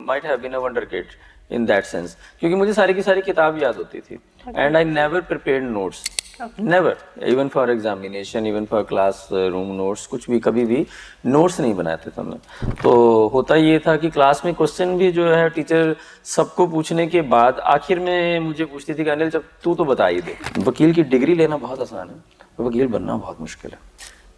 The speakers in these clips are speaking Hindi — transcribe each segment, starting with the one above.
might have been a wonder kid in that sense, क्योंकि मुझे सारी की सारी किताब याद होती थी, and I never prepared notes, never, even for examination, even for class room notes, कुछ भी कभी भी notes नहीं बनाते थे मैं। तो होता ये था कि क्लास में क्वेश्चन भी जो है टीचर सबको पूछने के बाद आखिर में मुझे पूछती थी कि अनिल जब तू तो बता ही दे। वकील की डिग्री लेना बहुत आसान है, वकील बनना बहुत मुश्किल है।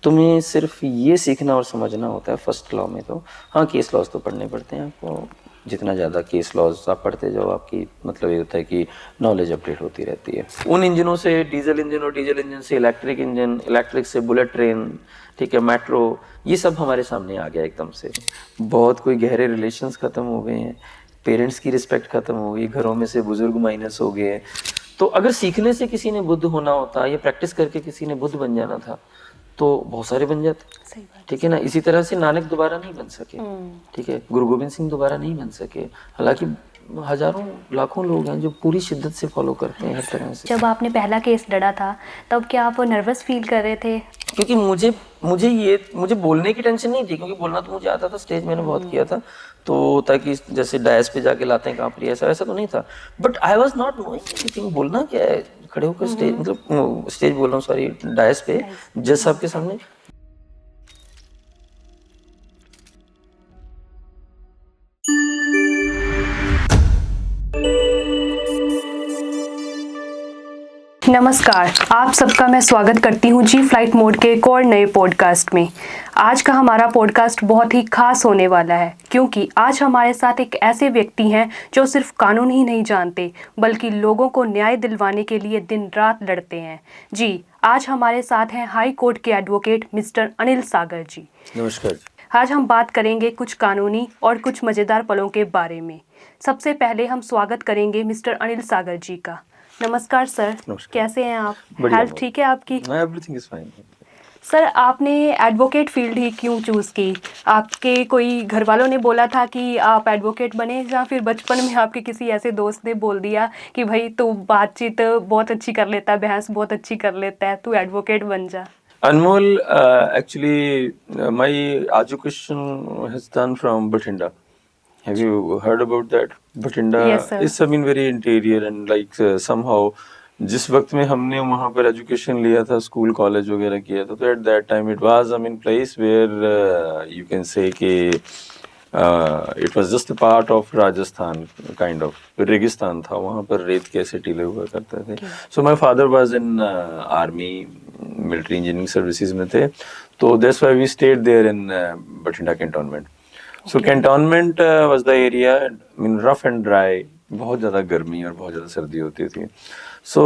तुम्हें सिर्फ ये सीखना और समझना होता है फर्स्ट लॉ में। तो हाँ, केस लॉज तो पढ़ने पड़ते हैं आपको, जितना ज़्यादा केस लॉज आप पढ़ते जाओ आपकी मतलब ये होता है कि नॉलेज अपडेट होती रहती है। उन इंजनों से डीजल इंजन और डीजल इंजन से इलेक्ट्रिक इंजन, इलेक्ट्रिक से बुलेट ट्रेन, ठीक है, मेट्रो, ये सब हमारे सामने आ गया एकदम से। बहुत कोई गहरे रिलेशंस ख़त्म हो गए हैं, पेरेंट्स की रिस्पेक्ट ख़त्म हो गई, घरों में से बुजुर्ग माइनस हो गए। तो अगर सीखने से किसी ने बुद्ध होना होता या प्रैक्टिस करके किसी ने बुद्ध बन जाना था तो बहुत सारे बन जाते, ठीक है ना। इसी तरह से नानक दोबारा नहीं बन सके, ठीक है, गुरु गोविंद सिंह दोबारा नहीं बन सके, हालांकि हजारों लाखों लोग हैं जो पूरी शिद्दत से फॉलो करते हैं हर तरह से। जब आपने पहला केस लड़ा था तब क्या आप नर्वस फील कर रहे थे? क्योंकि मुझे बोलने की टेंशन नहीं थी, क्योंकि बोलना तो मुझे आता था, स्टेज मैंने बहुत किया था, तो ताकि जैसे डायस पे जाके लाते हैं कांप रही है, ऐसा तो नहीं था। But I was not knowing anything, बोलना क्या है, खड़े होकर स्टेज, मतलब स्टेज बोल रहा हूँ, सॉरी, डायस पे जज साहब के सामने। नमस्कार, आप सबका मैं स्वागत करती हूँ जी फ्लाइट मोड के एक और नए पॉडकास्ट में। आज का हमारा पॉडकास्ट बहुत ही खास होने वाला है, क्योंकि आज हमारे साथ एक ऐसे व्यक्ति हैं जो सिर्फ कानून ही नहीं जानते बल्कि लोगों को न्याय दिलवाने के लिए दिन रात लड़ते हैं। जी, आज हमारे साथ हैं हाई कोर्ट के एडवोकेट मिस्टर अनिल सागर जी। नमस्कार। आज हम बात करेंगे कुछ कानूनी और कुछ मज़ेदार पलों के बारे में। सबसे पहले हम स्वागत करेंगे मिस्टर अनिल सागर जी का। नमस्कार सर। नमस्कार। कैसे हैं आप? हेल्थ ठीक है आपकी? Everything is fine. सर, आपने एडवोकेट फील्ड ही क्यों चूज़ की? आपके कोई घर वालों ने बोला था कि आप एडवोकेट बने, या फिर बचपन में आपके किसी ऐसे दोस्त ने बोल दिया कि भाई तू बातचीत बहुत अच्छी कर लेता है, बहस बहुत अच्छी कर लेता है, तू एडवोकेट बन जा? Anmol, actually, my education has done from Bathinda. Have you heard about that? Bathinda Yes, sir. is, I mean, very interior and like somehow जिस वक्त में हमने वहाँ पर एजुकेशन लिया था, स्कूल कॉलेज वगैरह किया था, तो at that time it was, I mean, place where you can say कि it was just a part of Rajasthan, kind of रेगिस्तान था वहाँ पर, रेत कैसे टीले हुआ करते थे। So my father was in army, military engineering services में थे, तो that's why we stayed there in Bathinda cantonment. So cantonment was the area, I mean, rough and dry, बहुत ज़्यादा गर्मी और बहुत ज़्यादा सर्दी होती थी। सो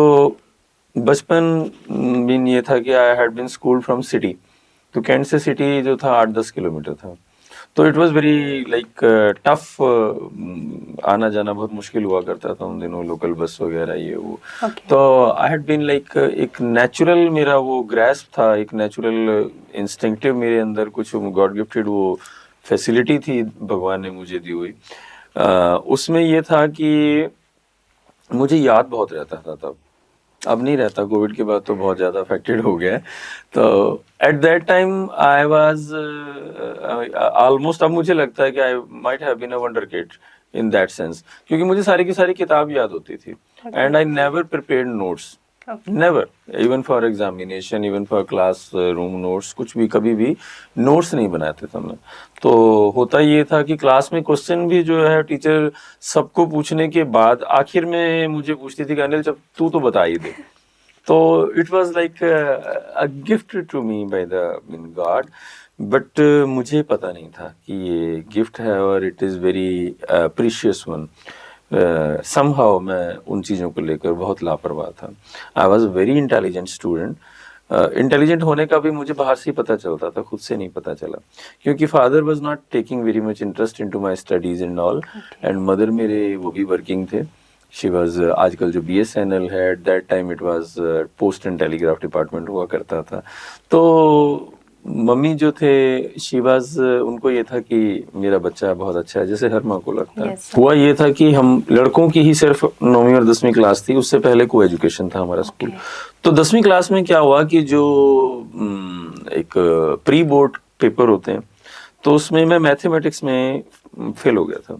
बचपन मीन ये था कि I had been school from city, तो कैंट से सिटी जो था 8-10 किलोमीटर था, तो it was very like tough, आना जाना बहुत मुश्किल हुआ करता था उन दिनों, लोकल बस वगैरह ये वो। तो आई हैड बीन लाइक एक नेचुरल मेरा वो ग्रैस्प था, एक नेचुरल इंस्टिंक्टिव मेरे अंदर कुछ गॉड गिफ्टेड वो फैसिलिटी थी भगवान ने मुझे दी हुई। उसमें ये था कि मुझे याद बहुत रहता था तब, अब नहीं रहता, कोविड के बाद तो बहुत ज़्यादा अफेक्टेड हो गया है। तो at that time I was almost, अब मुझे लगता है कि I might have been a wonder kid in that sense, क्योंकि मुझे सारी की सारी किताब याद होती थी, and I never prepared notes, never, even for examination, even for class room notes, कुछ भी कभी भी नोट्स नहीं बनाते थे मैं। तो होता ये था कि क्लास में क्वेश्चन भी जो है टीचर सबको पूछने के बाद आखिर में मुझे पूछती थी कि अनिल जब तू तो बता ही दे। तो it was like a gift to me by the god, but मुझे पता नहीं था कि ये गिफ्ट है और it is very precious one. Somehow मैं उन चीज़ों को लेकर बहुत लापरवाह था। I was very intelligent student. Intelligent होने का भी मुझे बाहर से ही पता चलता था, खुद से नहीं पता चला, क्योंकि father was not taking very much interest into my studies and all, and mother मेरे वो भी वर्किंग थे। शी वाज, आजकल जो BSNL है, eight that time it was post and telegraph department हुआ करता था। तो मम्मी जो थे, शी वाज, उनको ये था कि मेरा बच्चा बहुत अच्छा है, जैसे हर माँ को लगता है। हुआ ये था कि हम लड़कों की ही सिर्फ 9वीं और 10वीं क्लास थी, उससे पहले को एजुकेशन था हमारा स्कूल। तो 10वीं क्लास में क्या हुआ कि जो एक प्री बोर्ड पेपर होते हैं, तो उसमें मैं मैथमेटिक्स में फेल हो गया था।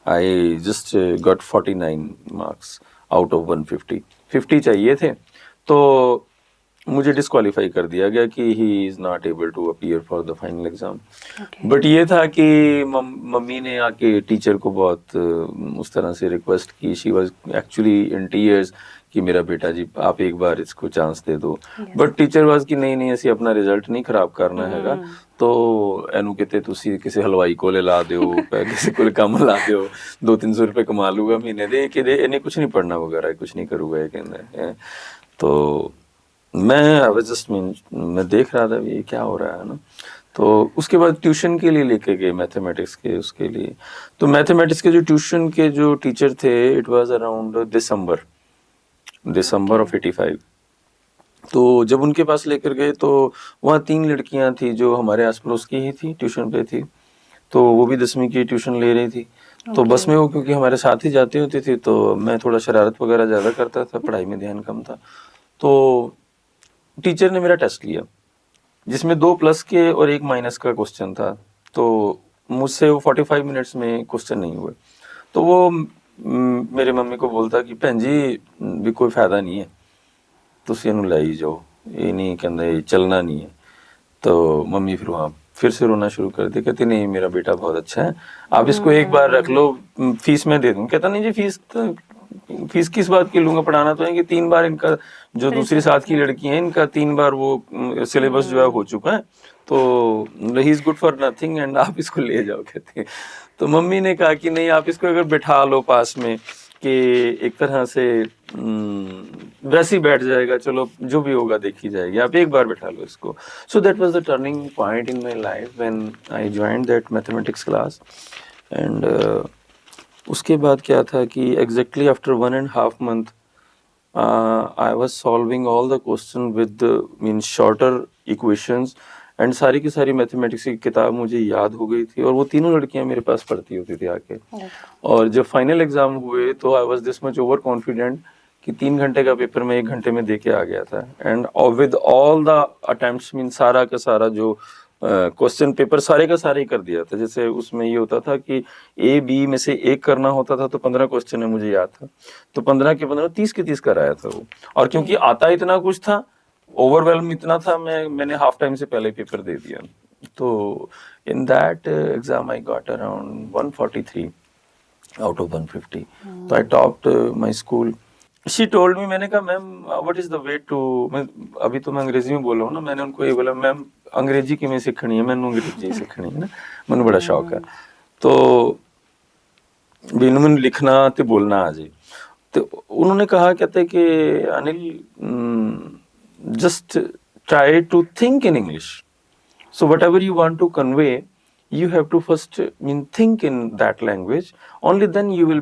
I just got 49 marks out of 150। 50 चाहिए थे, तो मुझे डिस्क्वालीफाई कर दिया गया कि he is not able to appear for the final exam. Okay. But ये था कि मम्मी ने आके टीचर को बहुत उस तरह से रिक्वेस्ट की, she was actually in tears कि मेरा बेटा जी आप एक बार इसको चांस दे दो। Yes. बट टीचर वाज कि नहीं नहीं, ਅਸੀਂ अपना रिजल्ट नहीं खराब करना हैगा, तो ਇਹਨੂੰ ਕਿਤੇ ਤੁਸੀਂ ਕਿਸੇ ਹਲਵਾਈ ਕੋਲੇ ਲਾ ਦਿਓ, ਕਿਸੇ ਕੋਲੇ ਕੰਮ ਲਾ ਦਿਓ, 200-300 रुपए कमा लूंगा महीने ਦੇ, ਕਿ ਇਹਨੇ ਕੁਝ ਨਹੀਂ ਪੜਨਾ ਵਗੈਰਾ, ਕੁਝ नहीं करूंगा ये कहना है। तो मैं जस्ट मैं देख रहा था ये क्या हो रहा है ना। तो उसके बाद ट्यूशन के लिए लेके गए मैथमेटिक्स के, उसके लिए तो मैथमेटिक्स के जो ट्यूशन के जो टीचर थे, it was around December of 85। तो जब उनके पास लेकर गए तो वहाँ 3 लड़कियां थी जो हमारे आस पड़ोस की ही थी, ट्यूशन पे थी, तो वो भी 10वीं की ट्यूशन ले रही थी। तो बस में वो क्योंकि हमारे साथ ही जाती होती थी, तो मैं थोड़ा शरारत वगैरह ज़्यादा करता था, पढ़ाई में ध्यान कम था। तो टीचर ने मेरा टेस्ट लिया जिसमें 2 प्लस के और 1 माइनस का क्वेश्चन था। तो मुझसे वो 45 मिनट्स में क्वेश्चन नहीं हुए। तो वो मेरे मम्मी को बोलता कि भैन जी भी कोई फायदा नहीं है, ਤੁਸੀਂ ਇਹਨੂੰ ਲੈ ਹੀ ਜਾਓ, ਇਹ नहीं कहना ये चलना नहीं है। तो मम्मी फिर वहाँ फिर से रोना शुरू कर दी, कहती नहीं मेरा बेटा बहुत अच्छा है, आप इसको एक बार रख लो, फीस मैं दे दूँ। कहता नहीं जी फीस किस बात की लूंगा, पढ़ाना तो है कि 3 बार इनका जो दूसरी साथ की लड़की है इनका 3 बार वो सिलेबस जो है हो चुका है, तो he is good for nothing and आप इसको ले जाओ, कहते। तो मम्मी ने कहा कि नहीं आप इसको अगर बैठा लो पास में, कि एक तरह से वैसे ही बैठ जाएगा, चलो जो भी होगा देखी जाएगी, आप एक बार बैठा लो इसको। So that was the turning point in my life when I joined that mathematics class. And उसके बाद क्या था कि exactly after 1.5 month I was solving all the question with mean shorter equations, and सारी की सारी मैथमेटिक्स की किताब मुझे याद हो गई थी, और वो तीनों लड़कियां मेरे पास पढ़ती होती थी आके। और जब फाइनल एग्जाम हुए तो I was this much over confident कि 3 घंटे का पेपर मैं 1 घंटे में दे के आ गया था। And with all the attempts mean सारा का सारा जो क्वेश्चन पेपर सारे का सारे ही कर दिया था। जैसे उसमें ये होता था कि ए बी में से एक करना होता था, तो 15 क्वेश्चन है मुझे याद था, तो 15 के 15 30 के 30 कराया था वो। और क्योंकि आता इतना कुछ था, ओवरवेलम इतना था, मैंने हाफ टाइम से पहले पेपर दे दिया। तो in that exam I got around 143 out of 150। तो I topped my school. She told me, मैंने कहा ma'am what is the way to, मैं अभी तो मैं अंग्रेजी में बोल रहा हूँ ना, मैंने उनको ये बोला मैम अंग्रेजी किमें सीखनी है, मैंने अंग्रेजी सीखनी है ना, मैंने बड़ा शौक है। तो मैंने लिखना ते बोलना आ जाए। तो उन्होंने कहा, कहते कि Anil just try to think in English. So whatever you want to convey, you have to first think in that language. Only then you will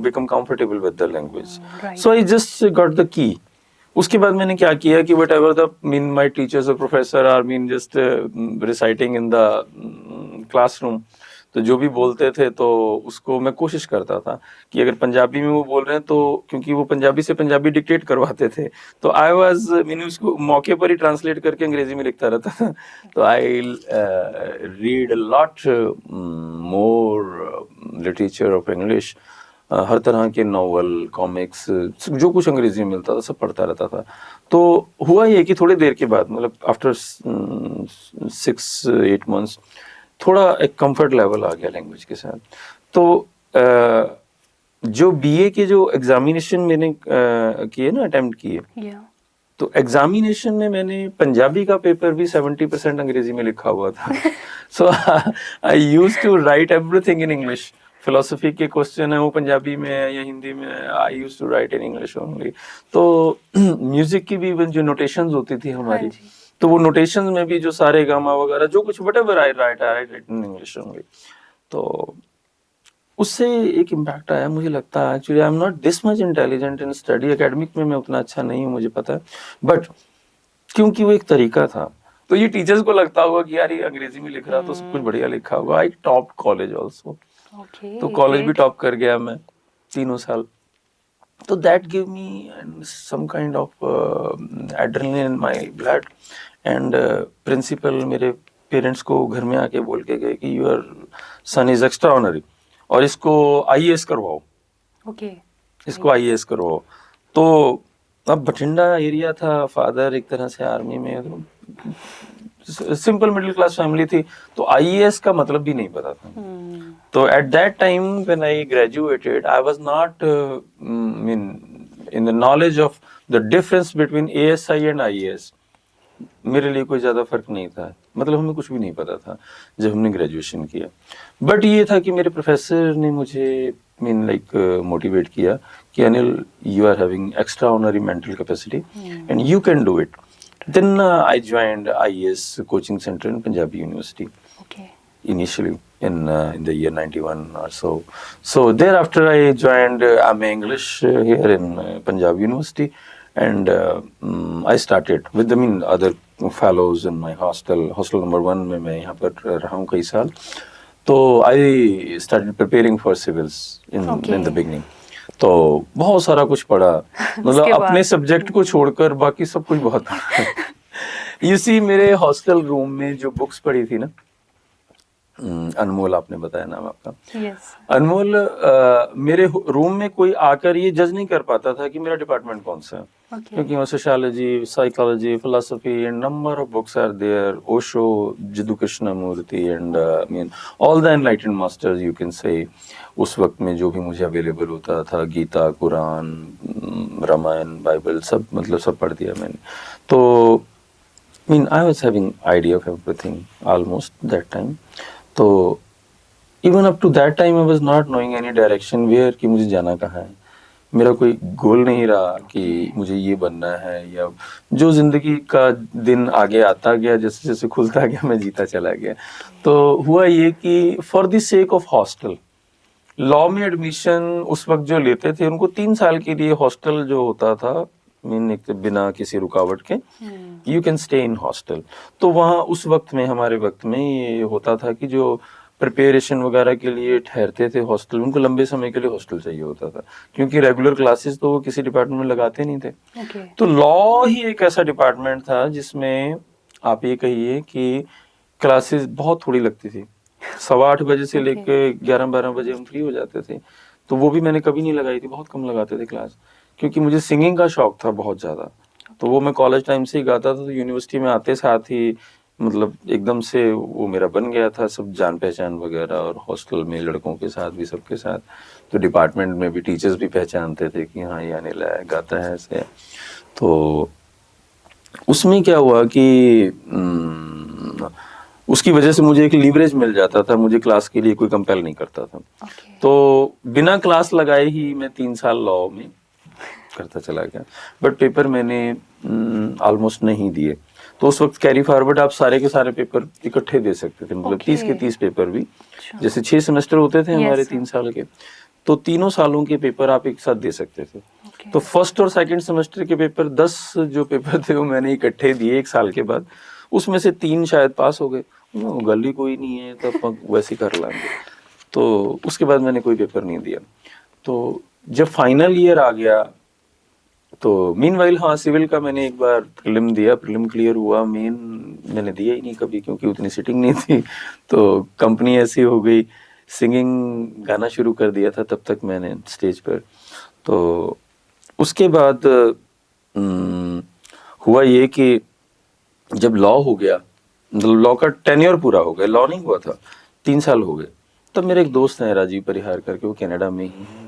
become comfortable with the language. Right. So I just got the key. उसके बाद मैंने क्या किया कि whatever the my teachers or professor are just reciting in the classroom, तो जो भी बोलते थे तो उसको मैं कोशिश करता था कि अगर पंजाबी में वो बोल रहे हैं तो, क्योंकि वो पंजाबी से पंजाबी डिक्टेट करवाते थे, तो आई वाज मैंने उसको मौके पर ही ट्रांसलेट करके अंग्रेजी में लिखता रहता था। तो I read a lot more literature of English, हर तरह के नॉवल, कॉमिक्स, जो कुछ अंग्रेजी में मिलता था सब पढ़ता रहता था। तो हुआ ये कि थोड़ी देर के बाद, मतलब आफ्टर 6-8 months थोड़ा एक कंफर्ट लेवल आ गया लैंग्वेज के साथ। तो जो बीए के जो एग्जामिनेशन मैंने किए ना, अटेम्प्ट किए, तो एग्जामिनेशन में मैंने पंजाबी का पेपर भी 70% अंग्रेजी में लिखा हुआ था। So I used to write everything in English. Philosophy के क्वेश्चन है वो पंजाबी में है या हिंदी में है, I used to write in English only. तो म्यूजिक की भी इवन जो नोटेशंस होती थी हमारी, तो वो नोटेशंस में भी जो सारे गामा वगैरह जो कुछ whatever I right in English only. तो उससे एक इम्पैक्ट आया, मुझे लगता है actually I am not this much intelligent in study, academic में मैं उतना अच्छा नहीं हूँ मुझे पता है, बट क्योंकि वो एक तरीका था, तो ये टीचर्स को लगता होगा कि यार ये अंग्रेजी में लिख रहा तो सब कुछ बढ़िया लिखा होगा। आई टॉप कॉलेज ऑल्सो, तो कॉलेज भी टॉप कर गया मैं 3 साल। तो that give me some kind of adrenaline in my blood. And principal मेरे पेरेंट्स को घर में आके बोल के गए कि योर सन इज एक्स्ट्राऑर्डिनरी, और इसको आईएएस करवाओ, ओके। इसको आईएएस करवाओ। तो अब बठिंडा एरिया था, फादर एक तरह से आर्मी में, तो सिंपल मिडिल क्लास फैमिली थी, तो आईएएस का मतलब भी नहीं पता था। तो at that time when I graduated I was not in the knowledge of the difference between ASI and IAS. मेरे लिए कोई ज्यादा फर्क नहीं था, मतलब हमें कुछ भी नहीं पता था जब हमने ग्रेजुएशन किया। बट ये था कि मेरे प्रोफेसर ने मुझे मोटिवेट किया कि Anil, you are having extraordinary mental capacity and you can do it. Then I joined IAS coaching centre in Punjabi University initially in the year 91 or so. So thereafter I joined MA English here in Punjab University, and I started with the other fellows in my hostel number 1 में मैं यहाँ पर रहा हूँ कई साल। तो I started preparing for civils in the beginning. तो बहुत सारा कुछ पढ़ा, मतलब अपने सब्जेक्ट को छोड़कर बाकी सब कुछ बहुत पढ़ा। You see, मेरे हॉस्टल रूम में जो बुक्स पढ़ी थी ना, अनमोल, आपने बताया नाम आपका, अनमोल, मेरे रूम में कोई आकर ये जज नहीं कर पाता था कि मेरा डिपार्टमेंट कौन सा है, क्योंकि वहाँ sociology, psychology, philosophy and number of books are there, Osho, Jiddu Krishnamurti and all the enlightened masters you can say. उस वक्त में जो भी मुझे अवेलेबल होता था, गीता, कुरान, रामायण, बाइबल, सब मतलब सब पढ़ दिया मैंने। तो I was having idea of everything almost that time. तो even up to that time I was not knowing any direction where कि मुझे जाना कहाँ है। मेरा कोई गोल नहीं रहा कि मुझे ये बनना है, या जो जिंदगी का दिन आगे आता गया, जैसे जैसे खुलता गया मैं जीता चला गया। तो हुआ ये कि for the sake of hostel, law में एडमिशन उस वक्त जो लेते थे उनको 3 साल के लिए हॉस्टल जो होता था, बिना किसी रुकावट के you can stay in hostel. तो वहाँ उस वक्त में, हमारे वक्त में ये होता था कि जो प्रिपरेशन वगैरह के लिए ठहरते थे हॉस्टल, उनको लंबे समय के लिए हॉस्टल चाहिए होता था, क्योंकि रेगुलर क्लासेस तो वो किसी डिपार्टमेंट में लगाते नहीं थे। तो लॉ ही एक ऐसा डिपार्टमेंट था जिसमें आप ये कहिए कि क्लासेस बहुत थोड़ी लगती थी। 8:15 बजे से लेके 11-12 बजे हम फ्री हो जाते थे। तो वो भी मैंने कभी नहीं लगाई थी, बहुत कम लगाते थे क्लास, क्योंकि मुझे सिंगिंग का शौक था बहुत ज़्यादा। तो वो मैं कॉलेज टाइम से ही गाता था, तो यूनिवर्सिटी में आते साथ ही मतलब एकदम से वो मेरा बन गया था, सब जान पहचान वगैरह, और हॉस्टल में लड़कों के साथ भी, सबके साथ। तो डिपार्टमेंट में भी टीचर्स भी पहचानते थे कि हाँ ये अनिल है, गाता है ऐसे। तो उसमें क्या हुआ कि उसकी वजह से मुझे एक लीवरेज मिल जाता था, मुझे क्लास के लिए कोई कंपेल नहीं करता था। तो बिना क्लास लगाए ही मैं 3 साल लॉ में करता चला गया। बट पेपर मैंने ऑलमोस्ट नहीं दिए। तो उस वक्त कैरी फॉरवर्ड आप सारे के सारे पेपर इकट्ठे दे सकते थे, मतलब 30 के 30 पेपर भी, जैसे 6 सेमेस्टर होते थे हमारे 3 साल के, तो तीनों सालों के पेपर आप एक साथ दे सकते थे। तो फर्स्ट और सेकंड सेमेस्टर के पेपर 10 जो पेपर थे वो मैंने इकट्ठे दिए 1 साल के बाद। उसमें से 3 शायद पास हो गए, गल ही कोई नहीं है तब वैसे कर लेंगे। तो उसके बाद मैंने कोई पेपर नहीं दिया। तो जब फाइनल ईयर आ गया तो मीनवाइल हाँ, सिविल का मैंने एक बार प्रीलिम दिया, प्रीलिम क्लियर हुआ, मेन मैंने दिया ही नहीं कभी, क्योंकि उतनी सीटिंग नहीं थी। तो कंपनी ऐसी हो गई, सिंगिंग गाना शुरू कर दिया था तब तक मैंने स्टेज पर। तो उसके बाद हुआ ये कि जब लॉ हो गया, मतलब लॉ का टेन्योर पूरा हो गया, लॉ नहीं हुआ था, 3 साल हो गए, तब मेरे एक दोस्त हैं राजीव परिहार करके, वो कनाडा में ही हैं,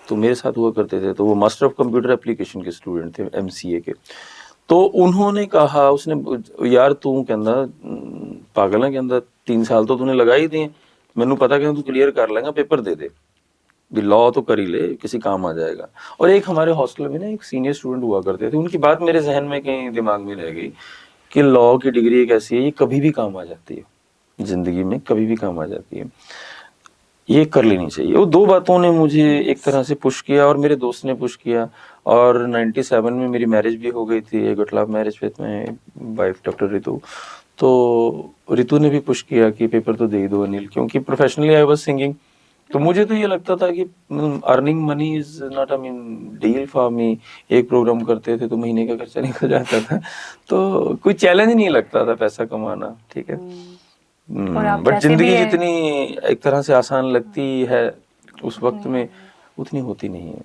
तो मेरे साथ हुआ करते थे। तो वो मास्टर ऑफ कंप्यूटर एप्लीकेशन के स्टूडेंट थे, एमसीए के। तो उन्होंने कहा, उसने, यार तू कहंदा पागल है, कहंदा 3 साल तो तूने लगा ही दिए, मैनू पता कि तू क्लियर कर लेगा, पेपर दे दे, भी लॉ तो कर ही ले, किसी काम आ जाएगा। और एक हमारे हॉस्टल में ना एक सीनियर स्टूडेंट हुआ करते थे, उनकी बात मेरे जहन में कहीं दिमाग में रह गई कि लॉ की डिग्री एक ऐसी है, ये कभी भी काम आ जाती है, जिंदगी में कभी भी काम आ जाती है, ये कर लेनी चाहिए। वो 2 बातों ने मुझे एक तरह से पुश किया, और मेरे दोस्त ने पुश किया। और 97 में मेरी मैरिज भी हो गई थी, good love marriage with my wife doctor Ritu. तो रितु ने भी पुश किया कि पेपर तो दे ही दो अनिल, क्योंकि प्रोफेशनली आई वाज सिंगिंग। तो मुझे तो ये लगता था कि earning money is not deal for me. एक प्रोग्राम करते थे तो महीने का खर्चा निकल जाता था, तो कोई चैलेंज नहीं लगता था पैसा कमाना, ठीक है। बट जिंदगी जितनी एक तरह से आसान लगती है, उस वक्त में उतनी होती नहीं है.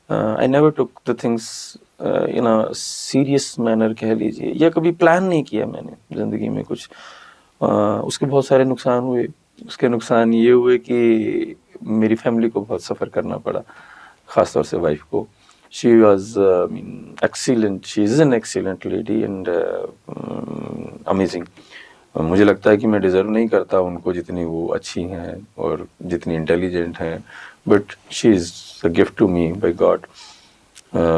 I never took the things in a serious manner कह लीजिए, या कभी प्लान नहीं किया मैंने ज़िंदगी में कुछ. उसके बहुत सारे नुकसान हुए. उसके नुकसान ये हुए कि मेरी फैमिली को बहुत सफ़र करना पड़ा, ख़ास तौर से वाइफ को. She was excellent. She is an excellent lady and amazing. मुझे लगता है कि मैं डिज़र्व नहीं करता उनको जितनी वो अच्छी हैं और जितनी इंटेलिजेंट हैं, but she is a gift to me by god.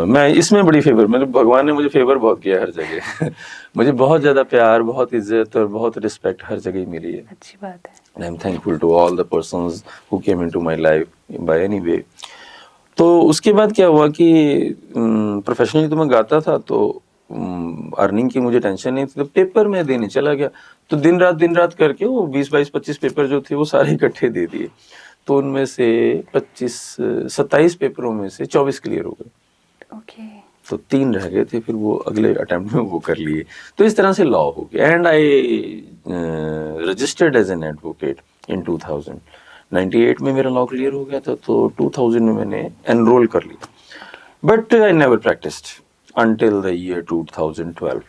मैं इसमें बड़ी फेवर, मतलब भगवान ने मुझे फेवर बहुत किया हर जगह. मुझे बहुत ज़्यादा प्यार, बहुत इज्जत और बहुत रिस्पेक्ट हर जगह ही मिली है. अच्छी बात है. And I'm thankful to all the persons who came into my life by any way. तो उसके बाद क्या हुआ कि प्रोफेशनली तो मैं गाता था, तो अर्निंग की मुझे टेंशन नहीं थी, तो पेपर में देने चला गया. तो दिन रात करके वो 20-22-25 पेपर जो थे वो सारे इकट्ठे दे दिए. तो उनमें से 27 पेपरों में से 24 क्लियर हो गए. ओके. तो 3 रह गए थे, फिर वो अगले अटेम्प्ट में वो कर लिए. तो इस तरह से लॉ हो गया. And I registered as an advocate in 2000. 98 में मेरा लॉ क्लियर हो गया था, तो 2000 में मैंने एनरोल कर लिया. But I never practised until the year 2012.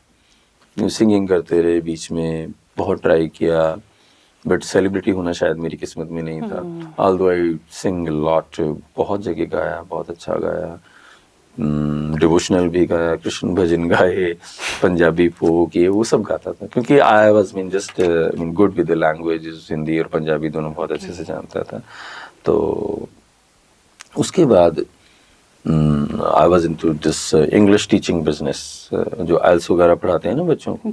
Singing करते रहे, बीच में बहुत ट्राई किया, बट सेलिब्रिटी होना शायद मेरी किस्मत में नहीं था. ऑल्दो आई सिंग लॉट, बहुत जगह गाया, बहुत अच्छा गाया, डिवोशनल भी गाया, कृष्ण भजन गाए, पंजाबी फोक, ये वो सब गाता था, क्योंकि I was just good with the languages. Hindi और पंजाबी दोनों बहुत अच्छे से जानता था. तो उसके बाद I was into this English teaching business, जो आइल्स वगैरह पढ़ाते हैं ना बच्चों को.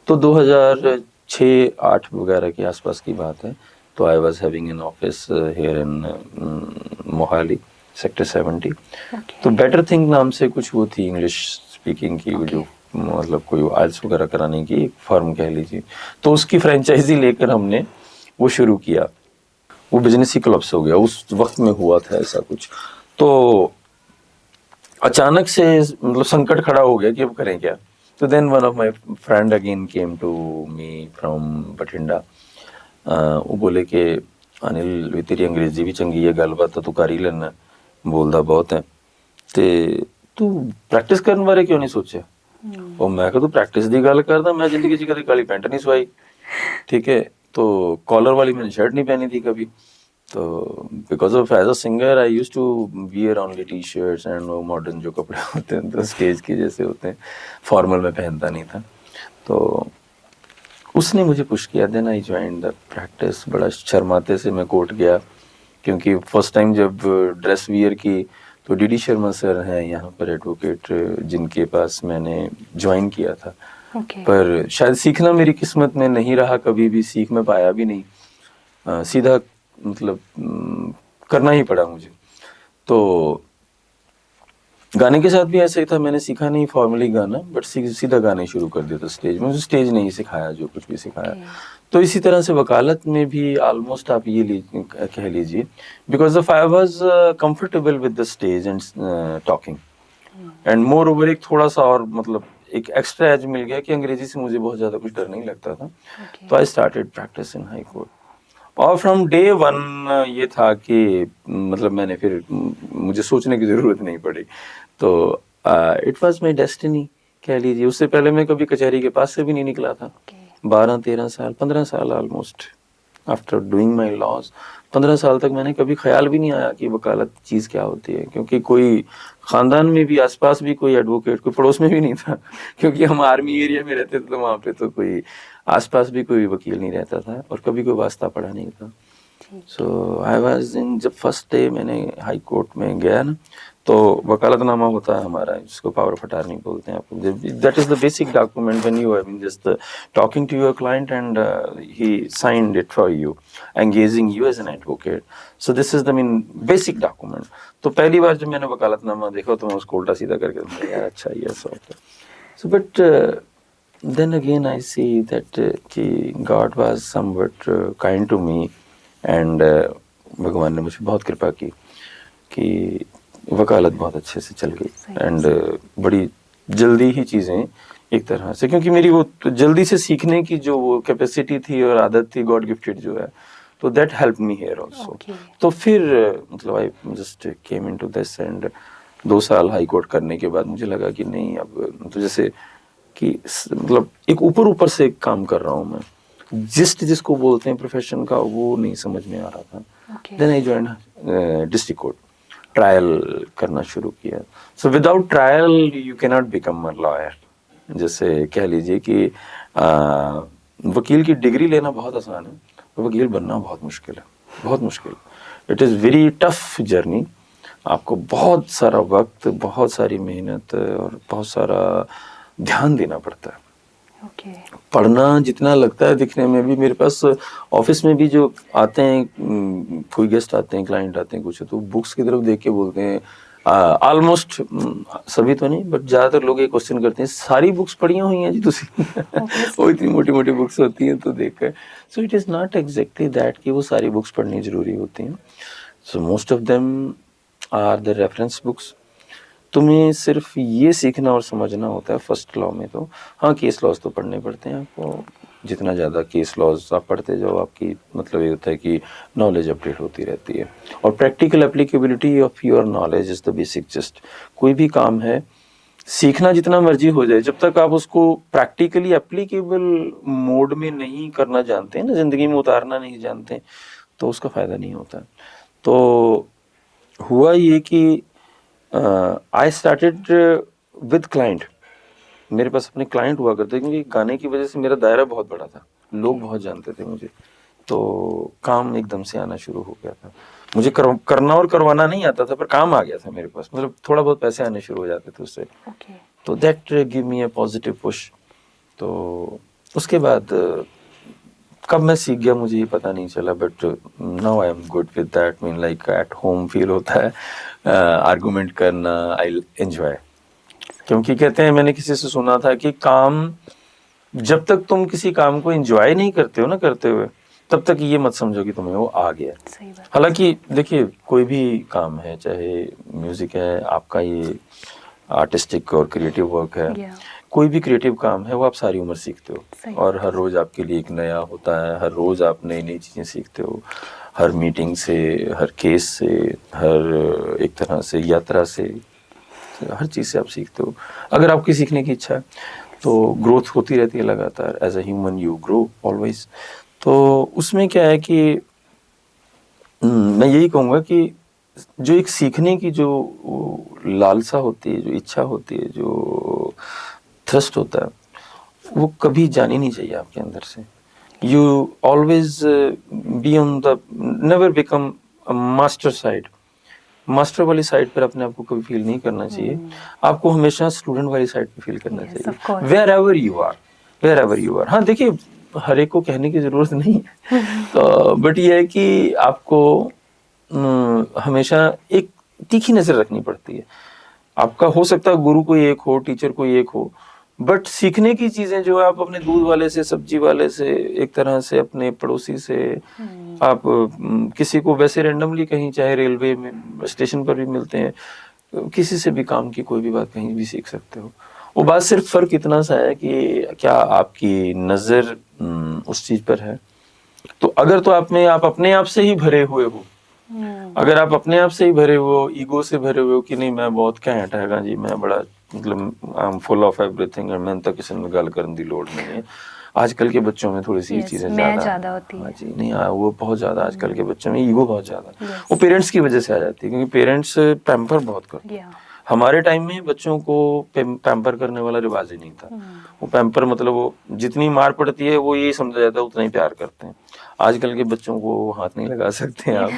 तो 2006-08 वगैरह के आसपास की बात है. तो I was having an office here in Mohali sector 70. तो बेटर थिंग नाम से कुछ वो थी इंग्लिश स्पीकिंग की, जो मतलब कोई आइल्स वगैरह कराने की एक फर्म कह लीजिए. तो उसकी फ्रेंचाइजी लेकर हमने वो शुरू किया. वो बिजनेस ही कोलैप्स हो गया. उस वक्त में हुआ था ऐसा कुछ. तो अचानक से मतलब संकट खड़ा हो गया कि अब करें क्या. तो then one of my friend again came to me from Bathinda. वो बोले कि अनिल भी तेरी अंग्रेजी भी चंगी है, गलबात तो तू कर ही लेना, बोलदा बहुत है, ते तू प्रैक्टिस करने बारे क्यों नहीं सोचा. और मैं कहा तू प्रैक्टिस दी गल करदा, मैं जिंदगी च कभी काली पैंट नहीं सवाई, ठीक है. तो कॉलर वाली मैंने शर्ट नहीं पहनी थी कभी. तो because of as a singer I used to wear only T shirts and वो मॉडर्न जो कपड़े होते हैं तो स्टेज के जैसे होते हैं, फॉर्मल में पहनता नहीं था. तो उसने मुझे पुश किया. Then I joined the practice. बड़ा शर्माते से मैं कोर्ट गया, क्योंकि फर्स्ट टाइम जब ड्रेस वियर की, तो डीडी शर्मा सर हैं यहाँ पर एडवोकेट, जिनके पास मैंने ज्वाइन किया था. पर शायद सीखना मेरी किस्मत में नहीं रहा, कभी भी सीख में पाया भी नहीं. सीधा मतलब करना ही पड़ा मुझे. तो गाने के साथ भी ऐसा ही था, मैंने सीखा नहीं फॉर्मली गाना, बट सीधा गाने शुरू कर दिया था स्टेज में. स्टेज नहीं सिखाया जो कुछ भी सिखाया. तो इसी तरह से वकालत में भी ऑलमोस्ट आप ये कह लीजिए, because of I was comfortable with the stage and talking, and more over एक थोड़ा सा और मतलब एक एक्स्ट्रा एज मिल गया कि अंग्रेजी से मुझे बहुत ज़्यादा कुछ डर नहीं लगता था. तो I started practice in high court. और फ्रॉम डे वन ये था कि मतलब मैंने फिर मुझे सोचने की ज़रूरत नहीं पड़ी. तो इट वाज माय डेस्टिनी कह लीजिए. उससे पहले मैं कभी कचहरी के पास से भी नहीं निकला था. 12-13 साल 15 साल almost after doing my laws, 15 साल तक मैंने कभी ख्याल भी नहीं आया कि वकालत चीज़ क्या होती है, क्योंकि कोई ख़ानदान में भी आसपास भी कोई एडवोकेट, कोई पड़ोस में भी नहीं था, क्योंकि हम आर्मी एरिया में रहते थे. तो वहाँ पे तो कोई आसपास भी कोई वकील नहीं रहता था और कभी कोई वास्ता पड़ा नहीं था. सो आई वाज इन, जब फर्स्ट डे मैंने हाई कोर्ट में गया ना, तो वकालतनामा होता है हमारा, जिसको पावर ऑफ अटॉर्नी बोलते हैं आपको. That is the basic document when you have just talking to your client and he signed it for you, engaging you as an advocate. So this is the mean basic document. तो पहली बार जब मैंने वकालतनामा देखा तो मैं उसको उल्टा सीधा करके यार अच्छा ये सब. So but then again I see that कि God was somewhat kind to me and भगवान ने मुझे बहुत कृपा की कि वकालत बहुत अच्छे से चल गई. एंड बड़ी जल्दी ही चीज़ें एक तरह से, क्योंकि मेरी वो जल्दी से सीखने की जो वो कैपेसिटी थी और आदत थी, गॉड गिफ्टेड जो है, तो that help me here also. तो फिर मतलब I just came into this and 2 साल हाई कोर्ट करने के बाद मुझे लगा कि नहीं, अब तो जैसे कि मतलब एक ऊपर ऊपर से काम कर रहा हूँ मैं, जिसको बोलते हैं प्रोफेशन का, वो नहीं समझ में आ रहा था। Then I join district court, trial करना शुरू किया। So without trial you can not become a lawyer. जैसे कह लीजिए कि वकील की डिग्री लेना बहुत आसान है, तो वकील बनना बहुत मुश्किल है, बहुत मुश्किल। It is very tough journey. आपको बहुत सारा वक्त, बहुत सारी मेहनत और बहुत सारा ध्यान देना पड़ता है। पढ़ना जितना लगता है दिखने में भी, मेरे पास ऑफिस में भी जो आते हैं, कोई गेस्ट आते हैं, क्लाइंट आते हैं कुछ, तो बुक्स की तरफ देख के बोलते हैं, ऑलमोस्ट सभी तो नहीं बट ज्यादातर लोग ये क्वेश्चन करते हैं, सारी बुक्स पढ़ी हुई हैं जी तुसी? वो इतनी मोटी मोटी बुक्स होती हैं तो देख कर। So it is not exactly that कि वो सारी बुक्स पढ़नी जरूरी होती हैं। So most of them are the reference books. तुम्हें सिर्फ ये सीखना और समझना होता है फर्स्ट लॉ में। तो हाँ, केस लॉज तो पढ़ने पड़ते हैं आपको। जितना ज़्यादा केस लॉज आप पढ़ते जाओ, आपकी मतलब ये होता है कि नॉलेज अपडेट होती रहती है। और practical applicability of your knowledge is the basic just. कोई भी काम है, सीखना जितना मर्जी हो जाए, जब तक आप उसको प्रैक्टिकली एप्लीकेबल मोड में नहीं करना जानते हैं ना, ज़िंदगी में उतारना नहीं जानते, तो उसका फ़ायदा नहीं होता। तो हुआ ये कि आई स्टार्टेड विद क्लाइंट। मेरे पास अपने क्लाइंट हुआ करते, क्योंकि गाने की वजह से मेरा दायरा बहुत बड़ा था, लोग बहुत जानते थे मुझे, तो काम एकदम से आना शुरू हो गया था। मुझे करना और करवाना नहीं आता था, पर काम आ गया था मेरे पास, मतलब थोड़ा बहुत पैसे आने शुरू हो जाते थे उससे। तो that give me a positive push. तो उसके बाद कब मैं सीख गया मुझे ये पता नहीं चला, but now I am good with that. Mean like at home feel होता है, आर्गुमेंट करना आई एंजॉय। क्योंकि कहते हैं, मैंने किसी से सुना था कि काम, जब तक तुम किसी काम को एंजॉय नहीं करते हो ना करते हुए, तब तक ये मत समझो कि तुम्हें वो आ गया। हालांकि देखिए, कोई भी काम है, चाहे म्यूजिक है, आपका ये आर्टिस्टिक और क्रिएटिव वर्क है, कोई भी क्रिएटिव काम है, वो आप सारी उम्र सीखते हो। और हर रोज आपके लिए एक नया होता है, हर रोज आप नई नई चीजें सीखते हो, हर मीटिंग से, हर केस से, हर एक तरह से यात्रा से, हर चीज से आप सीखते हो। अगर आपकी सीखने की इच्छा है तो ग्रोथ होती रहती है लगातार। As a human you grow always. तो उसमें क्या है कि मैं यही कहूँगा कि जो एक सीखने की जो लालसा होती है, जो इच्छा होती है, जो थ्रस्ट होता है, वो कभी जानी नहीं चाहिए आपके अंदर से। You always be on the, never become master side. Master वाली साइड पर अपने आप को कभी फील नहीं करना चाहिए। आपको हमेशा स्टूडेंट वाली साइड पे फील करना चाहिए, wherever you are, wherever you are. हाँ देखिए, हर एक को कहने की जरूरत नहीं है, तो बट ये है कि आपको हमेशा एक तीखी नजर रखनी पड़ती है। आपका हो सकता है गुरु कोई एक हो, टीचर कोई एक हो, बट सीखने की चीजें जो है, आप अपने दूध वाले से, सब्जी वाले से, एक तरह से अपने पड़ोसी से, आप किसी को वैसे रेंडमली कहीं, चाहे रेलवे में स्टेशन पर भी मिलते हैं, किसी से भी काम की कोई भी बात कहीं भी सीख सकते हो। वो बात सिर्फ फर्क इतना सा है कि क्या आपकी नजर उस चीज पर है। तो अगर तो आप अपने आप से ही भरे हुए हो, अगर आप अपने आप से ही भरे हो, ईगो से भरे हुए हो कि नहीं मैं बहुत घैंट हैगा जी, मैं बड़ा मतलब I am full of everything, मैं तो किसी ने गल करने की लोड़ नहीं है। आजकल के बच्चों में थोड़ी सी चीजें ज्यादा होती है। हाँ जी, नहीं वो बहुत ज्यादा आजकल के बच्चों में ईगो बहुत ज्यादा, वो पेरेंट्स की वजह से आ जाती है, क्योंकि पेरेंट्स पैम्पर बहुत करते हैं। हमारे टाइम में बच्चों को पैम्पर करने वाला रिवाज ही नहीं था। वो पैम्पर मतलब वो जितनी मार पड़ती है वो यही समझा जाता है उतना ही प्यार करते हैं। आजकल के बच्चों को हाथ नहीं लगा सकते हैं आप।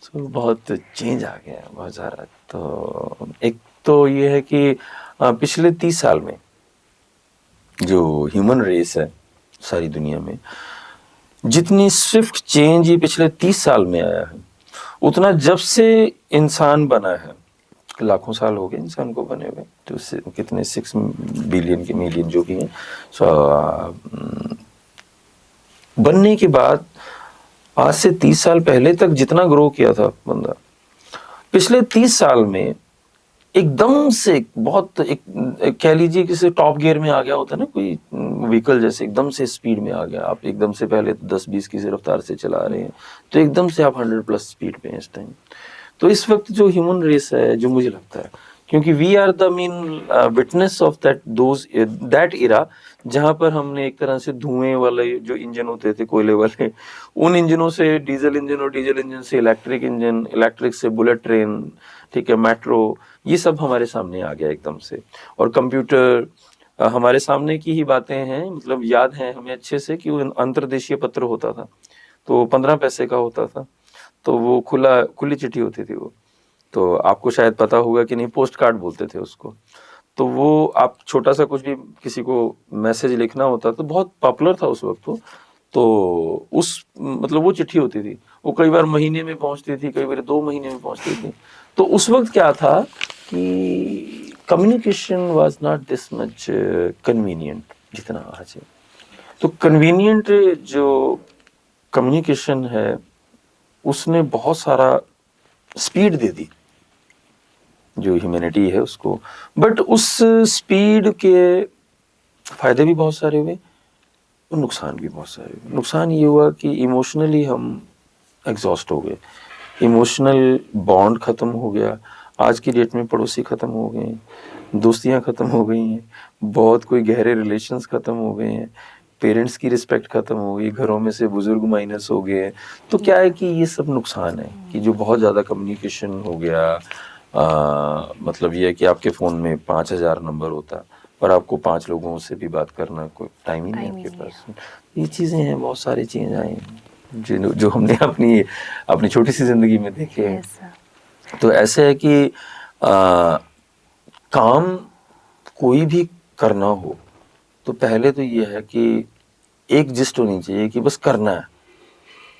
तो बहुत चेंज आ गया है, बहुत ज़्यादा। तो एक तो ये है कि पिछले 30 साल में जो ह्यूमन रेस है सारी दुनिया में, जितनी स्विफ्ट चेंज ये पिछले 30 साल में आया है, उतना जब से इंसान बना है, लाखों साल हो गए इंसान को बने हुए, तो कितने 6 बिलियन के मिलियन जो भी हैं, बनने के बाद आज से 30 साल पहले तक जितना ग्रो किया था बंदा, पिछले 30 साल में एकदम से बहुत एक कह लीजिए किसी टॉप गियर में आ गया होता है ना कोई व्हीकल, जैसे एकदम से स्पीड में आ गया, आप एकदम से पहले तो 10-20 की रफ्तार से चला रहे हैं, तो एकदम से आप 100+ स्पीड पे हैं इस टाइम। तो इस वक्त जो ह्यूमन रेस है, जो मुझे लगता है, क्योंकि we are the main witness of that era, जहां पर हमने एक तरह से धुएं वाले जो इंजन होते थे कोयले वाले, उन इंजनों से डीजल इंजन, और डीजल इंजन से इलेक्ट्रिक इंजन, इलेक्ट्रिक से बुलेट ट्रेन, ठीक है, मेट्रो, ये सब हमारे सामने आ गया एकदम से। और कंप्यूटर हमारे सामने की ही बातें हैं, मतलब याद है हमें अच्छे से कि वो अंतर्देशीय पत्र होता था, तो 15 पैसे का होता था, तो वो खुली चिट्ठी होती थी वो, तो आपको शायद पता होगा कि नहीं, पोस्ट कार्ड बोलते थे उसको। तो वो आप छोटा सा कुछ भी किसी को मैसेज लिखना होता तो बहुत पॉपुलर था उस वक्त वो। तो उस मतलब वो चिट्ठी होती थी, वो कई बार महीने में पहुंचती थी, कई बार 2 महीने में पहुंचती थी। तो उस वक्त क्या था कि communication was not this much convenient जितना आज है। तो कन्वीनियंट जो कम्युनिकेशन है उसने बहुत सारा स्पीड दे दी जो ह्यूमैनिटी है उसको, बट उस स्पीड के फायदे भी बहुत सारे हुए और नुकसान भी बहुत सारे हुए। नुकसान ये हुआ कि इमोशनली हम एग्जॉस्ट हो गए, इमोशनल बॉन्ड खत्म हो गया। आज की डेट में पड़ोसी खत्म हो गए हैं, दोस्तियां खत्म हो गई हैं, बहुत कोई गहरे रिलेशंस खत्म हो गए हैं, पेरेंट्स की रिस्पेक्ट खत्म हो गई, घरों में से बुजुर्ग माइनस हो गए हैं। तो क्या है कि ये सब नुकसान है कि जो बहुत ज़्यादा कम्युनिकेशन हो गया। मतलब ये है कि आपके फ़ोन में 5,000 नंबर होता, पर आपको 5 लोगों से भी बात करना कोई टाइम ही नहीं आपके पास। ये चीज़ें हैं, बहुत सारी चीज़ें आई हैं जो जो हमने अपनी छोटी सी ज़िंदगी में देखे हैं। तो ऐसे है कि काम कोई भी करना हो तो पहले तो ये है कि एक जिस्ट होनी चाहिए कि बस करना है।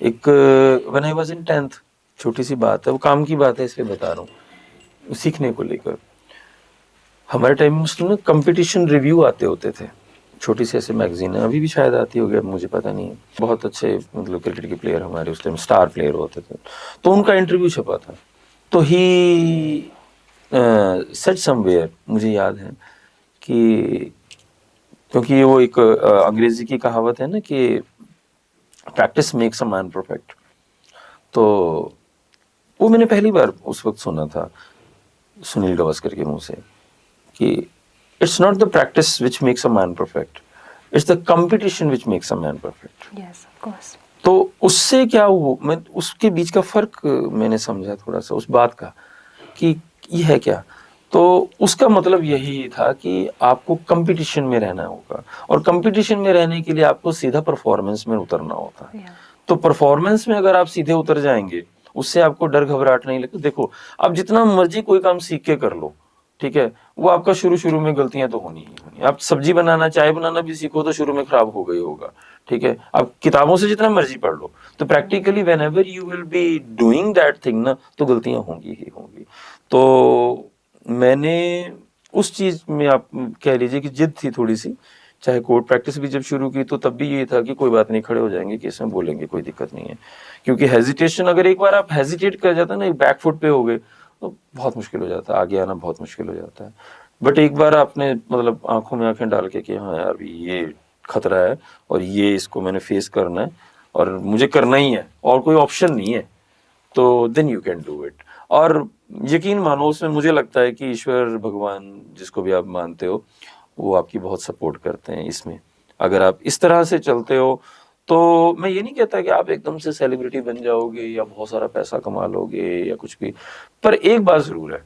एक when I was in 10th, छोटी सी बात है, वो काम की बात है इसलिए बता रहा हूँ, सीखने को लेकर हमारे टाइम में उसमें कंपटीशन रिव्यू आते होते थे, छोटी सी ऐसे मैगजीन है, अभी भी शायद आती होगी, अब मुझे पता नहीं है। बहुत अच्छे मतलब क्रिकेट के प्लेयर हमारे उस टाइम स्टार प्लेयर होते थे, तो उनका इंटरव्यू छपा था। तो ही सेड समवेयर, मुझे याद है कि क्योंकि वो एक अंग्रेजी की कहावत है ना कि practice makes a man perfect, तो वो मैंने पहली बार उस वक्त सुना था सुनील गावस्कर के मुंह से कि it's not the practice which makes a man perfect, it's the competition which makes a man perfect. Yes of course. तो उससे क्या हुआ, मैं उसके बीच का फर्क मैंने समझा थोड़ा सा उस बात का कि ये है क्या। तो उसका मतलब यही था कि आपको कंपटीशन में रहना होगा, और कंपटीशन में रहने के लिए आपको सीधा परफॉर्मेंस में उतरना होता है। तो परफॉर्मेंस में अगर आप सीधे उतर जाएंगे, उससे आपको डर घबराहट नहीं लगता। देखो, आप जितना मर्जी कोई काम सीख के कर लो, ठीक है, वो आपका शुरू शुरू में गलतियां तो होनी ही होनी। आप सब्जी बनाना, चाय बनाना भी सीखो तो शुरू में खराब हो गई होगा, ठीक है। आप किताबों से जितना मर्जी पढ़ लो, तो practically when ever you will be doing that thing ना, तो गलतियां होंगी ही होंगी। तो मैंने उस चीज में, आप कह लीजिए कि जिद थी थोड़ी सी, चाहे कोर्ट प्रैक्टिस भी जब शुरू की तो तब भी ये था कि कोई बात नहीं, खड़े हो जाएंगे, केस में बोलेंगे, कोई दिक्कत नहीं है। क्योंकि हेजिटेशन, अगर एक बार आप हेजिटेट कर जाता है ना, बैक फुट पे हो गए, तो बहुत मुश्किल हो जाता है, आगे आना बहुत मुश्किल हो जाता है। बट एक बार आपने मतलब आंखों में आंखें डाल के कि हाँ यार अभी ये खतरा है और ये इसको मैंने फेस करना है और मुझे करना ही है और कोई ऑप्शन नहीं है, तो then you can do it. और यकीन मानो, उसमें मुझे लगता है कि ईश्वर भगवान जिसको भी आप मानते हो, वो आपकी बहुत सपोर्ट करते हैं इसमें। अगर आप इस तरह से चलते हो तो मैं ये नहीं कहता कि आप एकदम से सेलिब्रिटी बन जाओगे या बहुत सारा पैसा कमा लोगे या कुछ भी, पर एक बात जरूर है,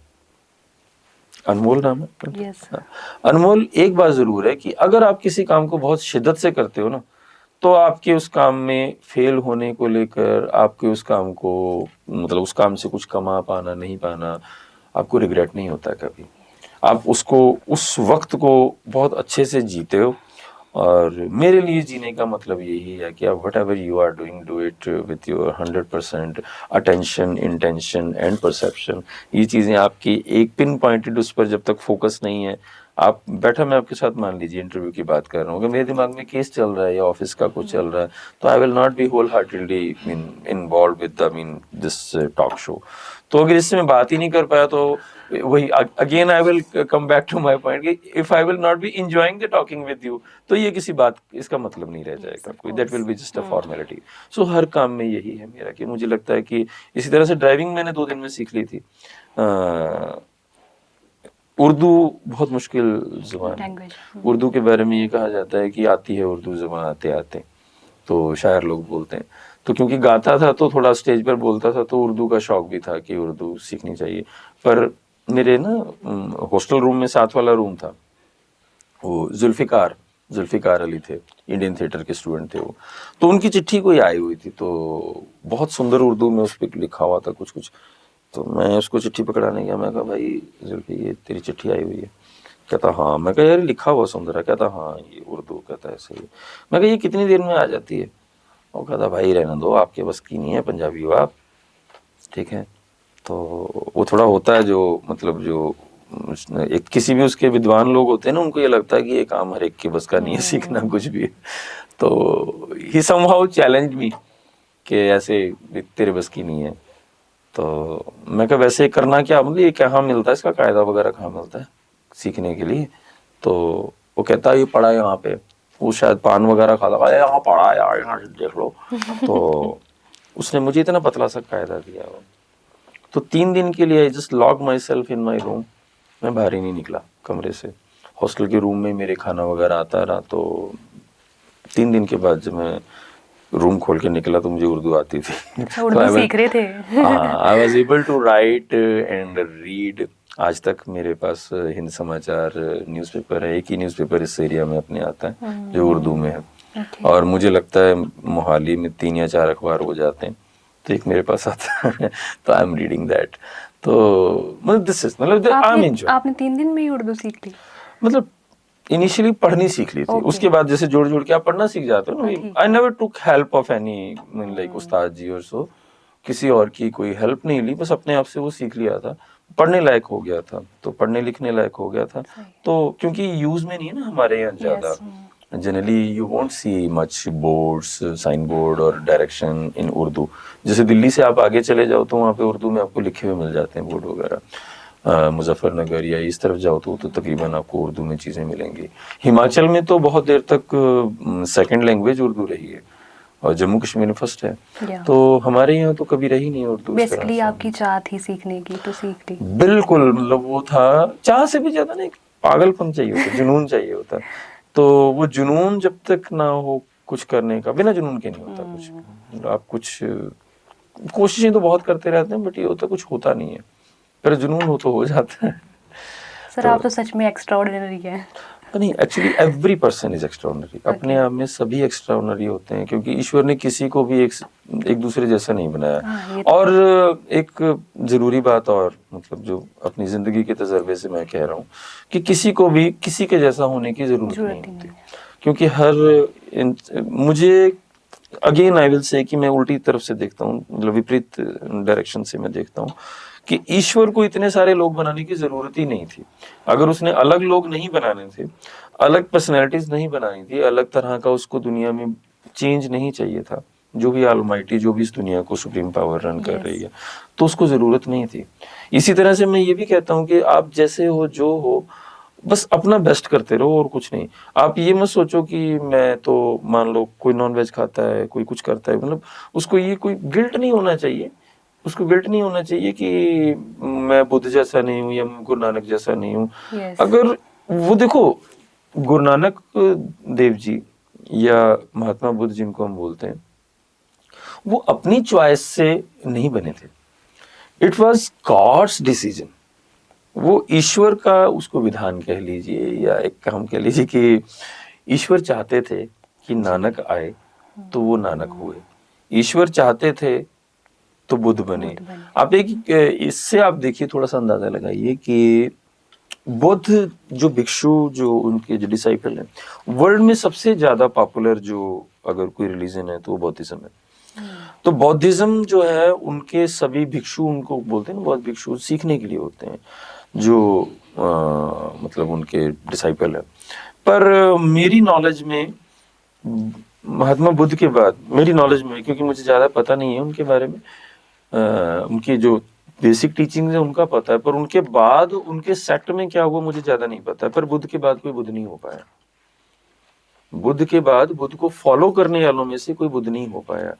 अनमोल नाम है। यस। अनमोल, एक बात जरूर है कि अगर आप किसी काम को बहुत शिद्दत से करते हो ना, तो आपके उस काम में फेल होने को लेकर, आपके उस काम को मतलब उस काम से कुछ कमा पाना नहीं पाना, आपको रिग्रेट नहीं होता कभी। आप उसको, उस वक्त को बहुत अच्छे से जीते हो। और मेरे लिए जीने का मतलब यही है कि आप whatever you are doing, do it with your 100% attention, intention and perception. ये चीज़ें आपकी एक पिन पॉइंटेड, उस पर जब तक फोकस नहीं है, आप बैठा, मैं आपके साथ मान लीजिए इंटरव्यू की बात कर रहा हूँ, अगर मेरे दिमाग में केस चल रहा है या ऑफिस का कुछ चल रहा है, तो I will not be wholeheartedly involve with this talk show. तो अगर इससे मैं बात ही नहीं कर पाया, तो वही again I will come back to my point कि if I will not be enjoying the talking with you, तो ये किसी बात, इसका मतलब नहीं रह जाएगा कोई, that will be just a formality. So हर काम में यही है मेरा कि मुझे लगता है कि इसी तरह से ड्राइविंग मैंने 2 दिन में सीख ली थी। उर्दू बहुत मुश्किल जुबान है। लैंग्वेज। उर्दू के बारे में ये कहा जाता है कि आती है उर्दू जुबान आते आते, तो शायर लोग बोलते हैं। तो क्योंकि गाता था तो थोड़ा स्टेज पर बोलता था, तो उर्दू का शौक भी था कि उर्दू सीखनी चाहिए। पर मेरे ना हॉस्टल रूम में साथ वाला रूम था, वो जुल्फिकार अली थे, इंडियन थिएटर के स्टूडेंट थे वो। तो उनकी चिट्ठी कोई आई हुई थी, तो बहुत सुंदर उर्दू में उस पर लिखा हुआ था कुछ कुछ। तो मैं उसको चिट्ठी पकड़ाने गया, मैं कहा भाई जुल्फी ये तेरी चिट्ठी आई हुई है। कहता हाँ। मैं कहा यार लिखा हुआ सुंदर है। कहता हाँ ये उर्दू। कहता है सही है। मैं कहा ये कितनी देर में आ जाती है? वो कहता भाई रहने दो, आपके बस की नहीं है, पंजाबी हो आप, ठीक है। तो वो थोड़ा होता है जो मतलब जो एक किसी भी उसके विद्वान लोग होते हैं ना, उनको ये लगता है कि ये काम हर एक के बस का नहीं है सीखना कुछ भी। तो ही समहाउ चैलेंज मी कि ऐसे तेरे बस की नहीं है। तो मैं कहा वैसे करना क्या, मतलब ये कहाँ मिलता है, इसका कायदा वगैरह कहाँ मिलता है सीखने के लिए? तो वो कहता है ये पढ़ा है यहाँ पे। वो शायद पान वगैरह खाता, अरे यहाँ पढ़ा है यार, यहाँ से देख लो। तो उसने मुझे इतना पतला सा कायदा दिया वो। तो 3 दिन के लिए I just lock my self in my room. मैं बाहर ही नहीं निकला कमरे से। हॉस्टल के रूम में मेरे खाना वगैरह आता रहा। तो 3 दिन के बाद जब मैं रूम खोल के निकला तो मुझे उर्दू आती थी। अच्छा, उर्दू सीख रहे थे। I was able to write and read. आज तक मेरे पास हिंद समाचार न्यूज़पेपर है, एक ही न्यूज़पेपर इस एरिया में अपने आता है जो उर्दू में है। Okay. और मुझे लगता है मोहाली में 3 या 4 अखबार हो जाते हैं, तो एक मेरे पास आता है। तो आई एम रीडिंग दैट। तो मतलब दिस इज मतलब आई एम एंजॉय। आपने 3 दिन में ही उर्दू सीख ली? मतलब इनिशियली पढ़नी सीख ली थी, Okay. उसके बाद जैसे जोड़ जोड़ के आप पढ़ना सीख जाते हो ना। ठीक I never took help of any like उस्ताद जी और सो, किसी और की कोई हेल्प नहीं ली, बस अपने आप से वो सीख लिया था। पढ़ने लायक हो गया था, तो पढ़ने लिखने लायक हो गया था। तो क्योंकि यूज में नहीं है ना हमारे यहाँ ज्यादा, generally you won't see much boards, sign board और डायरेक्शन इन उर्दू। जैसे दिल्ली से आप आगे चले जाओ तो वहाँ पे उर्दू में आपको लिखे हुए मिल जाते हैं बोर्ड वगैरह। मुजफ्फरनगर या इस तरफ जाओ तो तकरीबन आपको उर्दू में चीज़ें मिलेंगी। हिमाचल में तो बहुत देर तक सेकंड लैंग्वेज उर्दू रही है, और जम्मू कश्मीर में फर्स्ट है। तो हमारे यहाँ तो कभी रही नहीं उर्दू। बेसिकली आपकी चाह थी सीखने की, तो सीख ली। बिल्कुल, मतलब वो था चाह से भी ज्यादा ना एक पागलपन चाहिए होता, जुनून चाहिए होता। तो वो जुनून जब तक ना हो कुछ करने का, बिना जुनून के नहीं होता कुछ। मतलब आप कुछ कोशिशें तो बहुत करते रहते हैं, बट ये होता कुछ होता नहीं है, पर जुनून हो तो हो जाता है। सर आप तो सच में एक्स्ट्राऑर्डिनरी हैं। नहीं, actually every person is extraordinary. अपने आप में सभी एक्स्ट्राऑर्डिनरी होते हैं, क्योंकि ईश्वर ने किसी को भी एक दूसरे जैसा नहीं बनाया। और एक जरूरी बात, और मतलब जो अपनी जिंदगी के तजर्बे से मैं कह रहा हूँ कि किसी को भी किसी के जैसा होने की जरूरत नहीं होती, क्योंकि मुझे अगेन आई विल से कि मैं उल्टी तरफ से देखता हूँ, मतलब विपरीत डायरेक्शन से मैं देखता हूँ कि ईश्वर को इतने सारे लोग बनाने की जरूरत ही नहीं थी। अगर उसने अलग लोग नहीं बनाने थे, अलग पर्सनैलिटीज नहीं बनानी थी, अलग तरह का उसको दुनिया में चेंज नहीं चाहिए था, जो भी ऑलमाइटी, जो भी इस दुनिया को सुप्रीम पावर रन कर रही है, तो उसको जरूरत नहीं थी। इसी तरह से मैं ये भी कहता हूँ कि आप जैसे हो, जो हो, बस अपना बेस्ट करते रहो और कुछ नहीं। आप ये मत सोचो कि मैं तो, मान लो कोई नॉन वेज खाता है, कोई कुछ करता है, मतलब उसको ये कोई गिल्ट नहीं होना चाहिए। उसको गिल्ट नहीं होना चाहिए कि मैं बुद्ध जैसा नहीं हूँ या गुरु नानक जैसा नहीं हूँ। अगर वो देखो, गुरु नानक देव जी या महात्मा बुद्ध जिनको हम बोलते हैं, वो अपनी चॉइस से नहीं बने थे। It was God's decision. वो ईश्वर का, उसको विधान कह लीजिए या एक काम कह लीजिए कि ईश्वर चाहते थे कि नानक आए, तो वो नानक हुए। ईश्वर चाहते थे तो बुद्ध बने। आप देखिए, इससे आप देखिए, थोड़ा सा अंदाजा लगाइए कि बुद्ध जो भिक्षु, जो उनके जो डिसाइपल हैं, वर्ल्ड में सबसे ज्यादा पॉपुलर जो अगर कोई रिलीजन है तो वो बौद्धिज्म है। तो बौद्धिज्म जो है, उनके सभी भिक्षु, उनको बोलते हैं ना बौद्ध भिक्षु, सीखने के लिए होते हैं। जो मतलब उनके डिसाइपल है। पर मेरी नॉलेज में महात्मा बुद्ध के बाद, मेरी नॉलेज में, क्योंकि मुझे ज़्यादा पता नहीं है उनके बारे में, उनकी जो बेसिक टीचिंग है उनका पता है, पर उनके बाद उनके सेक्ट में क्या हुआ मुझे ज़्यादा नहीं पता है। पर बुद्ध के बाद कोई बुद्ध नहीं हो पाया। बुद्ध के बाद बुद्ध को फॉलो करने वालों में से कोई बुद्ध नहीं हो पाया।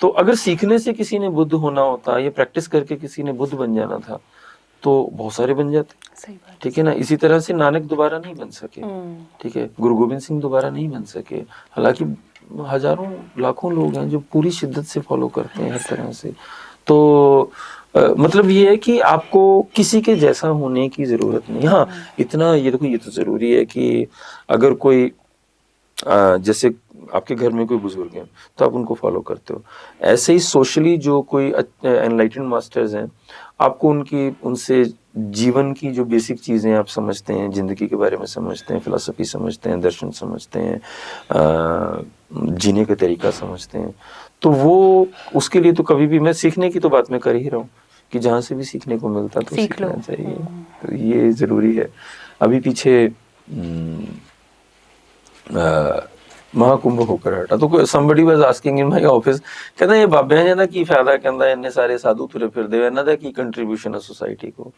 तो अगर सीखने से किसी ने बुद्ध होना होता या प्रैक्टिस करके किसी ने बुद्ध बन जाना था तो बहुत सारे बन जाते। सही बात। ठीक है ना। इसी तरह से नानक दोबारा नहीं बन सके, ठीक है, गुरु गोविंद सिंह दोबारा नहीं बन सके, हालांकि हजारों लाखों लोग हैं जो पूरी शिद्दत से फॉलो करते हैं हर तरह से। तो मतलब ये है कि आपको किसी के जैसा होने की जरूरत नहीं। हाँ, इतना ये देखो, ये तो जरूरी है कि अगर कोई जैसे आपके घर में कोई बुजुर्ग हैं तो आप उनको फॉलो करते हो। ऐसे ही सोशली जो कोई एनलाइटेंड मास्टर्स हैं, आपको उनकी उनसे जीवन की जो बेसिक चीज़ें आप समझते हैं, जिंदगी के बारे में समझते हैं, फिलॉसफी समझते हैं, दर्शन समझते हैं, जीने का तरीका समझते हैं, तो वो उसके लिए तो कभी भी, मैं सीखने की तो बात मैं कर ही रहा हूँ कि जहाँ से भी सीखने को मिलता तो सीखना चाहिए। तो ये ज़रूरी है। अभी पीछे महाकुंभ होकर हटा तो somebody was asking in my office, कहता ये बाबे हैं ना की फायदा, कहता इन्ने सारे साधु तुरे फिरदे इन्हां दा की कंट्रीब्यूशन है सोसाइटी को।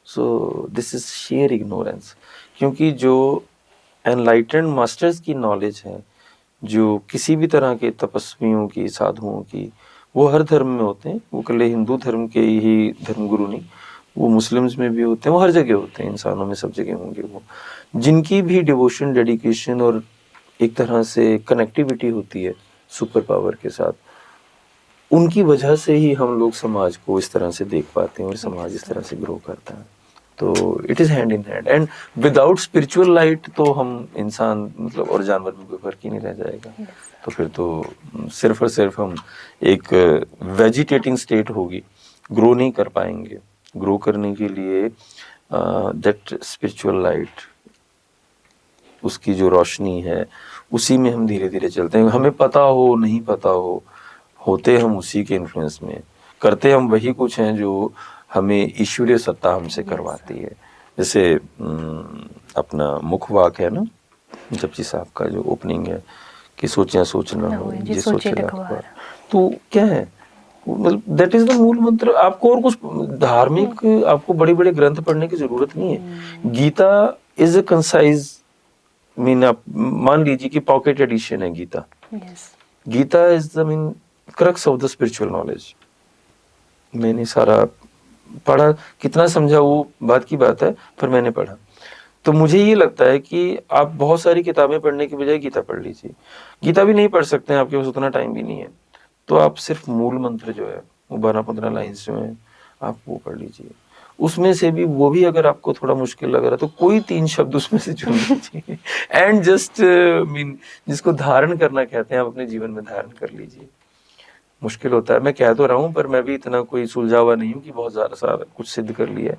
सो दिस इज शेयर इग्नोरेंस, क्योंकि जो एनलाइटेंड मास्टर्स की नॉलेज है, जो किसी भी तरह के तपस्वियों की, साधुओं की, वो हर धर्म में होते हैं। वो कल हिंदू धर्म के ही धर्मगुरु नहीं, वो मुस्लिम्स में भी होते हैं, वो हर जगह होते हैं, इंसानों में सब जगह होंगे। वो जिनकी भी डिवोशन, डेडिकेशन और एक तरह से कनेक्टिविटी होती है सुपर पावर के साथ, उनकी वजह से ही हम लोग समाज को इस तरह से देख पाते हैं और समाज इस तरह से ग्रो करता है। तो it is hand in hand, and without spiritual light तो हम इंसान मतलब और जानवर में कोई फर्क ही नहीं रह जाएगा। तो फिर तो सिर्फ और सिर्फ हम एक वेजिटेटिंग स्टेट होगी, ग्रो नहीं कर पाएंगे। ग्रो करने के लिए दैट स्पिरिचुअल लाइट, उसकी जो रोशनी है, उसी में हम धीरे धीरे चलते हैं। हमें पता हो नहीं पता हो, होते हम उसी के इन्फ्लुएंस में, करते हम वही कुछ हैं जो हमें ईश्वरीय सत्ता हमसे करवाती है। जैसे अपना मुखवाक है ना जपजी साहब का जो ओपनिंग है कि सोचना सोचना हो जी सोचे लाख बार, तो क्या है मतलब दैट इज द मूल मंत्र। आपको और कुछ धार्मिक आपको बड़े बड़े ग्रंथ पढ़ने की जरूरत नहीं है। Gita is a concise, mean आप मान लीजिए कि पॉकेट एडिशन है Gita. Gita is the mean crux of the spiritual knowledge. मैंने सारा पढ़ा, कितना समझा वो बात की बात है, पर मैंने पढ़ा। तो मुझे ये लगता है कि आप बहुत सारी किताबें पढ़ने की बजाय गीता पढ़ लीजिए। गीता भी नहीं पढ़ सकते हैं, आपके पास उतना टाइम भी नहीं है, तो आप सिर्फ मूल मंत्र जो है वो 12-15 लाइन्स जो है आप वो पढ़ लीजिए। उसमें से भी वो भी अगर आपको थोड़ा मुश्किल लग रहा है तो कोई 3 शब्द उसमें से चुन लीजिए एंड जस्ट मीन जिसको धारण करना कहते हैं आप अपने जीवन में धारण कर लीजिए। मुश्किल होता है, मैं कह तो रहा हूँ, पर मैं भी इतना कोई सुलझा हुआ नहीं हूँ कि बहुत ज्यादा सारा कुछ सिद्ध कर लिया है।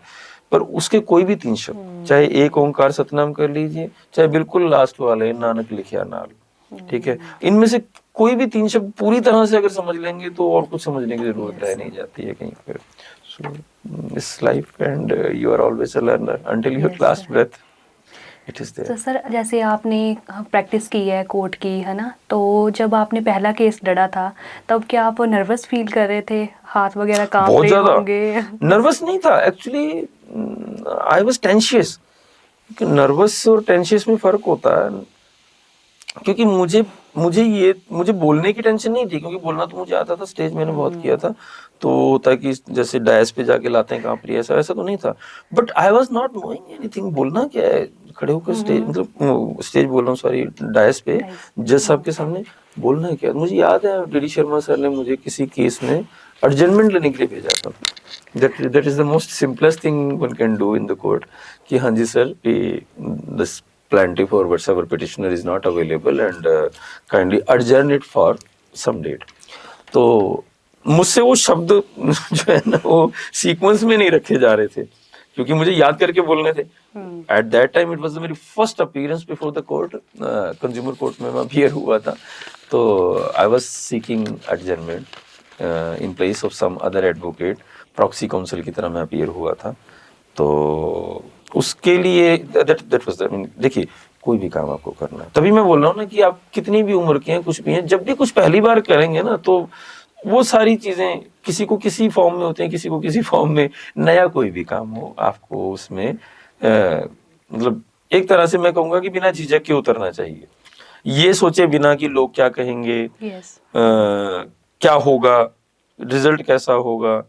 पर उसके कोई भी 3 शब्द, चाहे एक ओंकार सतनाम कर लीजिए, चाहे बिल्कुल लास्ट वाले नानक लिखिया नाल, ठीक है, इनमें से कोई भी 3 शब्द पूरी तरह से अगर समझ लेंगे तो और कुछ समझने की जरूरत रह नहीं जाती है कहीं पर। सो इस life and you are always a learner until your last breath, it is there. तो सर जैसे आपने प्रैक्टिस की है कोर्ट की, है ना, तो जब आपने पहला केस लड़ा था तब क्या आप नर्वस फील कर रहे थे? हाथ वगैरह कांप रहे होंगे? नर्वस नहीं था एक्चुअली, आई वाज टेंशियस। नर्वस और टेंशियस में फर्क होता है, क्योंकि मुझे बोलने की टेंशन नहीं थी, क्योंकि बोलना तो मुझे आता था, स्टेज मैंने बहुत किया था, तो ताकि जैसे डायस पे जाके लाते हैं कांप रही है, ऐसा तो नहीं था। But I was not knowing anything, बोलना क्या है, खड़े होकर स्टेज मतलब स्टेज बोल रहा हूँ सॉरी, डायस पे जज साहब के सामने बोलना है क्या। मुझे याद है डी शर्मा सर ने मुझे किसी केस में एडजमेंट लेने के लिए भेजा था। That is the most simplest thing one can do in the court कि हाँ जी sir, this plaintiff or whatsoever petitioner is not available and kindly adjourn it for some date। तो मुझसे वो शब्द जो है ना वो सीक्वेंस में नहीं रखे जा रहे थे, क्योंकि मुझे याद करके बोलने थे। At that time it was मेरी first appearance before the court, consumer court में मैं अपीयर हुआ था, तो I was seeking adjournment in place of some other advocate, proxy counsel की तरह मैं अपीयर हुआ था। तो उसके लिए दैट वाज आई मीन, देखिए कोई भी काम आपको करना है, तभी मैं बोल रहा हूँ ना कि आप कितनी भी उम्र के हैं, कुछ भी हैं, जब भी कुछ पहली बार करेंगे ना, तो वो सारी चीजें किसी को किसी फॉर्म में होते हैं, किसी को किसी फॉर्म में। नया कोई भी काम हो, आपको उसमें मतलब एक तरह से मैं कहूंगा कि बिना झिझक के उतरना चाहिए। ये सोचे बिना कि लोग क्या कहेंगे, क्या होगा, रिजल्ट कैसा होगा,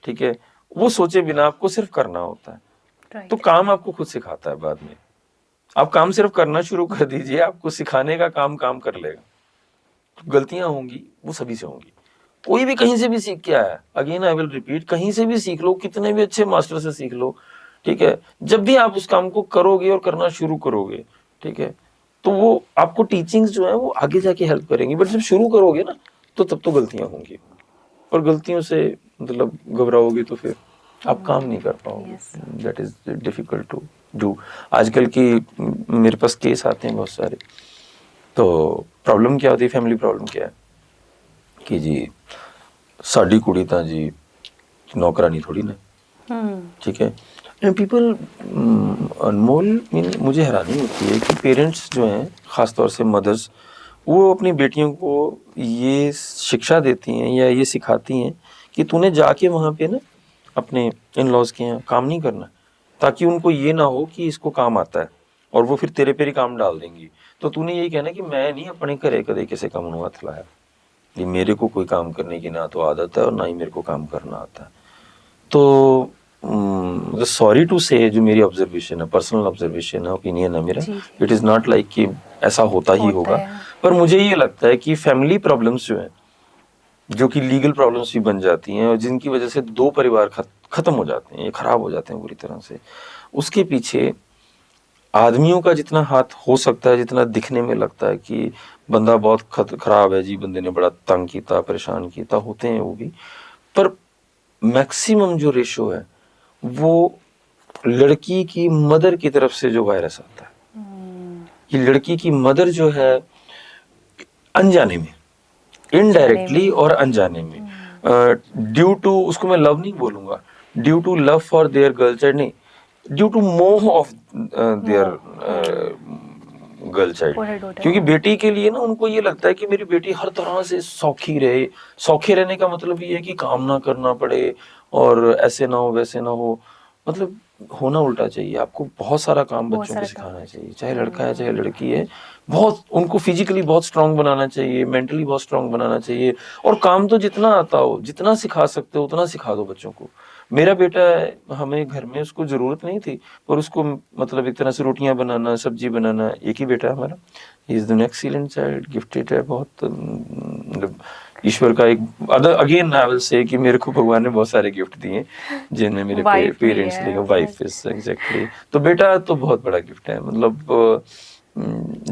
ठीक है, वो सोचे बिना आपको सिर्फ करना होता है। तो काम आपको खुद सिखाता है बाद में। आप काम सिर्फ करना शुरू कर दीजिए, आपको सिखाने का काम काम कर लेगा। तो गलतियां होंगी, वो सभी से होंगी। कोई भी कहीं से भी सीख के आया, अगेन आई विल रिपीट, कहीं से भी सीख लो, कितने भी अच्छे मास्टर से सीख लो, ठीक है, जब भी आप उस काम को करोगे और करना शुरू करोगे, ठीक है, तो वो आपको टीचिंग्स जो है वो आगे जाके हेल्प करेंगी। बट जब शुरू करोगे ना, तो तब तो गलतियां होंगी, और गलतियों से मतलब घबराओगे तो फिर आप काम नहीं कर पाओगे। That is difficult to do. आजकल की मेरे पास केस आते हैं बहुत सारे, तो प्रॉब्लम क्या होती है, फैमिली प्रॉब्लम क्या है कि जी साडी कुड़ी तां जी नौकरानी थोड़ी ना, ठीक है। एंड पीपल, अनमोल, मुझे हैरानी होती है कि पेरेंट्स जो हैं, खासतौर से मदर्स, वो अपनी बेटियों को ये शिक्षा देती हैं या ये सिखाती हैं कि तूने जाके वहाँ पे ना अपने इन लॉज के यहाँ काम नहीं करना, ताकि उनको ये ना हो कि इसको काम आता है और वो फिर तेरे पे ही काम डाल देंगी। तो तूने यही कहना कि मैं नहीं अपने घरे कदे किसी काम नूं हथ लाया, ये मेरे को कोई काम करने की ना तो आदत है और ना ही मेरे को काम करना आता है। तो सॉरी टू से, जो मेरी ऑब्जर्वेशन है, पर्सनल ऑब्जर्वेशन है, ओपिनियन है मेरा, इट इज नॉट लाइक कि ऐसा होता ही होगा, पर मुझे ये लगता है कि फैमिली प्रॉब्लम्स जो हैं, जो कि लीगल प्रॉब्लम्स भी बन जाती हैं और जिनकी वजह से दो परिवार खत्म हो जाते हैं, ये खराब हो जाते हैं पूरी तरह से, उसके पीछे आदमियों का जितना हाथ हो सकता है, जितना दिखने में लगता है कि बंदा बहुत खराब है जी, बंदे ने बड़ा तंग किया, परेशान किया, होते हैं वो भी, पर मैक्सिमम जो रेशो है वो लड़की की मदर की तरफ से जो वायरस आता है, ये लड़की की मदर जो है अनजाने में, इनडायरेक्टली और अनजाने में, ड्यू टू, उसको मैं लव नहीं बोलूंगा, due to love for their girl child नहीं, ड्यू टू मोह ऑफ देयर गर्ल चाइल्ड। क्योंकि बेटी के लिए ना उनको ये लगता है कि मेरी बेटी हर तरह से सौखी रहे। सौखे रहने का मतलब ये है कि काम ना करना पड़े और ऐसे ना हो वैसे ना हो, मतलब होना उल्टा चाहिए। आपको बहुत सारा काम बच्चों को सिखाना चाहिए, चाहे लड़का है चाहे लड़की है, बहुत उनको फिजिकली बहुत स्ट्रांग बनाना चाहिए, मेंटली बहुत स्ट्रांग बनाना चाहिए, और काम तो जितना आता हो, जितना सिखा सकते हो उतना सिखा दो बच्चों को। मेरा बेटा है, हमें घर में उसको जरूरत नहीं थी, पर उसको मतलब एक तरह से रोटियां बनाना, सब्जी बनाना, एक ही बेटा है हमारा, he is an excellent child, gifted है बहुत, मतलब ईश्वर का एक अगेन आई विल से कि मेरे को भगवान ने बहुत सारे गिफ्ट दिए, जिनमें मेरे पेरेंट्स ने, वाइफ इज एग्जैक्टली, तो बेटा तो बहुत बड़ा गिफ्ट है। मतलब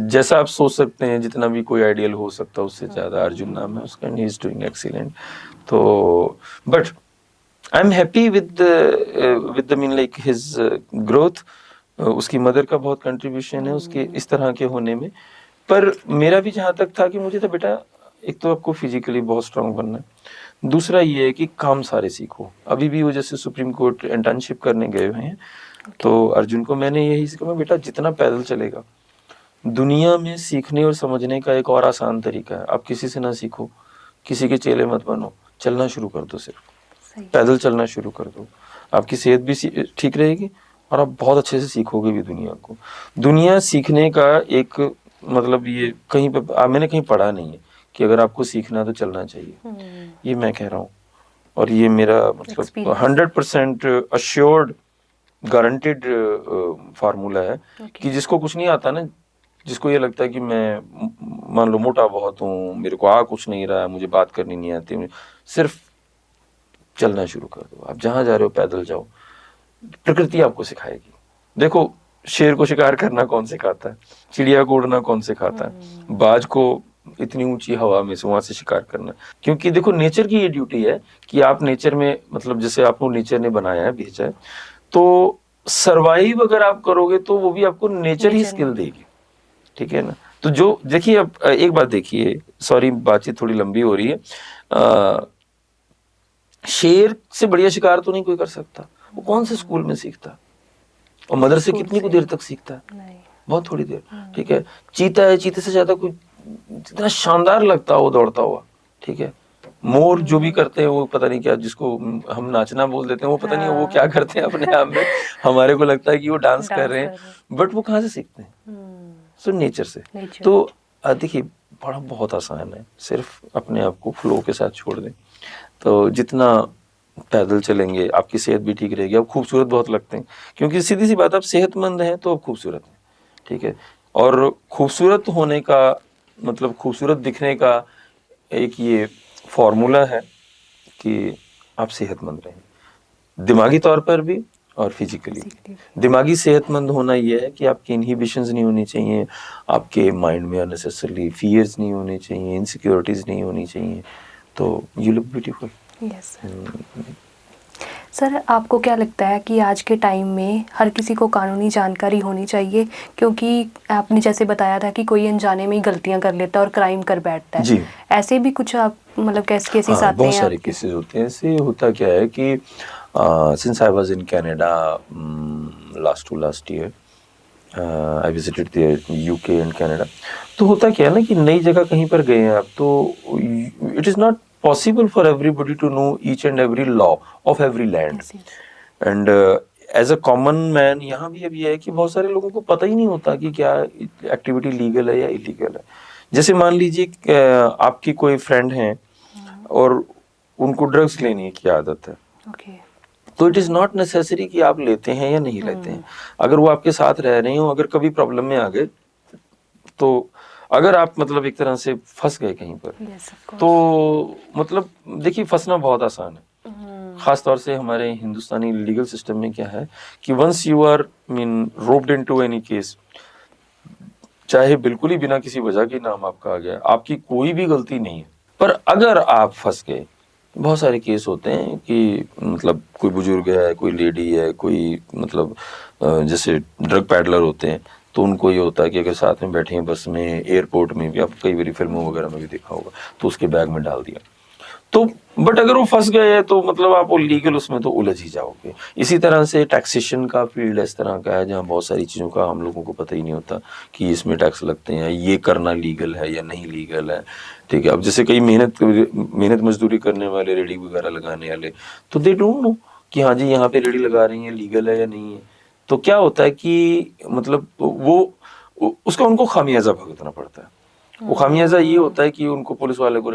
जैसा आप सोच सकते हैं, जितना भी कोई आइडियल हो सकता है उससे ज्यादा, अर्जुन नाम है उसका, ही इज डूइंग एक्सीलेंट। तो but I am happy with the mean like his growth. उसकी मदर का बहुत कंट्रीब्यूशन है उसके इस तरह के होने में, पर मेरा भी जहां तक था कि मुझे तो बेटा, एक तो आपको फिजिकली बहुत स्ट्रांग बनना है, दूसरा ये है कि काम सारे सीखो। अभी भी वो जैसे सुप्रीम कोर्ट इंटर्नशिप करने गए हुए हैं, तो अर्जुन को मैंने यही सिखाया, बेटा जितना पैदल चलेगा, दुनिया में सीखने और समझने का एक और आसान तरीका है, आप किसी से ना सीखो, किसी के चेले मत बनो, चलना शुरू कर दो, सिर्फ पैदल चलना शुरू कर दो, आपकी सेहत भी ठीक रहेगी और आप बहुत अच्छे से सीखोगे भी दुनिया को। दुनिया सीखने का एक मतलब, ये कहीं पे मैंने कहीं पढ़ा नहीं है कि अगर आपको सीखना तो चलना चाहिए, ये मैं कह रहा हूँ, और ये मेरा मतलब 100% अश्योर्ड गारंटेड फार्मूला है कि जिसको कुछ नहीं आता ना, जिसको ये लगता है कि मैं मान लो मोटा बहुत हूँ, मेरे को आ कुछ नहीं रहा है, मुझे बात करनी नहीं आती, सिर्फ चलना शुरू कर दो। आप जहां जा रहे हो पैदल जाओ, प्रकृति आपको सिखाएगी। देखो, शेर को शिकार करना कौन सिखाता है, चिड़िया को उड़ना कौन सिखाता है, बाज को इतनी ऊंची हवा में से वहां से शिकार करना, क्योंकि देखो नेचर की ये ड्यूटी है कि आप नेचर में, मतलब जैसे आपको नेचर ने बनाया है, भेजा है, तो सर्वाइव अगर आप करोगे तो वो भी आपको नेचर ही स्किल देगी, ठीक है ना। तो जो देखिए, अब एक बात देखिए, सॉरी बातचीत थोड़ी लंबी हो रही है, शेर से बढ़िया शिकार तो नहीं कोई कर सकता, वो कौन से स्कूल में सीखता, और मदर से स्कूल कितनी को से। देर तक सीखता है, नहीं। बहुत थोड़ी देर, ठीक है। चीता है, चीते से ज्यादा कोई जितना शानदार लगता है वो दौड़ता हुआ, ठीक है। मोर जो भी करते हैं वो पता नहीं क्या, जिसको हम नाचना बोल देते हैं, वो पता नहीं वो क्या करते हैं अपने आप में, हमारे को लगता है कि वो डांस कर रहे हैं, बट वो कहाँ से सीखते हैं? सो नेचर से। तो देखिए बड़ा बहुत आसान है, सिर्फ अपने आप को फ्लो के साथ छोड़ दें, तो जितना पैदल चलेंगे आपकी सेहत भी ठीक रहेगी, आप खूबसूरत बहुत लगते हैं, क्योंकि सीधी सी बात, आप सेहतमंद हैं तो आप खूबसूरत हैं, ठीक है। और खूबसूरत होने का मतलब खूबसूरत दिखने का एक ये फॉर्मूला है कि आप सेहतमंद रहें, दिमागी तौर पर भी और फिजिकली भी। दिमागी सेहतमंद होना यह है कि आपके इनहिबिशंस नहीं होनी चाहिए, आपके माइंड में अननेसेसरली फियर्स नहीं होने चाहिए, इनसिक्योरिटीज नहीं होनी चाहिए, तो you look beautiful. Yes sir, आपको क्या लगता है कि आज के टाइम में हर किसी को कानूनी जानकारी होनी चाहिए, क्योंकि आपने जैसे बताया था कि कोई अनजाने में ही गलतियां कर लेता है और क्राइम कर बैठता है जी, ऐसे भी कुछ आप मतलब केसेस हाँ, आते बहुत हैं सारे आपके? केसेस होते हैं ऐसे। होता क्या है कि since I was in Canada last year, I visited there UK and Canada. तो होता क्या है ना कि नई जगह कहीं पर गए हैं आप, तो it is not possible for everybody to know each and every law of every land. And as a common man यहाँ भी अब ये है कि बहुत सारे लोगों को पता ही नहीं होता कि क्या एक्टिविटी लीगल है या इलीगल है। जैसे मान लीजिए आपकी कोई फ्रेंड है और उनको ड्रग्स लेने की आदत है, तो इट इज नॉट नेसेसरी कि आप लेते हैं या नहीं लेते हैं। अगर वो आपके साथ रह रहे हो, अगर कभी प्रॉब्लम में आ गए, तो अगर आप मतलब एक तरह से फंस गए कहीं पर, तो मतलब देखिए फंसना बहुत आसान है। खास तौर से हमारे हिंदुस्तानी लीगल सिस्टम में क्या है कि once you are mean roped into any case, चाहे बिल्कुल ही बिना किसी वजह के नाम आपका आ गया, आपकी कोई भी गलती नहीं है, पर अगर आप फंस गए, बहुत सारे केस होते हैं कि मतलब कोई बुजुर्ग है, कोई लेडी है, कोई मतलब जैसे ड्रग पैडलर होते हैं, तो उनको ये होता है कि अगर साथ में बैठे हैं बस में, एयरपोर्ट में भी, आप कई बार फिल्मों वगैरह में भी देखा होगा, तो उसके बैग में डाल दिया। तो बट अगर वो फंस गए हैं तो मतलब आप वो लीगल उसमें तो उलझ ही जाओगे। इसी तरह से टैक्सेशन का फील्ड इस तरह का है जहाँ बहुत सारी चीज़ों का हम लोगों को पता ही नहीं होता कि इसमें टैक्स लगते हैं, ये करना लीगल है या नहीं लीगल है, ठीक है। अब जैसे कई मेहनत मजदूरी करने वाले, रेडी वगैरह लगाने वाले, तो दे डोंट नो कि हाँ जी यहाँ पे रेडी लगा रही है, लीगल है या नहीं है। तो क्या होता है कि मतलब वो उसका उनको खामियाजा भुगतना पड़ता है। वो खामियाजा ये होता है कि उनको पुलिस वाले को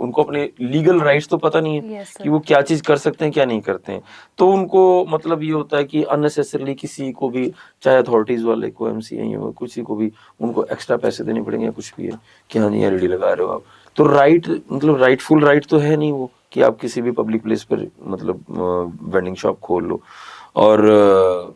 उनको अपने लीगल राइट्स तो पता नहीं है कि वो क्या चीज कर सकते हैं क्या नहीं करते हैं। तो उनको मतलब ये होता है कि अननेसेसरली किसी को भी, चाहे अथॉरिटीज वाले को, एमसीए हो, किसी को भी उनको एक्स्ट्रा पैसे देने पड़ेंगे या कुछ भी है कि हाँ नहीं रेडी लगा रहे हो आप। तो राइट मतलब राइटफुल राइट तो है नहीं वो कि आप किसी भी पब्लिक प्लेस पर मतलब वेंडिंग शॉप खोल लो। और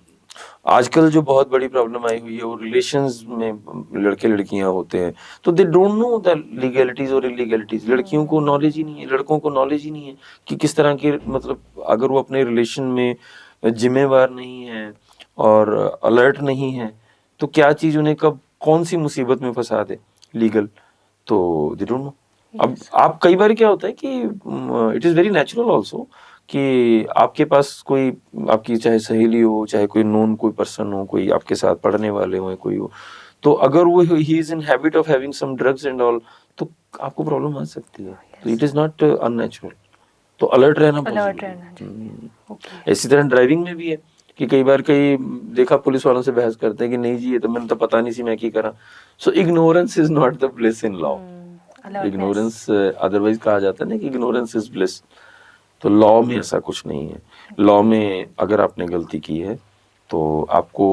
आजकल जो बहुत बड़ी प्रॉब्लम आई हुई है वो रिलेशंस में लड़के लड़कियां होते हैं, तो they don't know the legalities और इलीगलिटीज। लड़कियों को नॉलेज ही नहीं है, लड़कों को नॉलेज ही नहीं है कि किस तरह के मतलब अगर वो अपने रिलेशन में जिम्मेवार नहीं है और अलर्ट नहीं है तो क्या चीज उन्हें कब कौन सी मुसीबत में फंसा दे लीगल, तो दे डोंट नो। अब आप कई बार क्या होता है कि it is very natural also कि आपके पास कोई आपकी चाहे सहेली हो, चाहे कोई नोन कोई पर्सन हो, कोई आपके साथ पढ़ने वाले हो, कोई हो, तो अगर वो he is in habit of having some drugs and all, तो आपको प्रॉब्लम आ सकती है। तो इट इज नॉट अननेचुरल, तो अलर्ट रहना बहुत जरूरी है। इसी तरह ड्राइविंग में भी है कि कई बार कई देखा पुलिस वालों से बहस करते हैं कि नहीं जी ये तो मैंने तो पता नहीं सी मैं की करा। So ignorance is not the bliss in law. Ignorance otherwise कहा जाता है ना कि इग्नोरेंस इज ब्लिस। तो लॉ में ऐसा कुछ नहीं है। लॉ में अगर आपने गलती की है तो आपको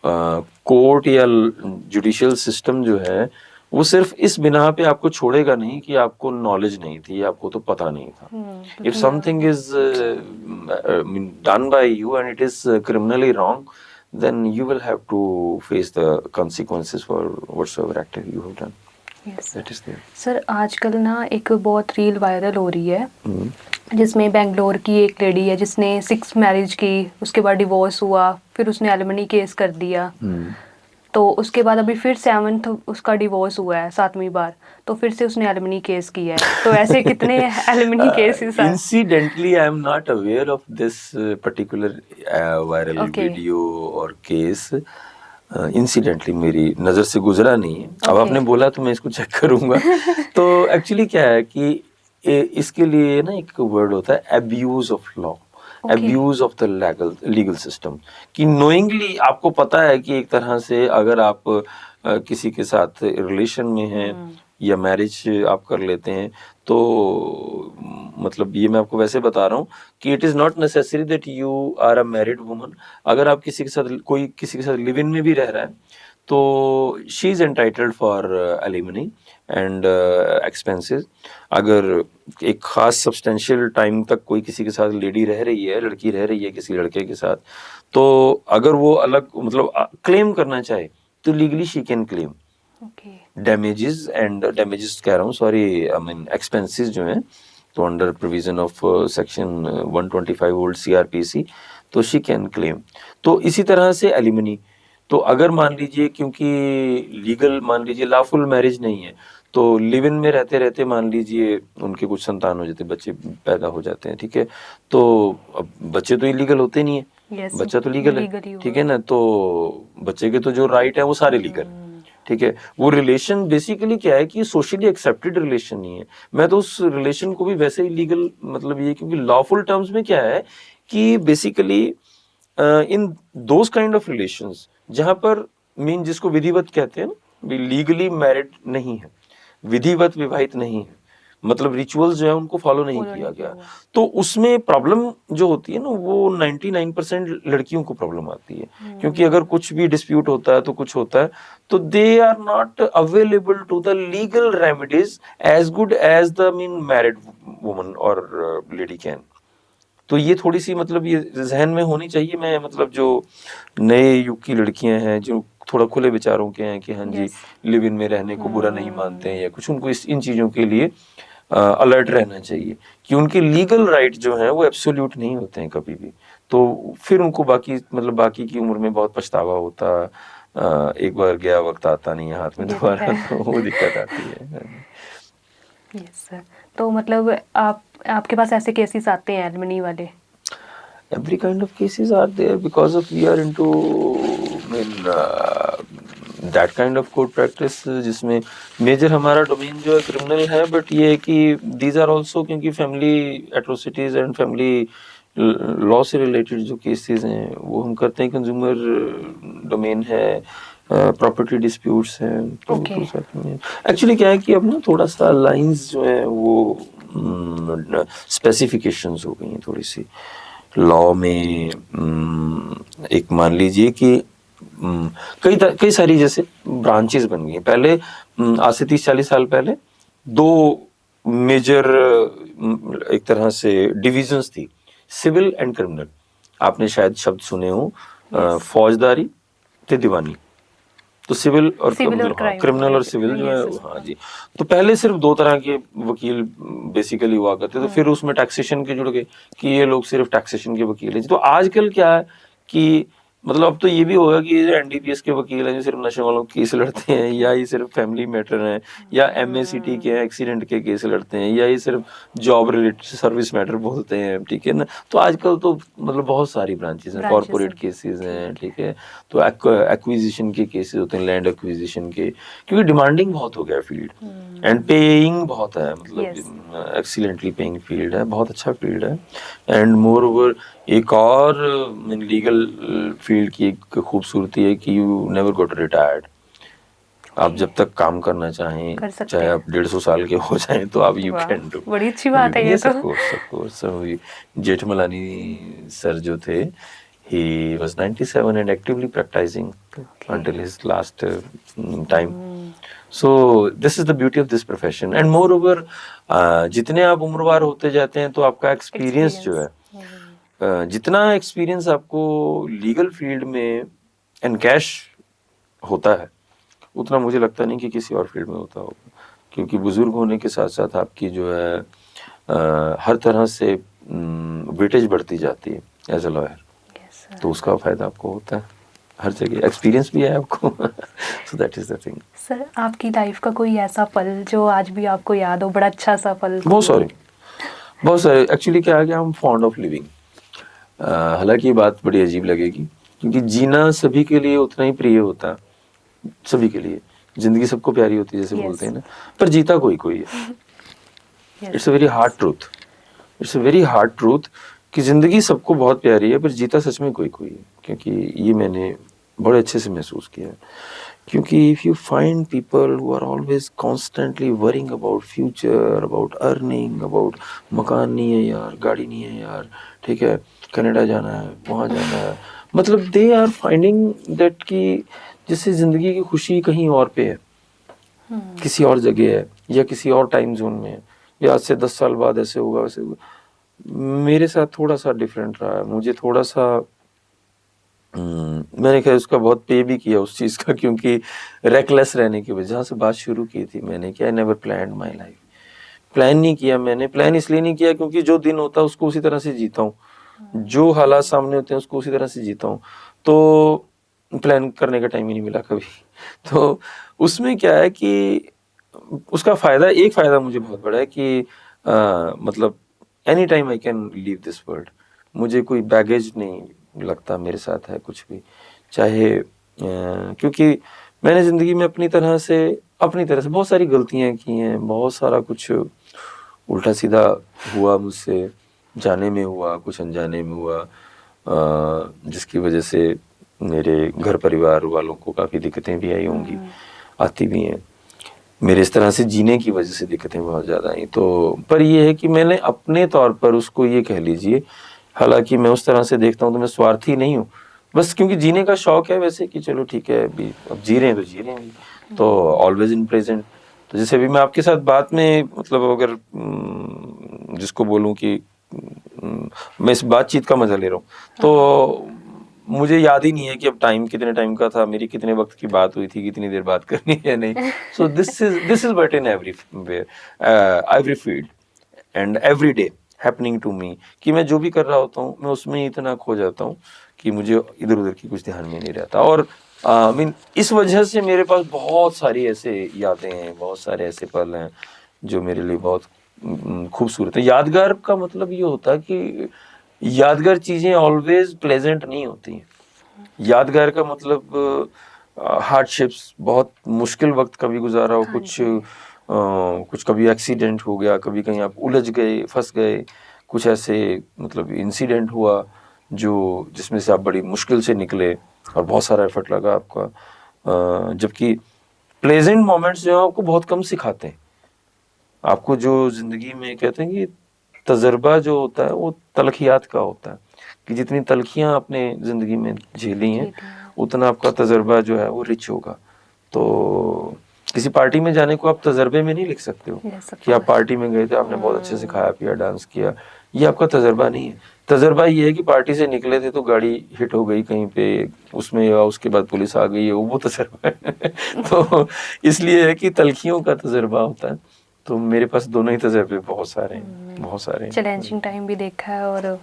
कोर्ट या जुडिशियल सिस्टम जो है वो सिर्फ इस बिना पे आपको छोड़ेगा नहीं कि आपको नॉलेज नहीं थी, आपको तो पता नहीं था। If something is done by you and it is criminally wrong, then you will have to face the consequences for whatsoever act you have done. Yes, that is there. Sir आजकल ना एक बहुत रील वायरल हो रही है जिसमें बेंगलोर की एक लेडी है जिसने 6 मैरिज की, उसके बाद डिवोर्स हुआ, फिर उसने एलिमनी केस कर दिया। तो उसके बाद अभी फिर 7th उसका डिवोर्स हुआ है 7वीं बार, तो फिर से उसने एलिमनी केस किया है। तो ऐसे कितने एलिमनी केसेस हैं? Incidentally, I am not aware of this particular viral okay, video or case. Incidentally मेरी नज़र से गुजरा नहीं है। अब आपने बोला तो मैं इसको चेक करूंगा। तो एक्चुअली क्या है कि इसके लिए ना एक वर्ड होता है abuse of law, abuse of the legal system, कि नोइंगली आपको पता है कि एक तरह से अगर आप किसी के साथ रिलेशन में हैं या मैरिज आप कर लेते हैं तो मतलब ये मैं आपको वैसे बता रहा हूँ कि it is not necessary that you are a married woman. अगर आप किसी के साथ कोई किसी के साथ लिव इन में भी रह रहा है तो she is entitled for alimony and expenses. अगर एक खास सब्सटेंशियल टाइम तक कोई किसी के साथ लेडी रह रही है, लड़की रह रही है किसी लड़के के साथ, तो अगर वो अलग मतलब क्लेम करना चाहे तो legally she can claim damages and damages कह रहा हूँ सॉरी आई मीन एक्सपेंसेस जो हैं, तो under provision of section 125 old CrPC तो शी कैन क्लेम। तो इसी तरह से एलिमनी, तो अगर मान लीजिए क्योंकि लीगल मान लीजिए लॉफुल मैरिज नहीं है तो लिव इन में रहते रहते मान लीजिए उनके कुछ संतान हो जाते, बच्चे पैदा हो जाते हैं, ठीक है, तो अब बच्चे तो इलीगल होते नहीं है, बच्चा तो लीगल है, ठीक है ना, तो बच्चे के तो जो राइट है वो सारे लीगल, ठीक है। वो रिलेशन बेसिकली क्या है कि सोशली एक्सेप्टेड रिलेशन नहीं है, मैं तो उस रिलेशन को भी वैसे ही लीगल मतलब ये, क्योंकि लॉफुल टर्म्स में क्या है कि basically in those kind of relations जहां पर मीन जिसको विधिवत कहते हैं ना, लीगली मैरिड नहीं है, विधिवत विवाहित नहीं है, मतलब रिचुअल्स जो है उनको फॉलो नहीं किया गया, तो उसमें प्रॉब्लम जो होती है ना वो 99% लड़कियों को प्रॉब्लम आती है, क्योंकि अगर कुछ भी डिस्प्यूट होता है तो कुछ होता है तो they are not available to the legal remedies as good as the mean married woman और लेडी कैन। तो ये थोड़ी सी मतलब ये जहन में होनी चाहिए। मैं मतलब जो नए युग की लड़कियां हैं जो थोड़ा खुले विचारों के हैं कि हाँ जी लिव इन में रहने को बुरा नहीं मानते हैं या कुछ, उनको इन चीज़ों के लिए अलर्ट रहना चाहिए कि उनके लीगल राइट जो हैं वो एब्सोल्यूट नहीं होते हैं कभी भी, तो फिर उनको बाकी मतलब बाकी की उम्र में बहुत पछतावा होता, एक बार गया वक्त आता नहीं है हाथ में दोबारा, तो वो दिक्कत आती है। यस सर, तो मतलब आपके पास ऐसे केसेस आते हैं एलिमनी वाले? Every kind of cases are there because of we are into that kind of court practice जिसमें मेजर हमारा डोमेन जो है क्रिमिनल है, बट ये है कि these are also क्योंकि family atrocities and family law से रिलेटेड जो केसेस हैं वो हम करते हैं, कंज्यूमर डोमेन है, प्रॉपर्टी डिस्प्यूट्स हैं, तो एक्चुअली क्या है कि अब ना थोड़ा सा लाइंस जो है वो स्पेसिफिकेशंस हो गई हैं थोड़ी सी लॉ में। एक मान लीजिए कि कई सारी जैसे ब्रांचेस बन गई हैं। पहले आज से 30-40 साल पहले दो मेजर एक तरह से डिविजन्स थी, सिविल एंड क्रिमिनल। आपने शायद शब्द सुने हो, फौजदारी ते दीवानी, तो सिविल और क्रिमिनल और सिविल जो है, हाँ जी। तो पहले सिर्फ दो तरह के वकील बेसिकली हुआ करते, तो फिर उसमें टैक्सेशन के जुड़ गए कि ये लोग सिर्फ टैक्सेशन के वकील हैं। तो आजकल क्या है कि मतलब अब तो ये भी होगा कि एनडीपीएस के वकील हैं जो सिर्फ नशे वालों के केस लड़ते हैं, या ये सिर्फ फैमिली मैटर हैं, या एमएसीटी के एक्सीडेंट के केस लड़ते हैं, या ये सिर्फ जॉब रिलेटेड सर्विस मैटर बोलते हैं, ठीक है ना। तो आजकल तो मतलब बहुत सारी ब्रांचेस हैं, कॉर्पोरेट केसेस हैं, ठीक है, तो एक्विजिशन के केसेस होते हैं, लैंड एक्विजिशन के, क्योंकि डिमांडिंग बहुत हो गया फील्ड एंड पेइंग बहुत है, मतलब एक्सीलेंटली पेइंग फील्ड है, बहुत अच्छा फील्ड है। एंड मोर ओवर एक और लीगल फील्ड की एक खूबसूरती है कि यू नेवर गोट रिटायर्ड। आप जब तक काम करना चाहें, चाहे आप 150 साल के हो जाएं, तो आप यू कैन डू। बड़ी अच्छी बात है ये तो। ऑफ कोर्स जेठमलानी सर जो थे, he was 97 and actively practicing until his last time. So this is the beauty of this profession. And moreover, जितने आप उम्रवार होते जाते हैं तो आपका एक्सपीरियंस जो है, जितना एक्सपीरियंस आपको लीगल फील्ड में एनकैश होता है उतना मुझे लगता नहीं कि किसी और फील्ड में होता होगा, क्योंकि बुजुर्ग होने के साथ साथ आपकी जो है हर तरह से वेटेज बढ़ती जाती है एज अ लॉयर, तो उसका फायदा आपको होता है। हर जगह एक्सपीरियंस भी है आपको। सो that is the thing. Sir आपकी लाइफ का कोई ऐसा पल जो आज भी आपको याद हो, बड़ा अच्छा सा पल? बहुत सारे एक्चुअली क्या है कि I am fond of living. हालांकि ये बात बड़ी अजीब लगेगी, क्योंकि जीना सभी के लिए उतना ही प्रिय होता है, सभी के लिए जिंदगी सबको प्यारी होती है जैसे Yes. बोलते हैं ना, पर जीता कोई कोई है। Yes. It's a very hard truth, it's a very hard truth कि जिंदगी सबको बहुत प्यारी है पर जीता सच में कोई कोई है। क्योंकि ये मैंने बड़े अच्छे से महसूस किया है। क्योंकि if you find people who are always constantly worrying about future, about earning, about मकान नहीं है यार, गाड़ी नहीं है यार, ठीक है, कनाडा जाना है, वहाँ जाना है, मतलब दे आर फाइंडिंग दैट कि जैसे जिंदगी की खुशी कहीं और पे है, किसी और जगह है, या किसी और टाइम जोन में है, या आज से 10 साल बाद ऐसे होगा वैसे होगा। मेरे साथ थोड़ा सा डिफरेंट रहा है। मुझे थोड़ा सा मैंने खैर उसका बहुत पे भी किया उस चीज़ का, क्योंकि रेकलेस रहने की वजह से बात शुरू की थी मैंने, क्या I never planned my life. Plan नहीं किया मैंने, प्लान इसलिए नहीं किया क्योंकि जो दिन होता है उसको उसी तरह से जीता हूँ, जो हालात सामने होते हैं उसको उसी तरह से जीता हूँ, तो प्लान करने का टाइम ही नहीं मिला कभी। तो उसमें क्या है कि उसका फायदा, एक फायदा मुझे बहुत बड़ा है कि मतलब any time I can leave this world. मुझे कोई बैगेज नहीं लगता मेरे साथ है कुछ भी, चाहे क्योंकि मैंने ज़िंदगी में अपनी तरह से बहुत सारी गलतियां की हैं, बहुत सारा कुछ उल्टा सीधा हुआ मुझसे, जाने में हुआ, कुछ अनजाने में हुआ, जिसकी वजह से मेरे घर परिवार वालों को काफ़ी दिक्कतें भी आई होंगी, आती भी हैं। मेरे इस तरह से जीने की वजह से दिक्कतें बहुत ज़्यादा आई। तो पर ये है कि मैंने अपने तौर पर उसको ये कह लीजिए, हालांकि मैं उस तरह से देखता हूँ तो मैं स्वार्थी नहीं हूँ, बस क्योंकि जीने का शौक है वैसे, कि चलो ठीक है अभी अब जी रहे हैं तो जी रहे हैं, तो ऑलवेज इन प्रेजेंट। तो जैसे अभी मैं आपके साथ बात में, मतलब अगर जिसको बोलूँ कि मैं इस बातचीत का मजा ले रहा हूँ, तो मुझे याद ही नहीं है कि अब टाइम कितने टाइम का था, मेरी कितने वक्त की बात हुई थी, कितनी देर बात करनी है नहीं। So this is but in every field and every day happening to me, कि मैं जो भी कर रहा होता हूँ मैं उसमें इतना खो जाता हूँ कि मुझे इधर उधर की कुछ ध्यान में नहीं रहता। और मीन इस वजह से मेरे पास बहुत सारी ऐसे यादें हैं, बहुत सारे ऐसे पल हैं जो मेरे लिए बहुत खूबसूरत है। यादगार का मतलब ये होता है कि यादगार चीजें ऑलवेज प्लेजेंट नहीं होती हैं। यादगार का मतलब हार्डशिप्स, बहुत मुश्किल वक्त कभी गुजारा हो, कुछ कभी एक्सीडेंट हो गया, कभी कहीं आप उलझ गए, फंस गए, कुछ ऐसे मतलब इंसिडेंट हुआ जो जिसमें से आप बड़ी मुश्किल से निकले और बहुत सारा एफर्ट लगा आपका। जबकि प्लेजेंट मोमेंट्स जो हैं आपको बहुत कम सिखाते हैं। आपको जो जिंदगी में कहते हैं कि तजर्बा जो होता है वो तलखियात का होता है, कि जितनी तलखियां आपने जिंदगी में झेली हैं उतना आपका तजर्बा जो है वो रिच होगा। तो किसी पार्टी में जाने को आप तजर्बे में नहीं लिख सकते हो कि आप पार्टी में गए थे, आपने बहुत अच्छे से खाया पिया, डांस किया, ये आपका तजर्बा नहीं है। तजर्बा ये है कि पार्टी से निकले थे तो गाड़ी हिट हो गई कहीं पे उसमें, या उसके बाद पुलिस आ गई है, वो तजर्बा है। तो इसलिए है कि तलखियों का तजर्बा होता है। तो मेरे पास दोनों ही तजर्बे बहुत सारे हैं, बहुत सारे हैं। चैलेंजिंग टाइम भी देखा है और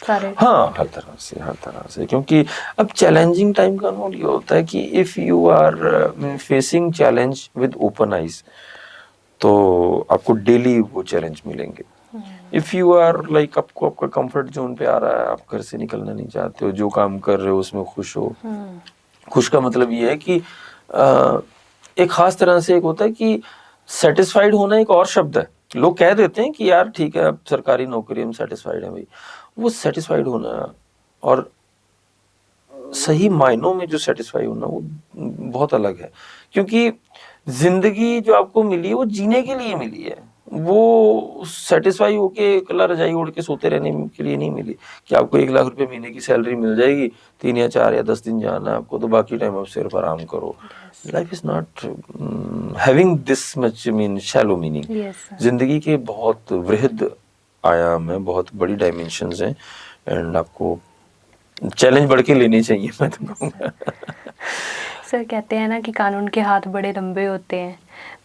सारे, हाँ, हर तरह से, क्योंकि अब चैलेंजिंग टाइम का नॉट ये होता है कि if you are facing challenge with open eyes तो आपको डेली वो चैलेंज मिलेंगे। इफ यू आर लाइक आपको आपका कंफर्ट जोन पे आ रहा है, आप घर से निकलना नहीं चाहते हो, जो काम कर रहे हो उसमें खुश हो। खुश का मतलब ये है कि एक खास तरह से एक होता है कि सेटिस्फाइड होना एक और शब्द है। लोग कह देते हैं कि यार ठीक है अब सरकारी नौकरी हम सेटिस्फाइड हैं भाई, वो सेटिस्फाइड होना और सही मायनों में जो सेटिस्फाई होना वो बहुत अलग है। क्योंकि जिंदगी जो आपको मिली है वो जीने के लिए मिली है, वो सेटिस्फाई होके कला रजाई ओढ़ के सोते रहने के लिए नहीं मिली कि आपको 1 लाख रुपए महीने की सैलरी मिल जाएगी, 3 या 4 या 10 दिन जाना है आपको, तो बाकी टाइम आप सिर्फ आराम करो। Life is not having this much mean shallow meaning. जिंदगी के बहुत वृहद आयाम है, बहुत बड़ी डायमेंशंस हैं, एंड आपको चैलेंज बढ़ के लेने चाहिए, मैं तो कहूँगा। सर कहते हैं ना कि कानून के हाथ बड़े लंबे होते हैं,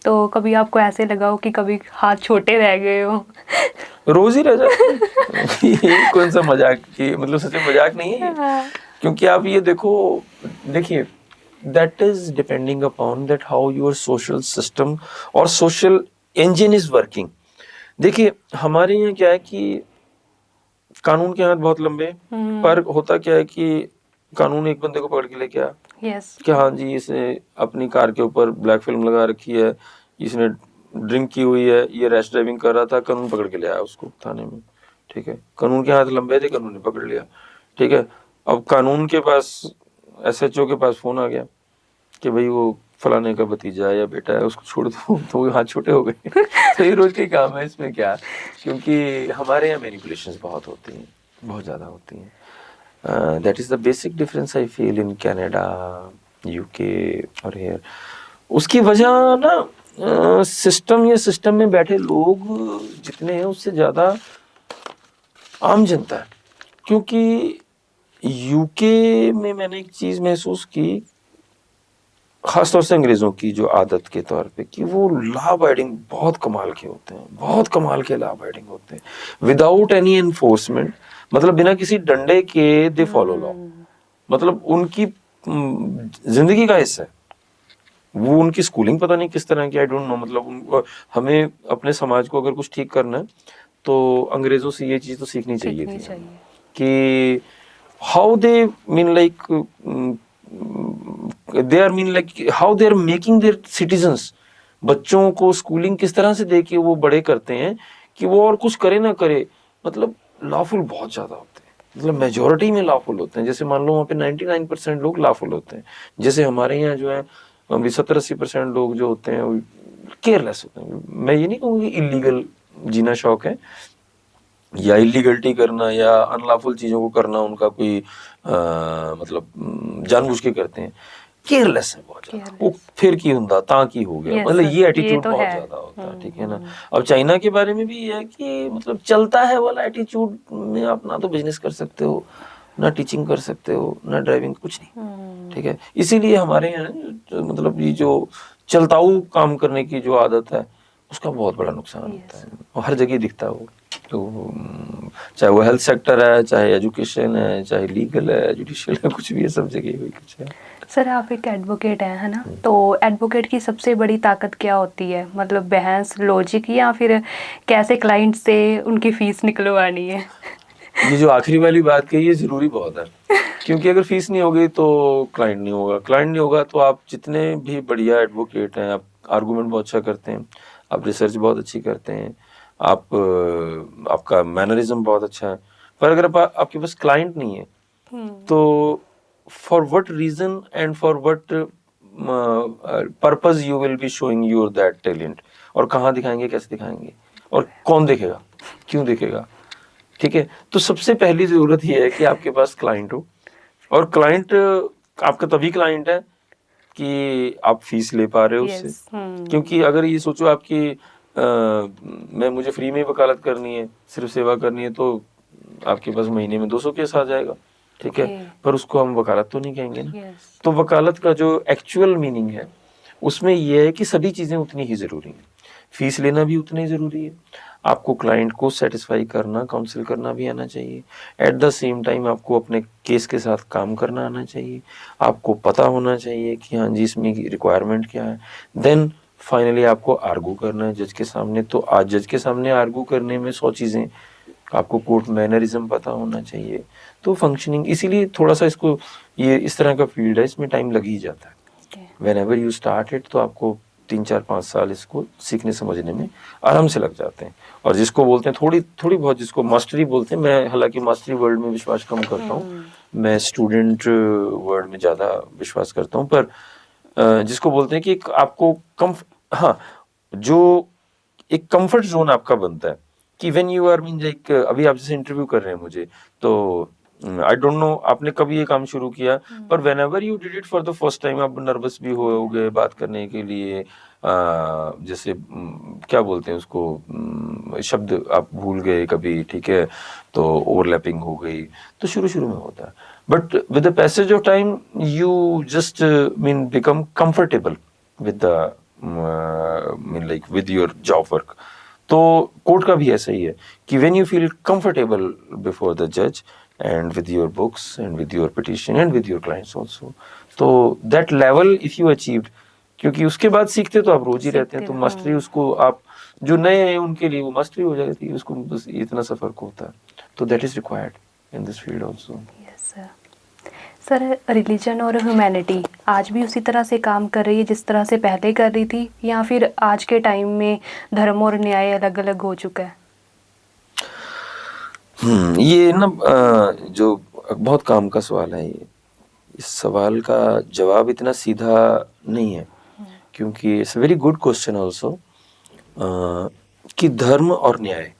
तो कभी आपको ऐसे लगा हो कि कभी हाथ छोटे रह गए हो? रोज ही रह जाते हैं। ये कौन सा मजाक की, मतलब सच में मजाक नहीं है। क्योंकि आप ये देखिए that is depending upon that how your social system और social engine is working. देखिए हमारे यहाँ क्या है कि कानून के हाथ बहुत लंबे हैं, पर होता क्या है कि कानून एक बंदे को पकड़ के लेके आया यस कि हाँ जी इसने अपनी कार के ऊपर ब्लैक फिल्म लगा रखी है, इसने ड्रिंक की हुई है, ये रैश ड्राइविंग कर रहा था, कानून पकड़ के ले आया उसको थाने में, ठीक है, कानून के हाथ लंबे थे, कानून ने पकड़ लिया, ठीक है। अब कानून के पास एसएचओ के पास फोन आ गया कि भाई वो फलाने का भतीजा है या बेटा है, उसको छोड़ दो, तो वो हाथ छोटे हो गए। तो ये रोज के काम है, इसमें क्या, क्योंकि हमारे यहाँ मैनिपुलेशंस बहुत होती हैं, बहुत ज़्यादा होती हैं। That is the basic difference I feel in Canada, UK और हियर। उसकी वजह ना सिस्टम या सिस्टम में बैठे लोग जितने हैं उससे ज़्यादा आम जनता है। क्योंकि यूके में मैंने एक चीज़ महसूस की, खासतौर से अंग्रेजों की जो आदत के तौर पे, कि वो लॉ अबाइडिंग बहुत कमाल के होते हैं, बहुत कमाल के लॉ अबाइडिंग होते हैं, विदाउट एनी एनफोर्समेंट, मतलब बिना किसी डंडे के दे फॉलो लॉ, मतलब उनकी जिंदगी का हिस्सा है वो। उनकी स्कूलिंग पता नहीं किस तरह की, आई डोंट नो, मतलब हमें अपने समाज को अगर कुछ ठीक करना है तो अंग्रेजों से ये चीज तो सीखनी चाहिए थी कि how they mean like they are mean like how they are making their citizens, बच्चों को स्कूलिंग किस तरह से दे के वो बड़े करते हैं कि वो और कुछ करे ना करे, मतलब लॉफुल बहुत ज्यादा होते हैं, मतलब मेजोरिटी में लॉफुल होते हैं। जैसे मान लो वहाँ पे 99% लोग लॉफुल होते हैं, जैसे हमारे यहाँ जो है अभी 70-80% लोग जो होते हैं वो केयरलेस होते हैं। मैं ये नहीं कहूँगी इलीगल जीना शौक है या इलीगलिटी करना या अनलॉफुल चीजों को करना उनका कोई मतलब जानबूझ के करते हैं, केयरलेस है बहुत ज्यादा, वो फिर की हुंदा ता की हो गया, मतलब ये एटीट्यूड तो बहुत ज्यादा होता है, ठीक है ना। अब चाइना के बारे में भी ये है कि मतलब चलता है वाला एटीट्यूड में आप ना तो बिजनेस कर सकते हो, ना टीचिंग कर सकते हो, ना ड्राइविंग, कुछ नहीं, ठीक है। इसीलिए हमारे यहाँ मतलब ये जो चलताऊ काम करने की जो आदत है उसका बहुत बड़ा नुकसान होता है, और हर जगह दिखता है वो। तो चाहे वो हेल्थ सेक्टर है, चाहे एजुकेशन है, चाहे लीगल है, जुडिशियल है, कुछ भी है, सब जगह वही कुछ है। सर आप एक एडवोकेट हैं, है ना, तो एडवोकेट की सबसे बड़ी ताकत क्या होती है, मतलब बहस, लॉजिक, या फिर कैसे क्लाइंट से उनकी फीस निकलवानी है? ये जो आखिरी वाली बात कही है जरूरी बहुत है, क्योंकि अगर फीस नहीं होगी तो क्लाइंट नहीं होगा, क्लाइंट नहीं होगा तो आप जितने भी बढ़िया एडवोकेट हैं, आप आर्गूमेंट बहुत अच्छा करते हैं, आप रिसर्च बहुत अच्छी करते हैं, आप आपका मैनरिज्म बहुत अच्छा है, पर अगर आपके पास क्लाइंट नहीं है तो for what reason and for what purpose you will be showing your that talent, और कहाँ दिखाएंगे, कैसे दिखाएंगे, और कौन देखेगा, क्यों देखेगा, ठीक है। तो सबसे पहली जरूरत यह है कि आपके पास क्लाइंट हो, और क्लाइंट आपका तभी क्लाइंट है कि आप फीस ले पा रहे हो उससे। क्योंकि अगर ये सोचो आपकी मैं मुझे फ्री में वकालत करनी है, सिर्फ सेवा करनी है, तो आपके पास महीने में 200 केस आ जाएगा, ठीक है, पर उसको हम वकालत तो नहीं कहेंगे ना। तो वकालत का जो एक्चुअल मीनिंग है उसमें यह है कि सभी चीजें उतनी ही जरूरी हैं, फीस लेना भी उतना ही जरूरी है, आपको क्लाइंट को सेटिस्फाई करना, काउंसिल करना भी आना चाहिए, एट द सेम टाइम आपको अपने केस के साथ काम करना आना चाहिए, आपको पता होना चाहिए कि हाँ जी इसमें रिक्वायरमेंट क्या है, देन फाइनली आपको आर्गू करना है जज के सामने। तो आज जज के सामने आर्गू करने में 100 चीजें, आपको कोर्ट मैनरिज्म पता होना चाहिए, तो फंक्शनिंग, इसीलिए थोड़ा सा इसको, ये इस तरह का फील्ड है, इसमें टाइम लग ही जाता है। व्हेनेवर यू स्टार्ट इट तो आपको 3-4-5 साल इसको सीखने समझने में आराम से लग जाते हैं। और जिसको बोलते हैं थोड़ी बहुत, जिसको मास्टरी बोलते हैं, मैं हालांकि मास्टरी वर्ड में विश्वास कम करता हूँ, मैं स्टूडेंट वर्ड में ज़्यादा विश्वास करता हूँ, पर जिसको बोलते हैं कि आपको हाँ, जो एक कंफर्ट जोन आपका बनता है कि when you are mean like, अभी आप जैसे इंटरव्यू कर रहे हैं मुझे, तो आई डोंट नो आपने कभी ये काम शुरू किया, पर when ever you did it for the first time, आप नर्वस भी होगे बात करने के लिए, जैसे क्या बोलते हैं उसको, शब्द आप भूल गए कभी, ठीक है, तो ओवरलैपिंग हो गई, तो शुरू शुरू में होता है, but with the passage of time you just mean become comfortable with the mean like with your job work. तो कोर्ट का भी ऐसा ही है कि when you feel comfortable before the जज, and with your books and with your petition and with your clients also. तो that level if you achieved, क्योंकि उसके बाद सीखते तो आप रोज ही रहते हैं, तो मास्टरी उसको आप जो नए हैं उनके लिए वो मास्टरी हो जाती है, उसको बस इतना सा फर्क होता है. तो that is required in this field also. Yes sir. Sir, religion और ह्यूमैनिटी आज भी उसी तरह से काम कर रही है जिस तरह से पहले कर रही थी, या फिर आज के टाइम में धर्म और न्याय अलग अलग हो चुका है? ये ना जो बहुत काम का सवाल है ये. इस सवाल का जवाब इतना सीधा नहीं है, क्योंकि it's very good question also कि धर्म और न्याय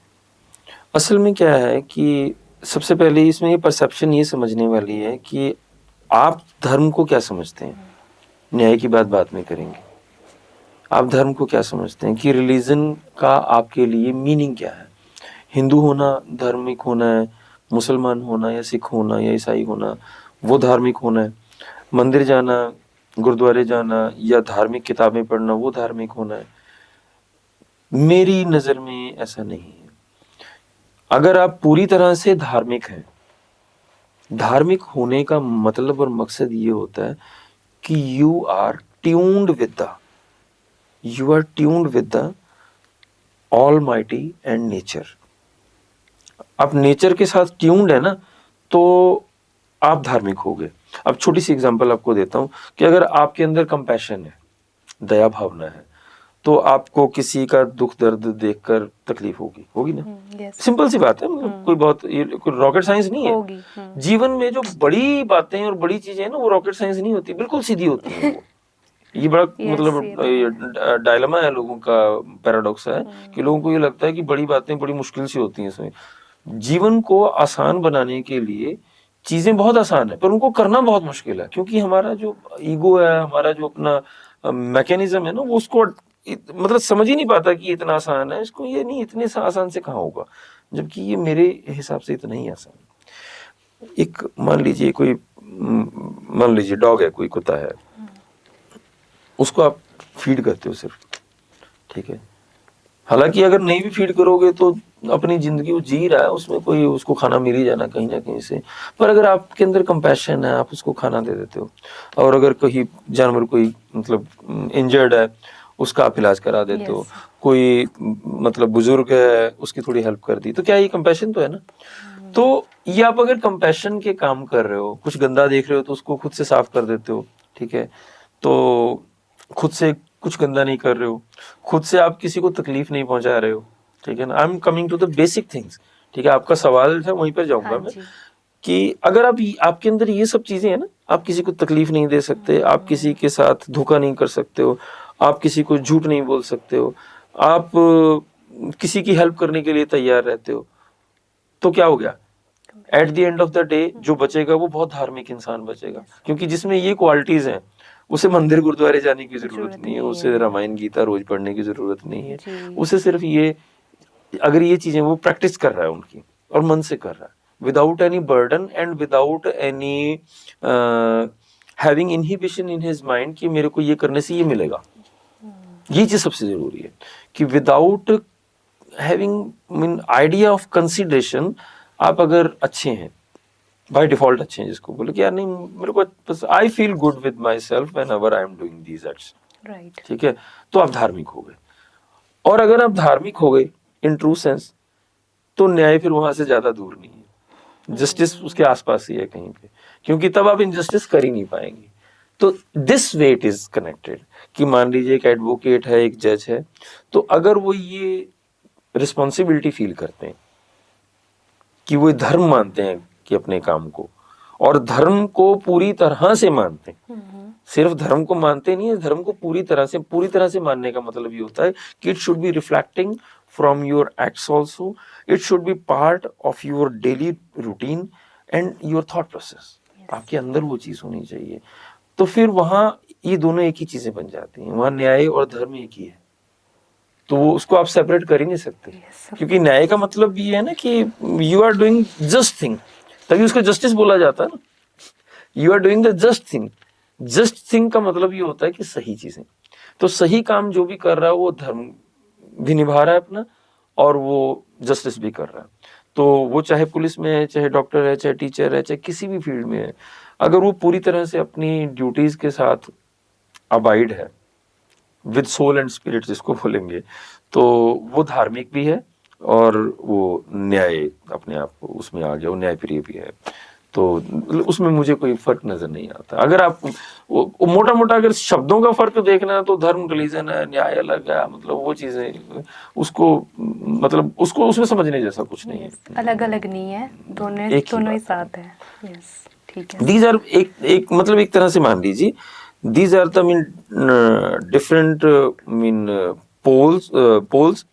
असल में क्या है. कि सबसे पहले इसमें ये परसेप्शन ये समझने वाली है कि आप धर्म को क्या समझते हैं. न्याय की बात बाद में करेंगे. आप धर्म को क्या समझते हैं, कि रिलीजन का आपके लिए मीनिंग क्या है. हिंदू होना धार्मिक होना है, मुसलमान होना या सिख होना या ईसाई होना वो धार्मिक होना है, मंदिर जाना, गुरुद्वारे जाना या धार्मिक किताबें पढ़ना वो धार्मिक होना है. मेरी नजर में ऐसा नहीं है. अगर आप पूरी तरह से धार्मिक हैं, धार्मिक होने का मतलब और मकसद ये होता है कि you are tuned with the almighty and nature. आप नेचर के साथ ट्यून्ड है ना, तो आप धार्मिक हो गए. अब छोटी सी एग्जांपल आपको देता हूं कि अगर आपके अंदर कंपैशन है, दया भावना है, तो आपको किसी का दुख दर्द देखकर तकलीफ होगी ना. सिंपल सी बात है. कोई बहुत कोई रॉकेट साइंस नहीं है. जीवन में जो बड़ी बातें और बड़ी चीजें हैं ना, वो रॉकेट साइंस नहीं होती, बिल्कुल सीधी होती है वो. ये बड़ा मतलब डायलेमा है लोगों का, पैराडॉक्स है कि लोगों को ये लगता है कि बड़ी बातें बड़ी मुश्किल से होती हैं. इसमें जीवन को आसान बनाने के लिए चीजें बहुत आसान है, पर उनको करना बहुत मुश्किल है, क्योंकि हमारा जो ईगो है, हमारा जो अपना मैकेनिज्म है ना, वो उसको मतलब समझ ही नहीं पाता कि इतना आसान है. इसको ये नहीं, इतने आसान से कहाँ होगा, जबकि ये मेरे हिसाब से इतना ही आसान. एक मान लीजिए डॉग है, कोई कुत्ता है, उसको आप फीड करते हो सिर्फ, ठीक है. हालांकि अगर नहीं भी फीड करोगे तो अपनी जिंदगी वो जी रहा है, उसमें कोई उसको खाना मिल ही जाना कहीं ना कहीं से. पर अगर आपके अंदर कंपैशन है, आप उसको खाना दे देते हो. और अगर कहीं जानवर कोई मतलब इंजर्ड है, उसका आप इलाज करा देते हो. कोई मतलब बुजुर्ग है, उसकी थोड़ी हेल्प कर दी, तो क्या ये कंपैशन तो है ना. तो ये आप अगर कंपैशन के काम कर रहे हो, कुछ गंदा देख रहे हो तो उसको खुद से साफ कर देते हो, ठीक है. तो खुद से कुछ गंदा नहीं कर रहे हो, खुद से आप किसी को तकलीफ नहीं पहुंचा रहे हो, ठीक है ना. I am coming to the basic things, ठीक है. आपका सवाल था, वहीं पर जाऊंगा मैं, कि अगर आपके अंदर ये सब चीजें हैं ना, आप किसी को तकलीफ नहीं दे सकते, आप किसी के साथ धोखा नहीं कर सकते हो, आप किसी को झूठ नहीं बोल सकते हो, आप किसी की हेल्प करने के लिए तैयार रहते हो, तो क्या हो गया. At the end of the day जो बचेगा वो बहुत धार्मिक इंसान बचेगा, क्योंकि जिसमें ये क्वालिटीज हैं, उसे मंदिर गुरुद्वारे जाने की जरूरत नहीं है, उसे रामायण गीता रोज पढ़ने की जरूरत नहीं है. उसे सिर्फ ये, अगर ये चीजें वो प्रैक्टिस कर रहा है उनकी, और मन से कर रहा है, without any burden and without any having inhibition in his mind कि मेरे को ये करने से ये मिलेगा. ये चीज सबसे जरूरी है कि without having mean idea of consideration, आप अगर अच्छे हैं, बाय डिफॉल्ट अच्छे हैं, जिसको बोले कि यार नहीं मेरे को बस I feel good with my self when ever I am doing these acts, right, ठीक है, तो आप धार्मिक हो गए. और अगर आप धार्मिक हो गए इन ट्रू सेंस, तो न्याय फिर वहां से ज्यादा दूर नहीं है, जस्टिस उसके आसपास ही है कहीं पे, क्योंकि तब आप इनजस्टिस कर ही नहीं पाएंगे. तो this way it is connected, कि मान लीजिए एक एडवोकेट है, एक जज है, तो अगर वो ये रिस्पॉन्सिबिलिटी फील करते हैं कि वो धर्म मानते हैं कि अपने काम को, और धर्म को पूरी तरह से मानते हैं, सिर्फ धर्म को मानते नहीं है, धर्म को पूरी तरह से मानने का मतलब ये होता है कि it should be reflecting from your acts also, it should be part of your daily routine and your thought process. आपके अंदर वो चीज होनी चाहिए. तो फिर वहां ये दोनों एक ही चीजें बन जाती हैं, वहां न्याय और धर्म एक ही है. तो वो उसको आप सेपरेट कर ही नहीं सकते, क्योंकि न्याय का मतलब ये है ना कि you are doing just thing, तभी उसको जस्टिस बोला जाता है ना. You are doing the just thing. Just thing का मतलब ये होता है कि सही चीजें. तो सही काम जो भी कर रहा है वो धर्म भी निभा रहा है अपना, और वो जस्टिस भी कर रहा है. तो वो चाहे पुलिस में है, चाहे डॉक्टर है, चाहे टीचर है, चाहे किसी भी फील्ड में है, अगर वो पूरी तरह से अपनी ड्यूटीज के साथ अबाइड है, विद सोल एंड स्पिरिट जिसको बोलेंगे, तो वो धार्मिक भी है और वो न्याय अपने आप उसमें आ गया, वो न्याय प्रिय भी है। तो उसमें मुझे कोई फर्क नजर नहीं आता। अगर आप मोटा मोटा अगर शब्दों का फर्क देखना है तो धर्म, रिलीजन है, न्याय अलग है, मतलब वो चीजें उसको मतलब उसको उसमें समझने जैसा कुछ नहीं है। अलग अलग नहीं है, दोनों एक ही दोनों ही बात है। साथ है। यस, ठीक है। दीज आर एक मतलब एक तरह से मान लीजिए, these are the mean different mean poles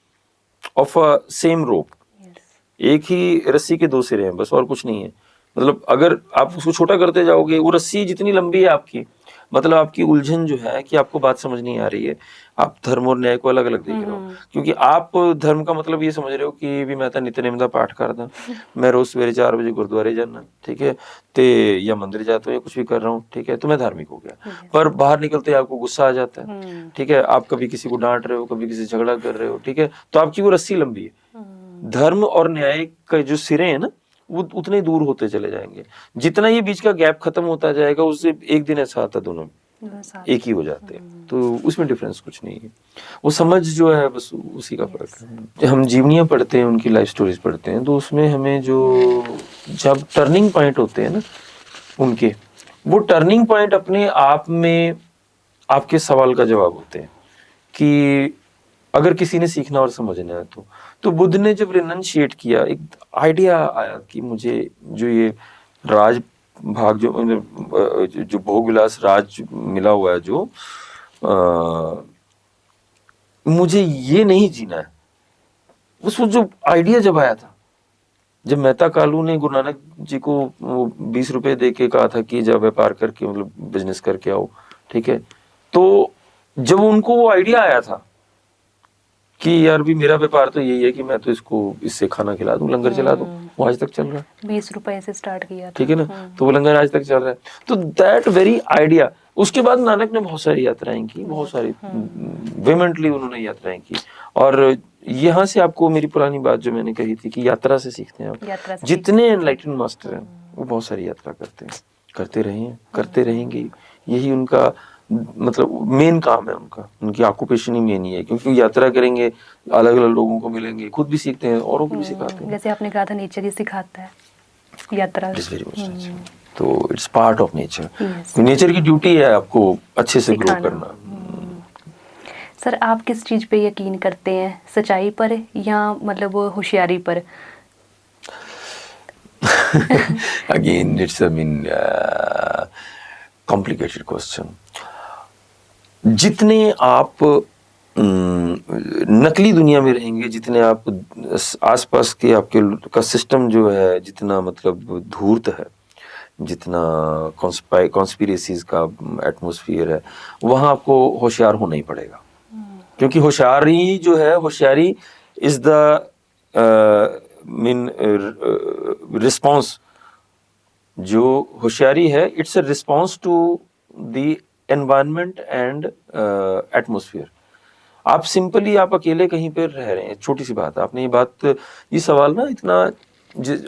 of a same rope. Yes. एक ही रस्सी के दो सिरे हैं बस, और कुछ नहीं है। मतलब अगर आप उसको छोटा करते जाओगे, वो रस्सी जितनी लंबी है आपकी, मतलब आपकी उलझन जो है कि आपको बात समझ नहीं आ रही है, आप धर्म और न्याय को अलग अलग देख रहे हो। क्योंकि आप धर्म का मतलब ये समझ रहे हो कि भी मैं तो नित्यनेम दा पाठ करदा, मैं रोज सवेरे 4 बजे गुरुद्वारे जाना, ठीक है, ते या मंदिर जाता हूँ या कुछ भी कर रहा हूँ, ठीक है, तो मैं धार्मिक हो गया। पर बाहर निकलते ही आपको गुस्सा आ जाता है, ठीक है, आप कभी किसी को डांट रहे हो, कभी किसी से झगड़ा कर रहे हो, ठीक है, तो आपकी वो रस्सी लंबी है। धर्म और न्याय का जो सिरे हैं ना, वो उतने दूर होते चले जाएंगे। जितना ये बीच का गैप खत्म होता जाएगा, उससे एक दिन ऐसा आता दोनों एक ही हो जाते हैं। तो उसमें डिफरेंस कुछ नहीं है, वो समझ जो है बस उसी का फर्क है। हम जीवनियाँ पढ़ते हैं, उनकी लाइफ स्टोरीज पढ़ते हैं, तो उसमें हमें जो जब टर्निंग पॉइंट होते हैं ना उनके, वो टर्निंग पॉइंट अपने आप में आपके सवाल का जवाब होते हैं कि अगर किसी ने सीखना और समझना है तो बुद्ध ने जब रिनंशिएट किया, एक आइडिया आया कि मुझे जो ये राज भाग जो भोग विलास राज मिला हुआ है, जो मुझे ये नहीं जीना है। वो जो आइडिया जब आया था, जब मेहता कालू ने गुरु नानक जी को 20 रुपए दे के कहा था कि जब व्यापार करके मतलब बिजनेस करके आओ, ठीक है, तो जब उनको वो आइडिया आया था कि यार भी मेरा व्यापार तो यही है कि मैं तो इसको इससे खाना खिला दूं, लंगर चला दूं, वो आज तक चल रहा है। 20 रुपए से स्टार्ट किया था, ठीक है ना, तो वो लंगर आज तक चल रहा है। तो दैट वेरी आइडिया, उसके बाद नानक ने बहुत सारी यात्राएं की, बहुत सारी वेमेंटली उन्होंने यात्राएं की। और यहाँ से आपको मेरी पुरानी बात जो मैंने कही थी कि यात्रा से सीखते हैं आप। जितने एनलाइटेंड मास्टर हैं वो बहुत सारी यात्रा करते हैं, करते रहे हैं, करते रहेंगे। यही उनका मतलब मेन काम है, उनका उनकी ऑक्यूपेशन ही मेन ही है। क्योंकि यात्रा करेंगे, अलग अलग लोगों को मिलेंगे, खुद भी सीखते हैं, औरों को भी सिखाते हैं। जैसे आपने कहा था नेचर ही सिखाता है यात्रा। तो it's part of nature. Nature की ड्यूटी है आपको अच्छे से ग्रो करना। सर, आप किस चीज पे यकीन करते हैं, सच्चाई पर या मतलब होशियारी पर? Again it's I mean complicated question. जितने आप नकली दुनिया में रहेंगे, जितने आप आसपास के आपके का सिस्टम जो है जितना मतलब धूर्त है, जितना कॉन्स्पिरेसीज का एटमॉस्फेयर है, वहां आपको होशियार होना ही पड़ेगा। क्योंकि होशियारी जो है, होशियारी इज द मीन रिस्पॉन्स, जो होशियारी है it's a response to the environment and atmosphere. आप सिंपली आप अकेले कहीं पर रह रहे हैं, छोटी सी बात है, आपने ये सवाल ना इतना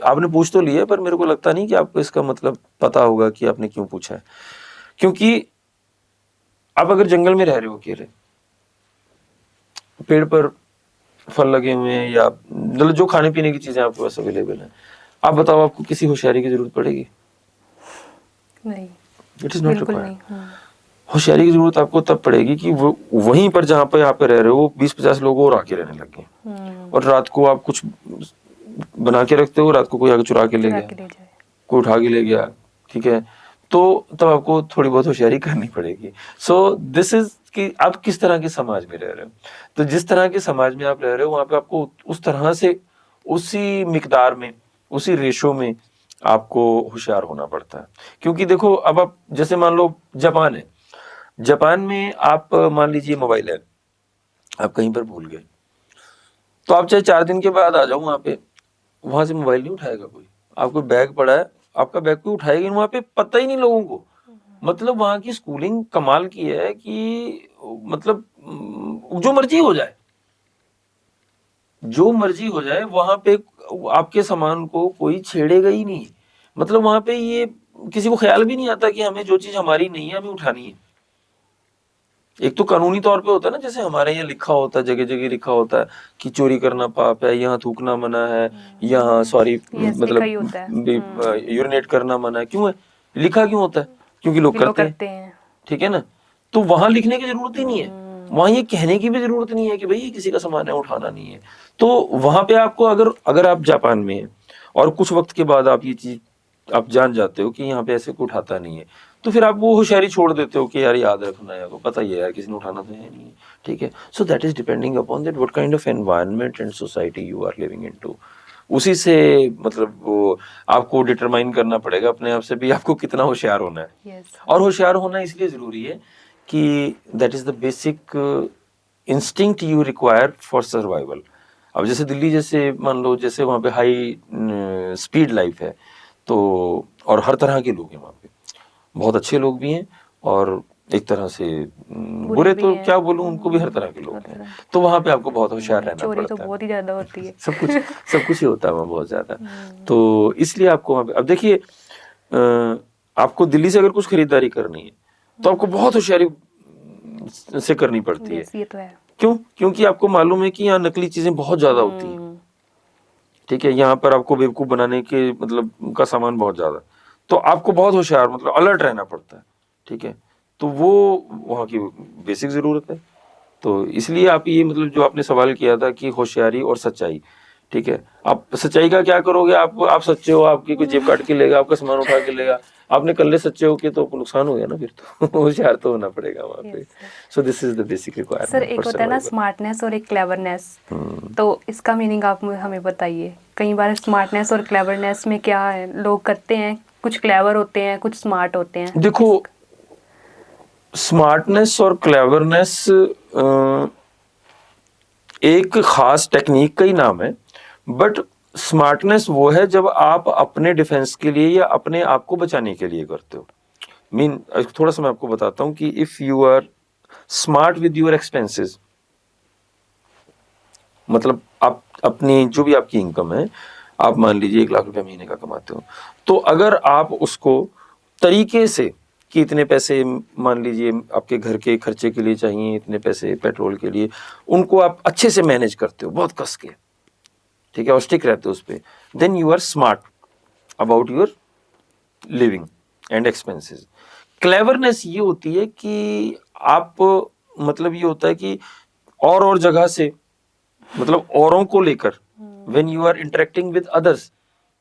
आपने पूछ तो लिया, पर मेरे को लगता नहीं कि आपको इसका मतलब पता होगा कि आपने क्यों पूछा है। क्योंकि आप अगर जंगल में रह रहे हो अकेले, पेड़ पर फल लगे हुए हैं या मतलब जो खाने पीने की चीजें आपके पास अवेलेबल है, आप बताओ आपको किसी होशियारी की जरूरत पड़ेगी? नहीं, इट इज नॉट रिक्वायर्ड। होशियारी की जरूरत आपको तब पड़ेगी कि वो वहीं पर जहां पर आप रह रहे हो 20-50 लोग और आके रहने लगे, और रात को आप कुछ बना के रखते हो, रात को कोई आके चुरा के ले गया, कोई उठा के ले गया, ठीक है, तो तब आपको थोड़ी बहुत होशियारी करनी पड़ेगी। सो दिस इज कि आप किस तरह के समाज में रह रहे हो। तो जिस तरह के समाज में आप रह रहे हो, वहां पे आपको उस तरह से, उसी मिकदार में, उसी रेशो में आपको होशियार होना पड़ता है। क्योंकि देखो, अब आप जैसे मान लो जापान है, जापान में आप मान लीजिए मोबाइल है, आप कहीं पर भूल गए, तो आप चाहे 4 दिन के बाद आ जाओ वहां पे, वहां से मोबाइल नहीं उठाएगा कोई। आपको बैग पड़ा है, आपका बैग कोई उठाएगा नहीं, वहां पे पता ही नहीं लोगों को। मतलब वहां की स्कूलिंग कमाल की है कि मतलब जो मर्जी हो जाए, जो मर्जी हो जाए, वहां पे आपके सामान को कोई छेड़ेगा ही नहीं। मतलब वहां पे ये किसी को ख्याल भी नहीं आता कि हमें जो चीज हमारी नहीं है हमें उठानी है। एक तो कानूनी तौर पे होता है ना, जैसे हमारे यहाँ लिखा होता है, जगह जगह लिखा होता है कि चोरी करना पाप है, यहाँ थूकना मना है, यहाँ सॉरी यस, लिखा ही होता है। यूरिनेट करना मना है। क्यों है लिखा, क्यों होता है? क्योंकि लोग कि लोग करते हैं। करते हैं। ठीक है ना, तो वहां लिखने की जरूरत ही नहीं है, वहां ये कहने की भी जरूरत नहीं है कि भाई ये किसी का सामान है उठाना नहीं है। तो वहां पे आपको अगर अगर आप जापान में हैं और कुछ वक्त के बाद आप ये चीज आप जान जाते हो कि यहाँ पे ऐसे कोई उठाता नहीं है, तो फिर आप वो होशियारी छोड़ देते हो कि यार याद रखना है, आपको पता ही है यार किसी ने उठाना तो है नहीं। ठीक है, so that is depending upon that what kind of environment and society you are living into. उसी से मतलब वो आपको डिटरमाइन करना पड़ेगा अपने आप से भी आपको कितना होशियार होना है। यस। और होशियार होना इसलिए जरूरी है कि that is the basic instinct you require for survival. अब जैसे दिल्ली जैसे मान लो, जैसे वहाँ पे हाई स्पीड लाइफ है, तो और हर तरह के लोग हैं वहाँ पे, बहुत अच्छे लोग भी हैं और एक तरह से बुरे भी तो हैं। क्या बोलूं, उनको भी हर तरह के लोग हैं। तो वहाँ पे आपको बहुत होशियार रहना चोरी पड़ता तो है। बहुत ही ज्यादा होती है। सब कुछ ही होता है वहाँ बहुत ज्यादा। तो इसलिए आपको वहाँ पे, अब देखिए आपको दिल्ली से अगर कुछ खरीदारी करनी है तो आपको बहुत होशियारी से करनी पड़ती है। यस, ये तो है। क्यों? क्योंकि आपको मालूम है कि यहाँ नकली चीजें बहुत ज्यादा होती हैं। ठीक है, यहाँ पर आपको बेवकूफ बनाने के मतलब का सामान बहुत ज्यादा, तो आपको बहुत होशियार मतलब अलर्ट रहना पड़ता है। ठीक है, तो वो वहाँ की बेसिक जरूरत है। तो इसलिए आप ये मतलब जो आपने सवाल किया था कि होशियारी और सच्चाई, ठीक है, आप सच्चाई का क्या करोगे? आप सच्चे हो, आपकी कोई जेब काट के लेगा, आपका सामान उठा के लेगा, आपने कल्ले सच्चे हो के तो नुकसान हो गया ना, फिर तो होशियार तो होना पड़ेगा वहाँ पे। सो this is the basic sir, requirement एक फॉर होता है ना सर्वाइवल। स्मार्टनेस और एक क्लेवरनेस, तो इसका मीनिंग आप हमें बताइए। कई बार स्मार्टनेस और क्लेवरनेस में क्या है, लोग करते हैं कुछ क्लेवर होते हैं, कुछ स्मार्ट होते हैं। देखो, स्मार्टनेस और क्लेवरनेस एक खास टेक्निक का ही नाम है, बट स्मार्टनेस वो है जब आप अपने डिफेंस के लिए या अपने आप को बचाने के लिए करते हो। थोड़ा सा मैं आपको बताता हूं कि if you are smart with your expenses, मतलब आप अपनी जो भी आपकी इनकम है, आप मान लीजिए 1 लाख रुपए महीने का कमाते हो, तो अगर आप उसको तरीके से कि इतने पैसे मान लीजिए आपके घर के खर्चे के लिए चाहिए, इतने पैसे पेट्रोल के लिए, उनको आप अच्छे से मैनेज करते हो बहुत कस के, ठीक है, और स्टिक रहते हो उस पर, then you are smart about your living and expenses. Cleverness ये होती है कि आप मतलब ये होता है कि और जगह से मतलब औरों को लेकर when you are interacting with others,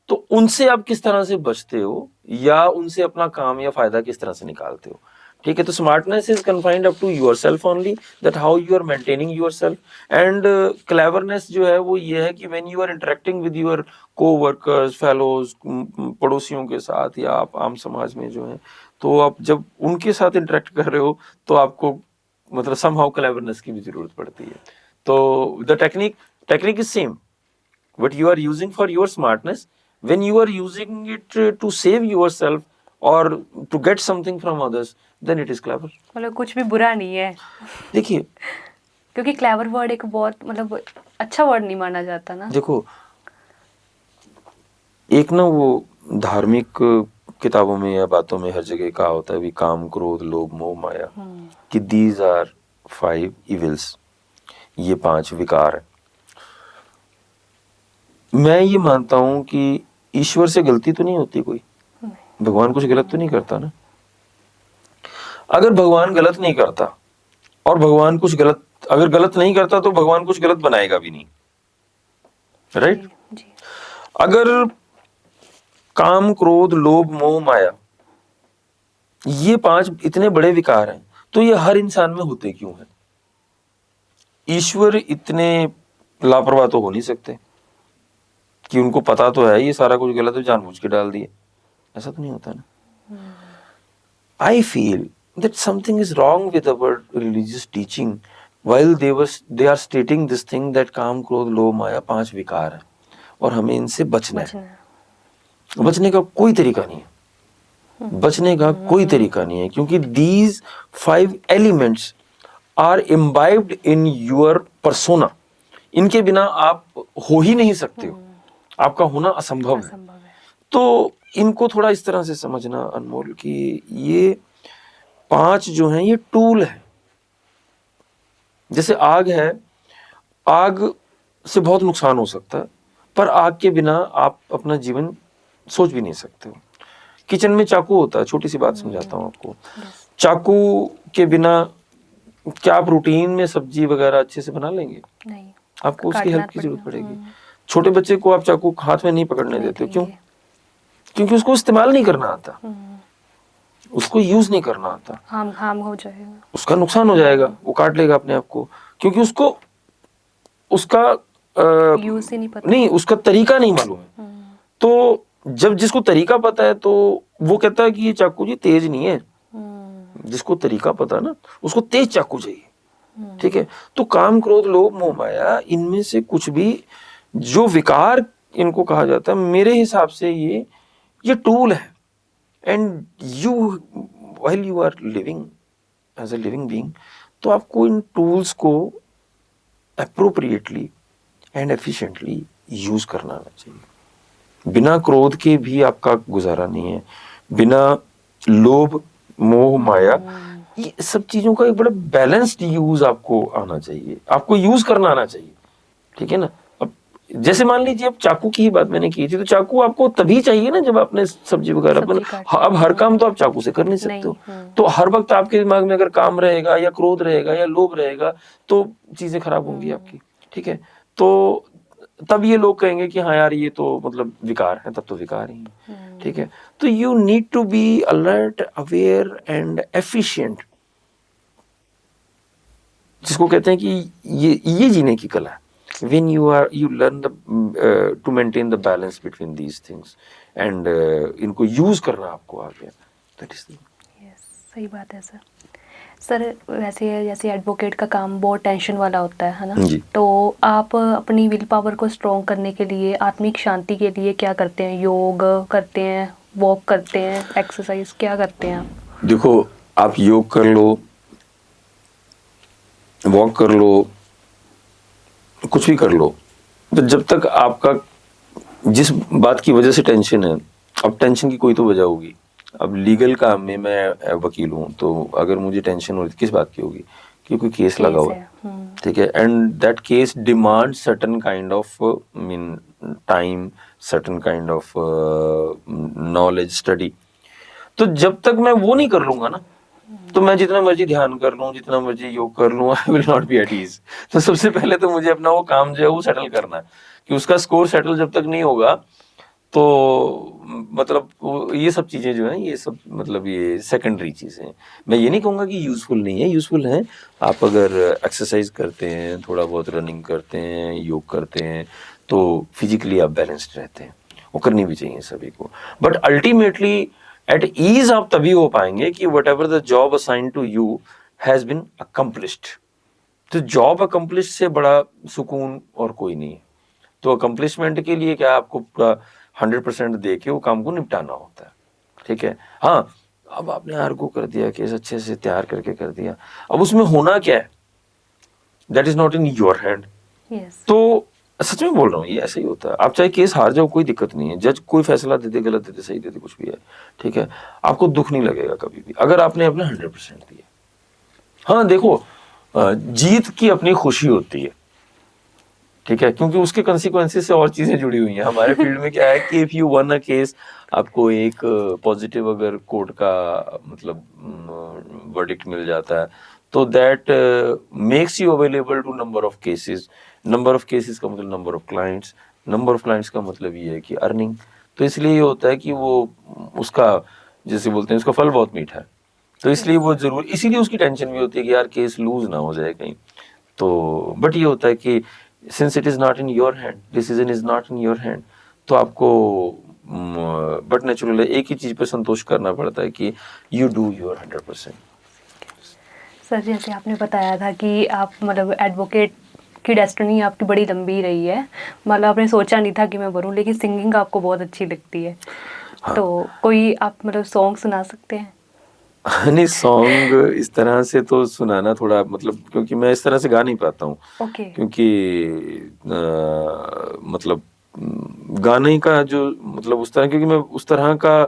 तो उनसे आप किस तरह से बचते हो या उनसे अपना काम या फायदा किस तरह से निकालते हो। ठीक है, तो smartness is confined up to yourself only, that how you are maintaining yourself. And cleverness जो है वो ये है कि when you are interacting with your coworkers, fellows, पड़ोसियों के साथ या आप आम समाज में जो है, तो आप जब उनके साथ इंटरेक्ट कर रहे हो तो आपको मतलब समहाउ क्लेवरनेस की भी जरूरत पड़ती है। तो the technique is same, but you are using for your smartness. When you are using it to save yourself or to get something from others, then it is clever. मतलब कुछ भी बुरा नहीं है, देखिए, क्योंकि क्लेवर वर्ड एक बहुत मतलब अच्छा वर्ड नहीं माना जाता ना। देखो, एक ना वो धार्मिक किताबों में या बातों में हर जगह कहा होता है भी काम, क्रोध, लोभ, मोह, माया, कि these are 5 evils, ये 5 विकार है। मैं ये मानता हूं कि ईश्वर से गलती तो नहीं होती कोई, भगवान कुछ गलत तो नहीं करता ना। अगर भगवान गलत नहीं करता और भगवान कुछ गलत अगर गलत नहीं करता तो भगवान कुछ गलत बनाएगा भी नहीं, राइट? जी। अगर काम, क्रोध, लोभ, मोह, माया ये 5 इतने बड़े विकार हैं तो ये हर इंसान में होते क्यों हैं? ईश्वर इतने लापरवाह तो हो नहीं सकते कि उनको पता तो है ये सारा कुछ गलत है, जानबूझ के डाल दिए, ऐसा तो नहीं होता ना। I feel that something is wrong with our religious teaching while they are stating this thing that काम, क्रोध, लोभ, माया 5 विकार है और हमें इनसे बचना है। बचने का कोई तरीका नहीं है, बचने का कोई तरीका नहीं है, क्योंकि these 5 elements are imbibed in your persona. इनके बिना आप हो ही नहीं सकते हो। आपका होना असंभव है। असंभव है। तो इनको थोड़ा इस तरह से समझना अनमोल कि ये 5 जो हैं ये टूल है। जैसे आग है, आग से बहुत नुकसान हो सकता है, पर आग के बिना आप अपना जीवन सोच भी नहीं सकते हो। किचन में चाकू होता है, छोटी सी बात समझाता हूँ आपको। यस। चाकू के बिना क्या आप रूटीन में सब्जी वगैरह अच्छे से बना लेंगे? नहीं, आपको उसकी काटना हेल्प की जरूरत पड़ेगा। पड़ेगी। छोटे बच्चे को आप चाकू हाथ में नहीं पकड़ने नहीं देते, क्यों? देंगे। क्योंकि उसको इस्तेमाल नहीं करना आता, उसको यूज नहीं करना आता, हार्म हो जाएगा। उसका नुकसान हो जाएगा, वो काट लेगा अपने आप को, क्योंकि उसको उसका यूज ही नहीं पता। नहीं, उसका तरीका नहीं मालूम है। तो जब जिसको तरीका पता है तो वो कहता है कि ये चाकू जी तेज नहीं है। जिसको तरीका पता है ना, उसको तेज चाकू चाहिए। ठीक है, तो काम क्रोध लोभ मोह माया, इनमें से कुछ भी जो विकार इनको कहा जाता है, मेरे हिसाब से ये टूल है। And you while you are living as a living being, तो आपको इन टूल्स को अप्रोप्रिएटली एंड एफिशिएंटली यूज करना आना चाहिए। बिना क्रोध के भी आपका गुजारा नहीं है, बिना लोभ मोह माया, ये सब चीजों का एक बड़ा बैलेंस्ड यूज आपको आना चाहिए, आपको यूज करना आना चाहिए। ठीक है ना? अब जैसे मान लीजिए, अब चाकू की ही बात मैंने की थी, तो चाकू आपको तभी चाहिए ना जब आपने सब्जी वगैरह अब हर काम तो आप चाकू से कर नहीं सकते हो। तो हर वक्त आपके दिमाग में अगर काम रहेगा या क्रोध रहेगा या लोभ रहेगा तो चीजें खराब होंगी आपकी। ठीक है, तो तब ये लोग कहेंगे कि हाँ यार ये तो मतलब विकार है, तब तो विकार ही है। ठीक है, तो you need to be alert, aware and efficient, जिसको कहते हैं कि ये जीने की कला है। When you learn to maintain the balance between these things and इनको यूज करना आपको आ गया, that is the... Yes, सही बात है सर। सर वैसे जैसे एडवोकेट का काम बहुत टेंशन वाला होता है ना? जी। तो आप अपनी विल पावर को स्ट्रॉन्ग करने के लिए, आत्मिक शांति के लिए क्या करते हैं? योग करते हैं, वॉक करते हैं, एक्सरसाइज क्या करते हैं आप? देखो, आप योग कर लो, वॉक कर लो, कुछ भी कर लो, तो जब तक आपका जिस बात की वजह से टेंशन है, अब टेंशन की कोई तो वजह होगी। अब लीगल काम में मैं वकील हूँ, तो अगर मुझे टेंशन हो रही किस बात की होगी? कि कोई केस लगा हुआ है। ठीक है, and that case demand certain kind of mean time, certain kind of knowledge, study. तो जब तक मैं वो नहीं कर लूंगा ना, तो मैं जितना मर्जी ध्यान कर लूं, जितना मर्जी योग कर लूं, I will not be at ease. तो सबसे पहले तो मुझे अपना वो काम जो है वो सेटल करना है, कि उसका स्कोर सेटल जब तक नहीं होगा तो मतलब ये सब चीजें जो हैं, ये सब मतलब ये सेकेंडरी चीजें हैं। मैं ये नहीं कहूंगा कि यूजफुल नहीं है, यूजफुल है। आप अगर एक्सरसाइज करते हैं, थोड़ा बहुत रनिंग करते हैं, योग करते हैं, तो फिजिकली आप बैलेंस्ड रहते हैं, वो करनी भी चाहिए सभी को। बट अल्टीमेटली एट ईज आप तभी हो पाएंगे कि whatever the job assign to you has been accomplished. तो जॉब अकम्प्लिश से बड़ा सुकून और कोई नहीं है। तो अकम्प्लिशमेंट के लिए क्या आपको पूरा 100% दे के वो काम को निपटाना होता है। ठीक है, हाँ, अब आपने आर्गू कर दिया, केस अच्छे से तैयार करके कर दिया, अब उसमें होना क्या है, that is not in your hand. तो सच में बोल रहा हूँ, ये ऐसे ही होता है। आप चाहे केस हार जाओ, कोई दिक्कत नहीं है, जज कोई फैसला दे दे, गलत दे दे, सही दे दे, कुछ भी है, ठीक है, आपको दुख नहीं लगेगा कभी भी, अगर आपने अपना 100% दिया। हाँ देखो, जीत की अपनी खुशी होती है, ठीक है, क्योंकि उसके कंसिक्वेंसेस से और चीजें जुड़ी हुई हैं। हमारे फील्ड में क्या है कि if you one a case, आपको एक पॉजिटिव अगर कोर्ट का मतलब वर्डिक्ट मिल जाता है, तो that makes you available to number of cases. Number of cases का मतलब number of clients, number of clients का मतलब ये है कि अर्निंग। तो इसलिए ये होता है कि वो उसका, जैसे बोलते हैं, उसका फल बहुत मीठा है, तो इसलिए वो जरूर, इसीलिए उसकी टेंशन भी होती है कि यार केस लूज ना हो जाए कहीं। तो बट ये होता है कि since it is not in your hand, decision is not in your hand, तो आपको बट नेचुरल है, एक ही चीज पर संतोष करना पड़ता है कि यू डू योर 100%। सर जैसे आपने बताया था कि आप मतलब एडवोकेट की डेस्टिनी आपकी बड़ी लंबी रही है, मतलब आपने सोचा नहीं था कि मैं बनूं, लेकिन सिंगिंग आपको बहुत अच्छी लगती है। हाँ। तो कोई आप मतलब सॉन्ग सुना सकते हैं? नहीं, सॉन्ग इस तरह से तो सुनाना थोड़ा मतलब, क्योंकि मैं इस तरह से गा नहीं पाता हूँ। ओके। क्योंकि मतलब गाने का जो मतलब उस तरह, क्योंकि मैं उस तरह का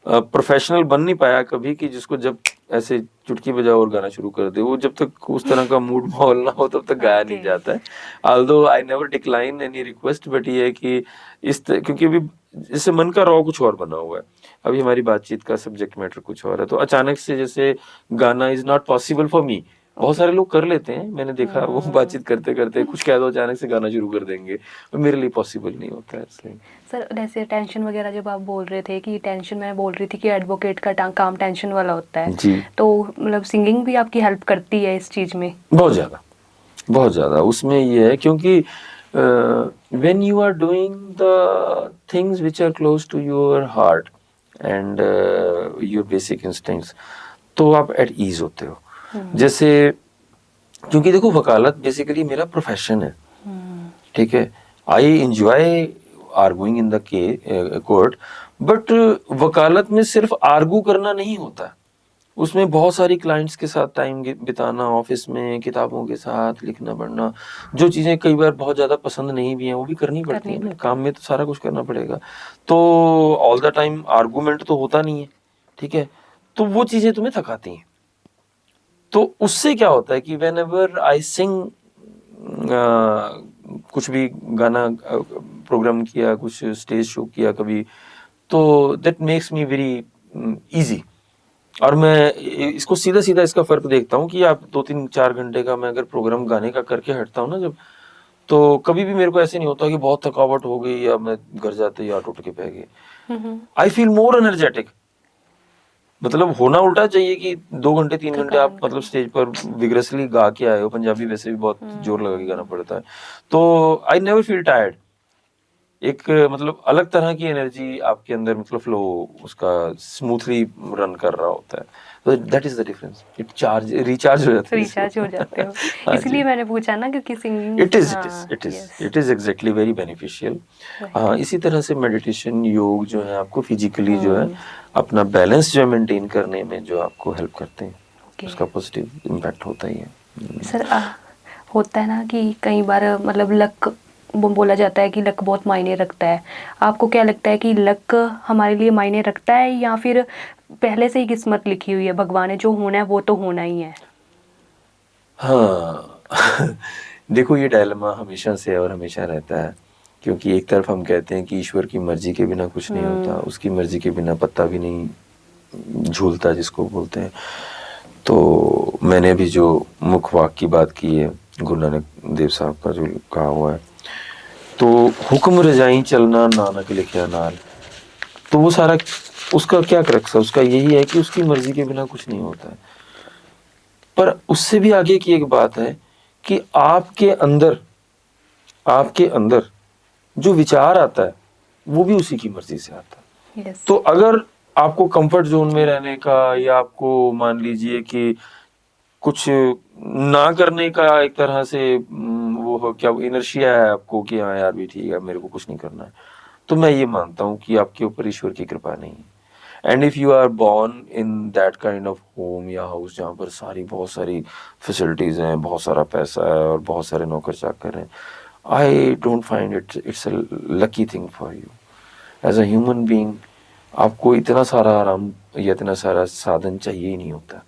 प्रोफेशनल बन नहीं पाया कभी कि जिसको जब ऐसे चुटकी बजाओ और गाना शुरू कर दे, वो जब तक उस तरह का मूड माहौल ना हो तब तक गाया नहीं Okay. जाता है। Although I never decline any request, but ये है कि क्योंकि अभी जैसे मन का रॉ कुछ और बना हुआ है, अभी हमारी बातचीत का सब्जेक्ट मैटर कुछ और है, तो अचानक से जैसे गाना is not possible for me. बहुत सारे लोग कर लेते हैं, मैंने देखा, वो बातचीत करते करते कुछ कह दो अचानक से गाना शुरू कर देंगे, और मेरे लिए पॉसिबल नहीं होता है इसलिए। सर जैसे टेंशन वगैरह जब आप बोल रहे थे कि टेंशन, मैं बोल रही थी कि एडवोकेट का काम टेंशन वाला होता है, जी, तो मतलब सिंगिंग भी आपकी हेल्प करती है इस चीज़ में? बहुत ज्यादा, बहुत ज्यादा उसमें ये है, क्योंकि when you are doing the things which are close to your heart and your basic instincts, तो आप एट ईज होते हो। जैसे, क्योंकि देखो वकालत बेसिकली मेरा प्रोफेशन है, ठीक है, I enjoy arguing in the court, but वकालत में सिर्फ आर्गू करना नहीं होता, उसमें बहुत सारी क्लाइंट्स के साथ टाइम बिताना, ऑफिस में किताबों के साथ लिखना पढ़ना, जो चीज़ें कई बार बहुत ज़्यादा पसंद नहीं भी हैं वो भी करनी पड़ती है ना, काम में तो सारा कुछ करना पड़ेगा, तो ऑल द टाइम आर्गूमेंट तो होता नहीं है, ठीक है, तो वो चीज़ें तुम्हें थकाती हैं। तो उससे क्या होता है कि वेन एवर आई सिंग, कुछ भी गाना प्रोग्राम किया, कुछ स्टेज शो किया कभी, तो that makes me very easy. और मैं इसको सीधा सीधा इसका फर्क देखता हूँ कि आप 2-3-4 घंटे का मैं अगर प्रोग्राम गाने का करके हटता हूँ ना जब, तो कभी भी मेरे को ऐसे नहीं होता कि बहुत थकावट हो गई या मैं घर जाते ही ऑटो के बह गए। I feel more energetic. मतलब होना उल्टा चाहिए कि 2 घंटे 3 घंटे आप मतलब स्टेज पर विग्रेसली गा के आए हो, पंजाबी वैसे भी बहुत जोर लगा के गाना पड़ता है, तो आई नेवर फील टायर्ड। एक मतलब अलग तरह की एनर्जी आपके अंदर, मतलब फ्लो उसका स्मूथली रन कर रहा होता है, तो that is the difference, it charge recharge हो जाता है रिचार्ज हो जाते हो। हाँ इसलिए जी, मैंने पूछा ना, क्योंकि singing it is it is exactly very beneficial. हाँ, इसी तरह से मेडिटेशन, योग जो है आपको फिजिकली जो है अपना बैलेंस जो है मेंटेन करने में जो आपको हेल्प करते हैं, उसका पॉजिटिव इम्पैक्ट होता ही है। सर होता है ना कि कई बार मतलब लक, बोला जाता है कि लक बहुत मायने रखता है। आपको क्या लगता है कि लक हमारे लिए मायने रखता है, या फिर पहले से ही किस्मत लिखी हुई है, भगवान ने जो होना है वो तो होना ही है? हाँ देखो ये डायलेमा हमेशा से और हमेशा रहता है, क्योंकि एक तरफ हम कहते हैं कि ईश्वर की मर्जी के बिना कुछ नहीं होता, उसकी मर्जी के बिना पत्ता भी नहीं झूलता जिसको बोलते हैं। तो मैंने भी जो मुख वाक की बात की है, गुरु नानक देव साहब का जो कहा हुआ है, तो हुक्म रजाई चलना नानक लिखया नाल, तो वो सारा उसका क्या क्रक्स है, उसका यही है कि उसकी मर्जी के बिना कुछ नहीं होता है। पर उससे भी आगे की एक बात है कि आपके अंदर जो विचार आता है वो भी उसी की मर्जी से आता है। तो अगर आपको कंफर्ट जोन में रहने का, या आपको मान लीजिए कि कुछ ना करने का एक तरह से वो क्या इनर्शिया है आपको कि हाँ यार भी ठीक है मेरे को कुछ नहीं करना है, तो मैं ये मानता हूँ कि आपके ऊपर ईश्वर की कृपा नहीं है। And if you are born in that kind of home या हाउस जहाँ पर बहुत सारी फैसिलिटीज हैं, बहुत सारा पैसा है और बहुत सारे नौकर चाकर हैं, I don't find it's a lucky thing for you as a human being. आपको इतना सारा आराम या इतना सारा साधन चाहिए ही नहीं होता।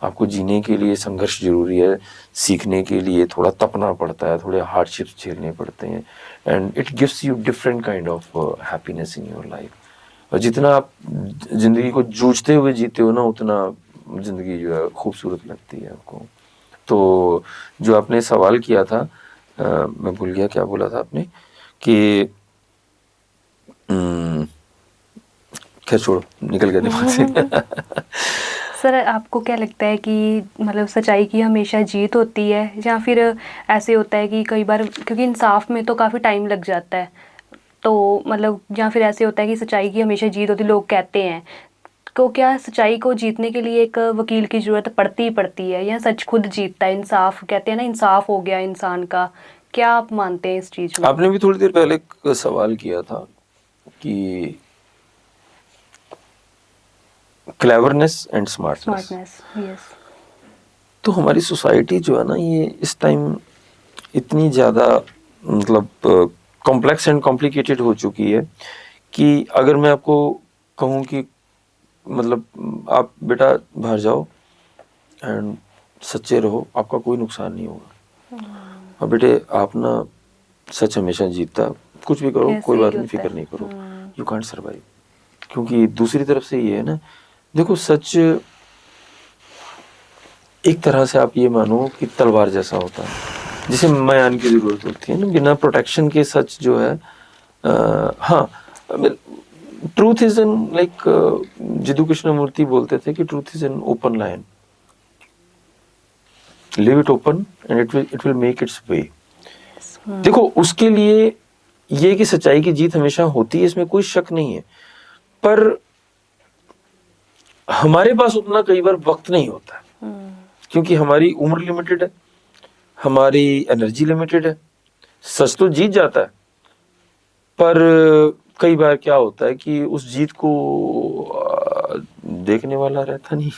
आपको जीने के लिए संघर्ष जरूरी है, सीखने के लिए थोड़ा तपना पड़ता है, थोड़े हार्डशिप्स झेलने पड़ते हैं, and it gives you different kind of happiness in your life. और जितना आप जिंदगी को जूझते हुए जीते हो ना, उतना जिंदगी जो है खूबसूरत लगती है आपको। तो जो आपने सवाल किया था, मैं भूल गया क्या बोला था आपने कि खैर छोड़ो, निकल गया दिमाग से सर आपको क्या लगता है कि मतलब सच्चाई की हमेशा जीत होती है, या फिर ऐसे होता है कि कई बार, क्योंकि इंसाफ में तो काफ़ी टाइम लग जाता है, तो मतलब या फिर ऐसे होता है कि सच्चाई की हमेशा जीत होती, लोग कहते हैं, तो क्या सच्चाई को जीतने के लिए एक वकील की ज़रूरत पड़ती ही पड़ती है, या सच खुद जीतता है? इंसाफ कहते हैं ना, इंसाफ हो गया इंसान का। क्या आप मानते हैं इस चीज़ में? आपने भी थोड़ी देर पहले एक सवाल किया था कि क्लेवरनेस एंड स्मार्टनेस। यस। तो हमारी सोसाइटी जो है ना, ये इस टाइम इतनी ज़्यादा मतलब कॉम्प्लेक्स एंड कॉम्प्लिकेटेड हो चुकी है कि अगर मैं आपको कहूँ कि मतलब आप बेटा बाहर जाओ एंड सच्चे रहो, आपका कोई नुकसान नहीं होगा। और बेटे आप ना सच हमेशा जीतता, कुछ भी करो ऐसे कोई ही बात नहीं, होता है। फिक्र नहीं करो, यू कांट सर्वाइव। क्योंकि दूसरी तरफ से ये है ना, देखो सच एक तरह से आप ये मानो कि तलवार जैसा होता है जिसे म्यान की जरूरत होती है ना, बिना प्रोटेक्शन के सच जो है हाँ, truth is in like Jiddu Krishnamurti बोलते थे कि truth is an open line, live it open and it will make its way. देखो उसके लिए ये कि सच्चाई की जीत हमेशा होती है, इसमें कोई शक नहीं है, पर हमारे पास उतना कई बार वक्त नहीं होता है क्योंकि हमारी उम्र लिमिटेड है, हमारी एनर्जी लिमिटेड है। सच तो जीत जाता है, पर कई बार क्या होता है कि उस जीत को देखने वाला रहता नहीं।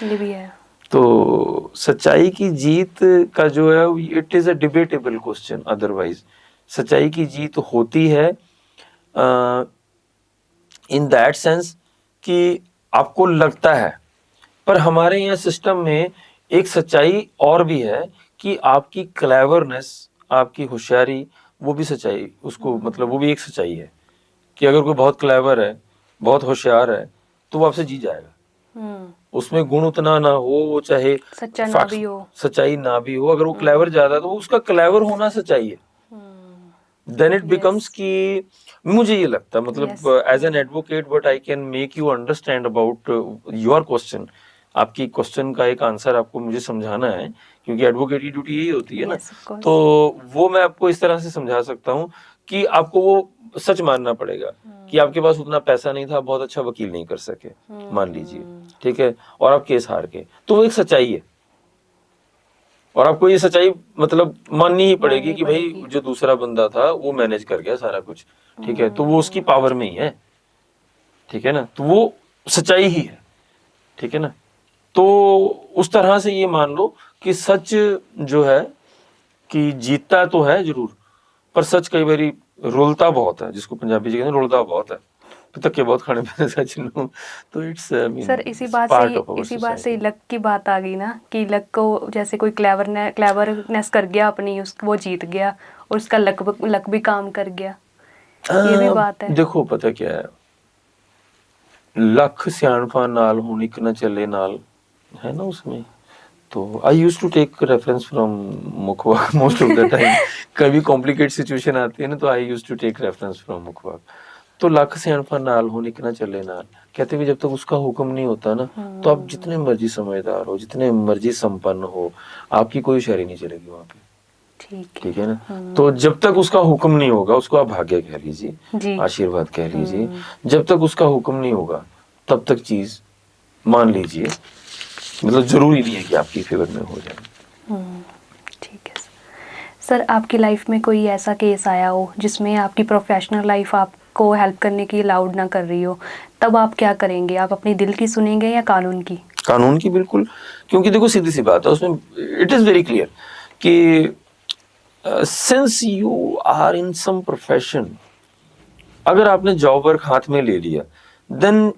ये भी है। तो सच्चाई की जीत का जो है it is a debatable question. Otherwise सच्चाई की जीत होती है इन दैट सेंस कि आपको लगता है, पर हमारे यहाँ सिस्टम में एक सच्चाई और भी है कि आपकी क्लेवरनेस, आपकी होशियारी, वो भी सच्चाई, उसको मतलब वो भी एक सच्चाई है कि अगर कोई बहुत क्लेवर है, बहुत होशियार है, तो वो आपसे जीत जाएगा। उसमें गुण उतना ना हो, वो चाहे सच्चा ना भी हो, सच्चाई ना भी हो, अगर वो क्लेवर ज्यादा तो उसका क्लेवर होना सच्चाई है। देन इट बिकम्स कि मुझे ये लगता है मतलब as an advocate what I can make you understand about your question, आपकी क्वेश्चन का एक आंसर आपको मुझे समझाना है क्योंकि एडवोकेट की ड्यूटी यही होती है ना। तो वो मैं आपको इस तरह से समझा सकता हूँ कि आपको वो सच मानना पड़ेगा कि आपके पास उतना पैसा नहीं था, बहुत अच्छा वकील नहीं कर सके, मान लीजिए, ठीक है, और आप केस हार गए, तो वो एक सच्चाई है और आपको ये सच्चाई मतलब माननी ही पड़ेगी कि भाई जो दूसरा बंदा था वो मैनेज कर गया सारा कुछ, ठीक है, तो वो उसकी पावर में ही है, ठीक है ना, तो वो सच्चाई ही है, ठीक है ना। तो उस तरह से ये मान लो कि सच जो है कि जीतता तो है जरूर, पर सच कई बारी रुलता बहुत है, जिसको पंजाबी जी कहते हैं रुलता बहुत है, तो धक्के बहुत खाने पे सच नो। तो इट्स सर इसी बात से लक की बात आ गई ना कि लक को जैसे कोई क्लेवरनेस कर गया अपनी, वो जीत गया और उसका लक भी काम कर गया, ये भी बात है। देखो पता क्या है, लख सियाणफा नाल हुण इक न चले नाल, है ना उसमें। तो I use to take reference from Mukhwak most of the time. कभी कॉम्प्लिकेट सिचुएशन आती है ना तो I use to take reference from Mukhwak. तो लख सियाणफा नाल हुण इक न चले नाल, कहते भी जब तक उसका हुक्म नहीं होता ना, तो आप जितने मर्जी समझदार हो, जितने मर्जी संपन्न हो, आपकी कोई शायरी नहीं चलेगी वहां पे, ठीक है ना। तो जब तक उसका हुक्म नहीं होगा, उसको आप भाग्य कह लीजिए, आशीर्वाद कह लीजिए, जब तक उसका हुक्म नहीं होगा तब तक चीज मान लीजिए मतलब जरूरी नहीं है कि आपकी फेवर में हो जाए। ठीक है सर, आपकी लाइफ में कोई ऐसा केस आया हो जिसमें आपकी प्रोफेशनल लाइफ आपको हेल्प करने की अलाउड ना कर रही हो, तब आप क्या करेंगे? आप अपनी दिल की सुनेंगे या कानून की? कानून की बिल्कुल, क्योंकि देखो सीधी सी बात है उसमें, इट इज वेरी क्लियर कि since you are in some profession, अगर आपने जॉब वर्क हाथ में ले लिया, then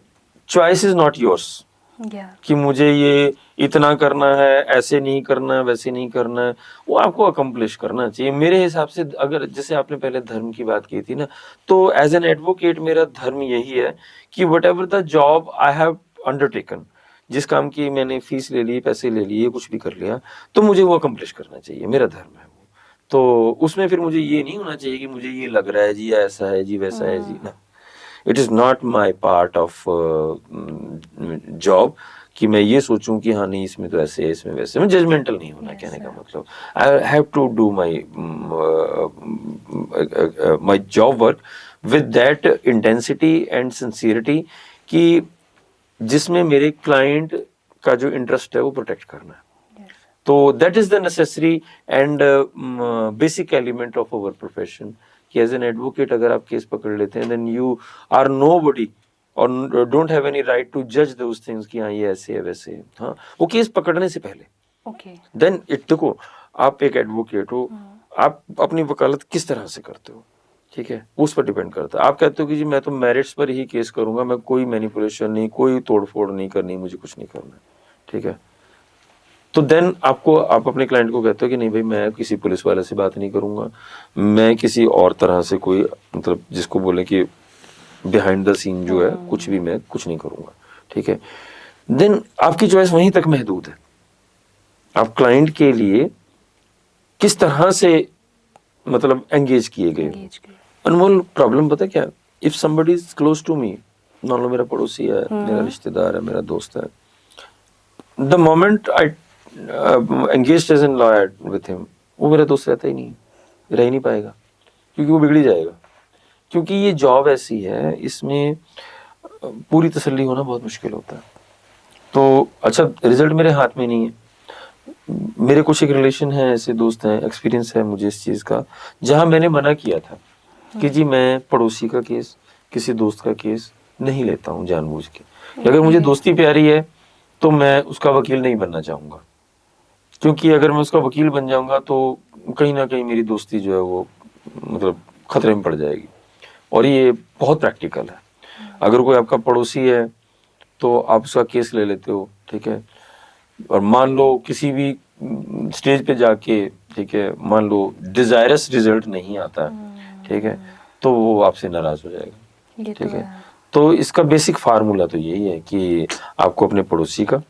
choice is not yours कि मुझे ये इतना करना है, ऐसे नहीं करना है, वैसे नहीं करना है, वो आपको अकम्प्लिश करना चाहिए मेरे हिसाब से। अगर जैसे आपने पहले धर्म की बात की थी ना, तो एज एन एडवोकेट मेरा धर्म यही है कि whatever the job I have undertaken, जिस काम की मैंने फीस ले ली, पैसे ले लिए, कुछ भी कर लिया, तो मुझे वो अकम्प्लिश करना चाहिए, मेरा धर्म है वो। तो उसमें फिर मुझे ये नहीं होना चाहिए कि मुझे ये लग रहा है जी, ऐसा है जी, वैसा है जी, ना, it is not my part of job कि मैं ये सोचूं कि हाँ नहीं इसमें तो ऐसे है, इसमें वैसे, मैं जजमेंटल नहीं होना, कहने का मतलब I have to do my job work with that intensity and sincerity कि जिसमें मेरे क्लाइंट का जो इंटरेस्ट है वो प्रोटेक्ट करना है। तो that is the necessary and basic element of our profession कि एज एन एडवोकेट अगर आप केस पकड़ लेते हैं, देन यू आर नोबडी और don't have any right to जज दोस थिंग्स कि हाँ ये ऐसे है वैसे है, हाँ, वो केस पकड़ने से पहले। देन इट देखो, आप एक एडवोकेट हो, आप अपनी वकालत किस तरह से करते हो, ठीक है, उस पर डिपेंड करता है। आप कहते हो कि जी मैं तो मेरिट्स पर ही केस करूंगा, मैं कोई मैनिपुलेशन नहीं, कोई तोड़फोड़ नहीं करनी, मुझे कुछ नहीं करना, ठीक है, तो देन आप अपने क्लाइंट को कहते हो कि नहीं भाई मैं किसी पुलिस वाले से बात नहीं करूंगा, मैं किसी और तरह से कोई मतलब जिसको बोले कि बिहाइंड द सीन जो है कुछ भी मैं कुछ नहीं करूंगा, ठीक है, देन आपकी चॉइस वहीं तक महदूद है। आप क्लाइंट के लिए किस तरह से मतलब एंगेज किए गए। अनमोल प्रॉब्लम पता क्या, if somebody is close to me, मान लो मेरा पड़ोसी है, मेरा रिश्तेदार है, मेरा दोस्त है, the moment I engaged as an lawyer with him, वो मेरा दोस्त रहता ही नहीं, रह ही नहीं पाएगा, क्योंकि वो बिगड़ ही जाएगा। क्योंकि ये जॉब ऐसी है, इसमें पूरी तसल्ली होना बहुत मुश्किल होता है। तो अच्छा, रिजल्ट मेरे हाथ में नहीं है, मेरे कुछ एक रिलेशन है, ऐसे दोस्त हैं, एक्सपीरियंस है मुझे इस चीज का, जहां मैंने मना किया था कि जी मैं पड़ोसी का केस, किसी दोस्त का केस नहीं लेता हूं जानबूझ के। अगर मुझे दोस्ती प्यारी है तो मैं उसका वकील नहीं बनना चाहूंगा, क्योंकि अगर मैं उसका वकील बन जाऊंगा तो कहीं ना कहीं मेरी दोस्ती जो है वो मतलब खतरे में पड़ जाएगी। और ये बहुत प्रैक्टिकल है। अगर कोई आपका पड़ोसी है तो आप उसका केस ले लेते हो, ठीक है, और मान लो किसी भी स्टेज पे जाके, ठीक है, मान लो डिजायरस रिजल्ट नहीं आता, ठीक है, तो वो आपसे नाराज हो जाएगा, ठीक है। तो इसका बेसिक फार्मूला तो यही है कि आपको अपने पड़ोसी का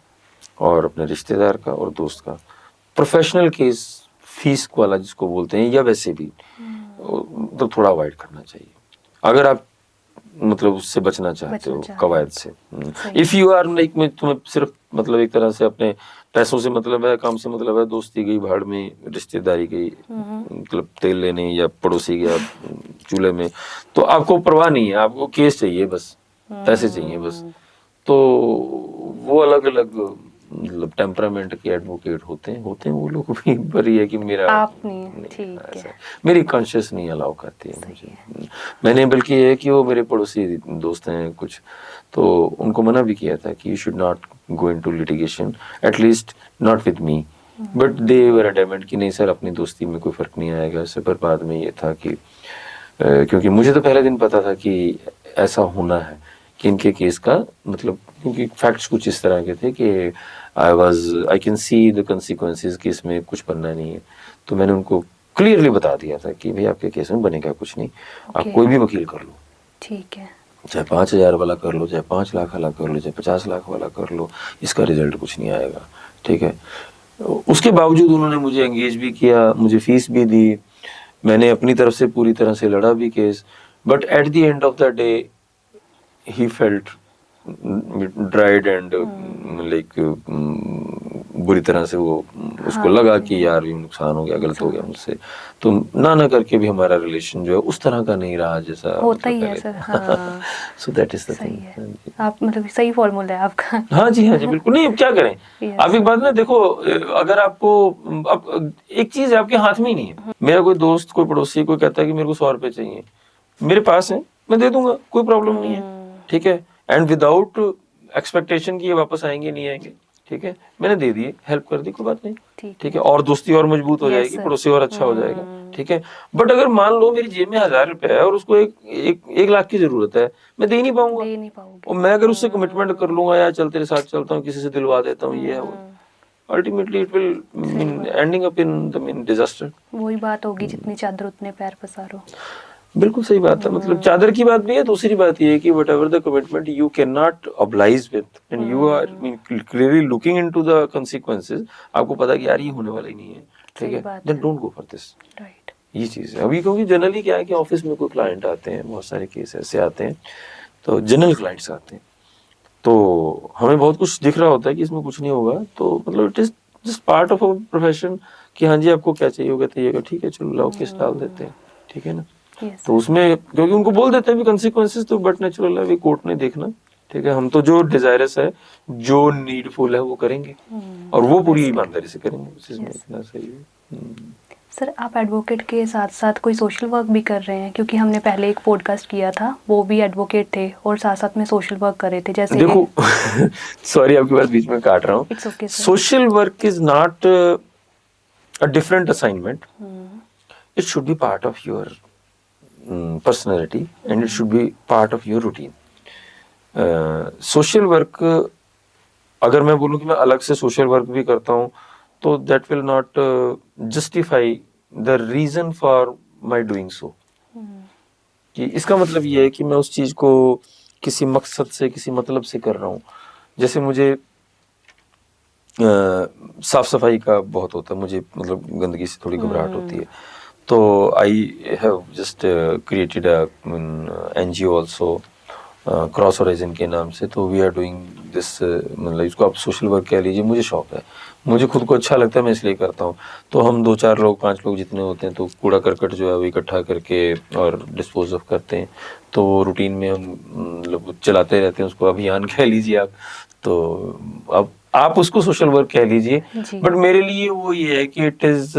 और अपने रिश्तेदार का और दोस्त का प्रोफेशनल केस फीस वाला जिसको बोलते हैं, या वैसे भी तो थोड़ा अवॉइड करना चाहिए अगर आप मतलब उससे बचना चाहते हो कवायद से। इफ यू आर लाइक मैं तुम्हें सिर्फ मतलब एक तरह से अपने पैसों से मतलब है, काम से मतलब है, दोस्ती गई भाड़ में, रिश्तेदारी गई मतलब तेल लेने, या पड़ोसी गया चूल्हे में, तो आपको परवाह नहीं है, आपको केस चाहिए बस, पैसे चाहिए बस। तो वो अलग अलग मतलब टेम्परामेंट के एडवोकेट होते हैं वो लोग भी, पर ये है कि मेरा आप नहीं, ठीक है, मेरी कॉन्शियस नहीं अलाउ करती है मुझे। मैंने बल्कि ये है कि वो मेरे पड़ोसी दोस्त हैं कुछ, तो उनको मना भी किया था कि you should not go into litigation, at least not with me, but they were adamant कि नहीं सर अपनी दोस्ती में कोई फर्क नहीं आएगा इससे। पर बाद में ये था कि क्योंकि मुझे तो पहले दिन पता था कि ऐसा होना है, कि इनके केस का मतलब, क्योंकि फैक्ट्स कुछ इस तरह के थे कि I can see the consequences कि इसमें कुछ बनना नहीं है। तो मैंने उनको क्लियरली बता दिया था कि भाई आपके केस में बनेगा कुछ नहीं, आप कोई भी वकील कर लो, ठीक है, चाहे 5,000 वाला कर लो, चाहे 5 लाख वाला कर लो, चाहे 50 लाख वाला कर लो, इसका रिजल्ट कुछ नहीं आएगा, ठीक है। उसके बावजूद उन्होंने मुझे एंगेज भी किया, मुझे फीस भी दी, मैंने अपनी तरफ से पूरी तरह से लड़ा भी case, but at the end of the day he felt dried and like बुरी तरह से वो उसको लगा कि यार ये नुकसान हो गया, गलत हो गया मुझसे, तो ना करके भी हमारा रिलेशन जो है उस तरह का नहीं रहा जैसा होता ही है सर। हाँ, सो दैट इज द थिंग। आप मतलब सही फॉर्मूला है आपका। हाँ जी बिल्कुल। नहीं अब क्या करें, आप एक बात ना देखो, अगर आपको अब एक चीज आपके हाथ में ही नहीं है। मेरा कोई दोस्त, कोई पड़ोसी कोई कहता है कि मेरे को 100 रुपए चाहिए, मेरे पास है, मैं दे दूंगा, कोई प्रॉब्लम नहीं है, ठीक है, एंड विदाउट एक्सपेक्टेशन कि ये वापस आएंगे नहीं आएंगे, ठीक है, मैंने दे दिए, हेल्प कर दी, कोई बात नहीं, ठीक है, और दोस्ती और मजबूत हो जाएगी, पड़ोसी और अच्छा हो जाएगा, ठीक है। बट अगर मान लो मेरी जेब में 1,000 रुपए है और उसको एक लाख की जरूरत है, मैं दे नहीं पाऊंगा, और मैं अगर उससे कमिटमेंट कर लूंगा या चल तेरे साथ चलता हूँ, किसी से दिलवा देता हूँ, ये है वो, ultimately it will mean ending up in the mean disaster. वही बात होगी, जितनी चादर उतने पैर पसारो। बिल्कुल सही बात है। मतलब चादर की बात भी है, दूसरी बात ये है कि whatever the commitment you can not oblige with and you are clearly looking into the consequences, आपको पता है कि यार ये होने वाला ही नहीं है, ठीक है, then don't go for this, right. ये चीज है अभी, क्योंकि जनरली क्या है कि ऑफिस में कोई क्लाइंट आते हैं, बहुत सारे केस ऐसे आते हैं, तो जनरल क्लाइंट्स आते हैं, तो हमें बहुत कुछ दिख रहा होता है कि इसमें कुछ नहीं होगा, तो मतलब it is just part of our profession कि हाँ जी आपको क्या चाहिए होगा, तो ठीक है चलो लाओ केस डाल देते हैं, ठीक है ना। तो उसमें क्योंकि उनको बोल देते हैं भी कंसीक्वेंसेस तो बट नेचुरल है, भी कोर्ट ने देखना, ठीक है, हम तो जो डिजायरस है, जो नीडफुल है वो करेंगे, और वो पूरी ईमानदारी से करेंगे, इसमें इतना सही है। सर आप एडवोकेट के साथ साथ कोई सोशल वर्क भी कर रहे हैं? क्योंकि हमने पहले एक पॉडकास्ट किया था, वो भी एडवोकेट थे और साथ साथ में सोशल वर्क कर रहे थे, जैसे देखो सॉरी आपकी बात बीच में काट रहा हूँ। Social work is not a different assignment, it should be part of your personality and it should be part of your routine. Social work, अगर मैं बोलूँ कि मैं अलग से सोशल वर्क भी करता हूँ तो that will not justify the reason for my doing so, कि इसका मतलब ये है कि मैं उस चीज को किसी मकसद से, किसी मतलब से कर रहा हूँ. जैसे मुझे साफ सफाई का बहुत होता है, मुझे मतलब गंदगी से थोड़ी घबराहट होती है, तो I have just created a NGO also, cross horizon के नाम से. तो वी आर डूइंग दिस, मतलब इसको आप सोशल वर्क कह लीजिए. मुझे शौक है, मुझे खुद को अच्छा लगता है, मैं इसलिए करता हूँ. तो हम 2-4 लोग, 5 लोग जितने होते हैं, तो कूड़ा करकट जो है वो इकट्ठा करके और डिस्पोज ऑफ करते हैं. तो रूटीन में हम मतलब चलाते रहते हैं उसको, अभियान कह लीजिए आप. तो अब आप उसको सोशल वर्क कह लीजिए, जी। बट मेरे लिए वो ये है कि इट इज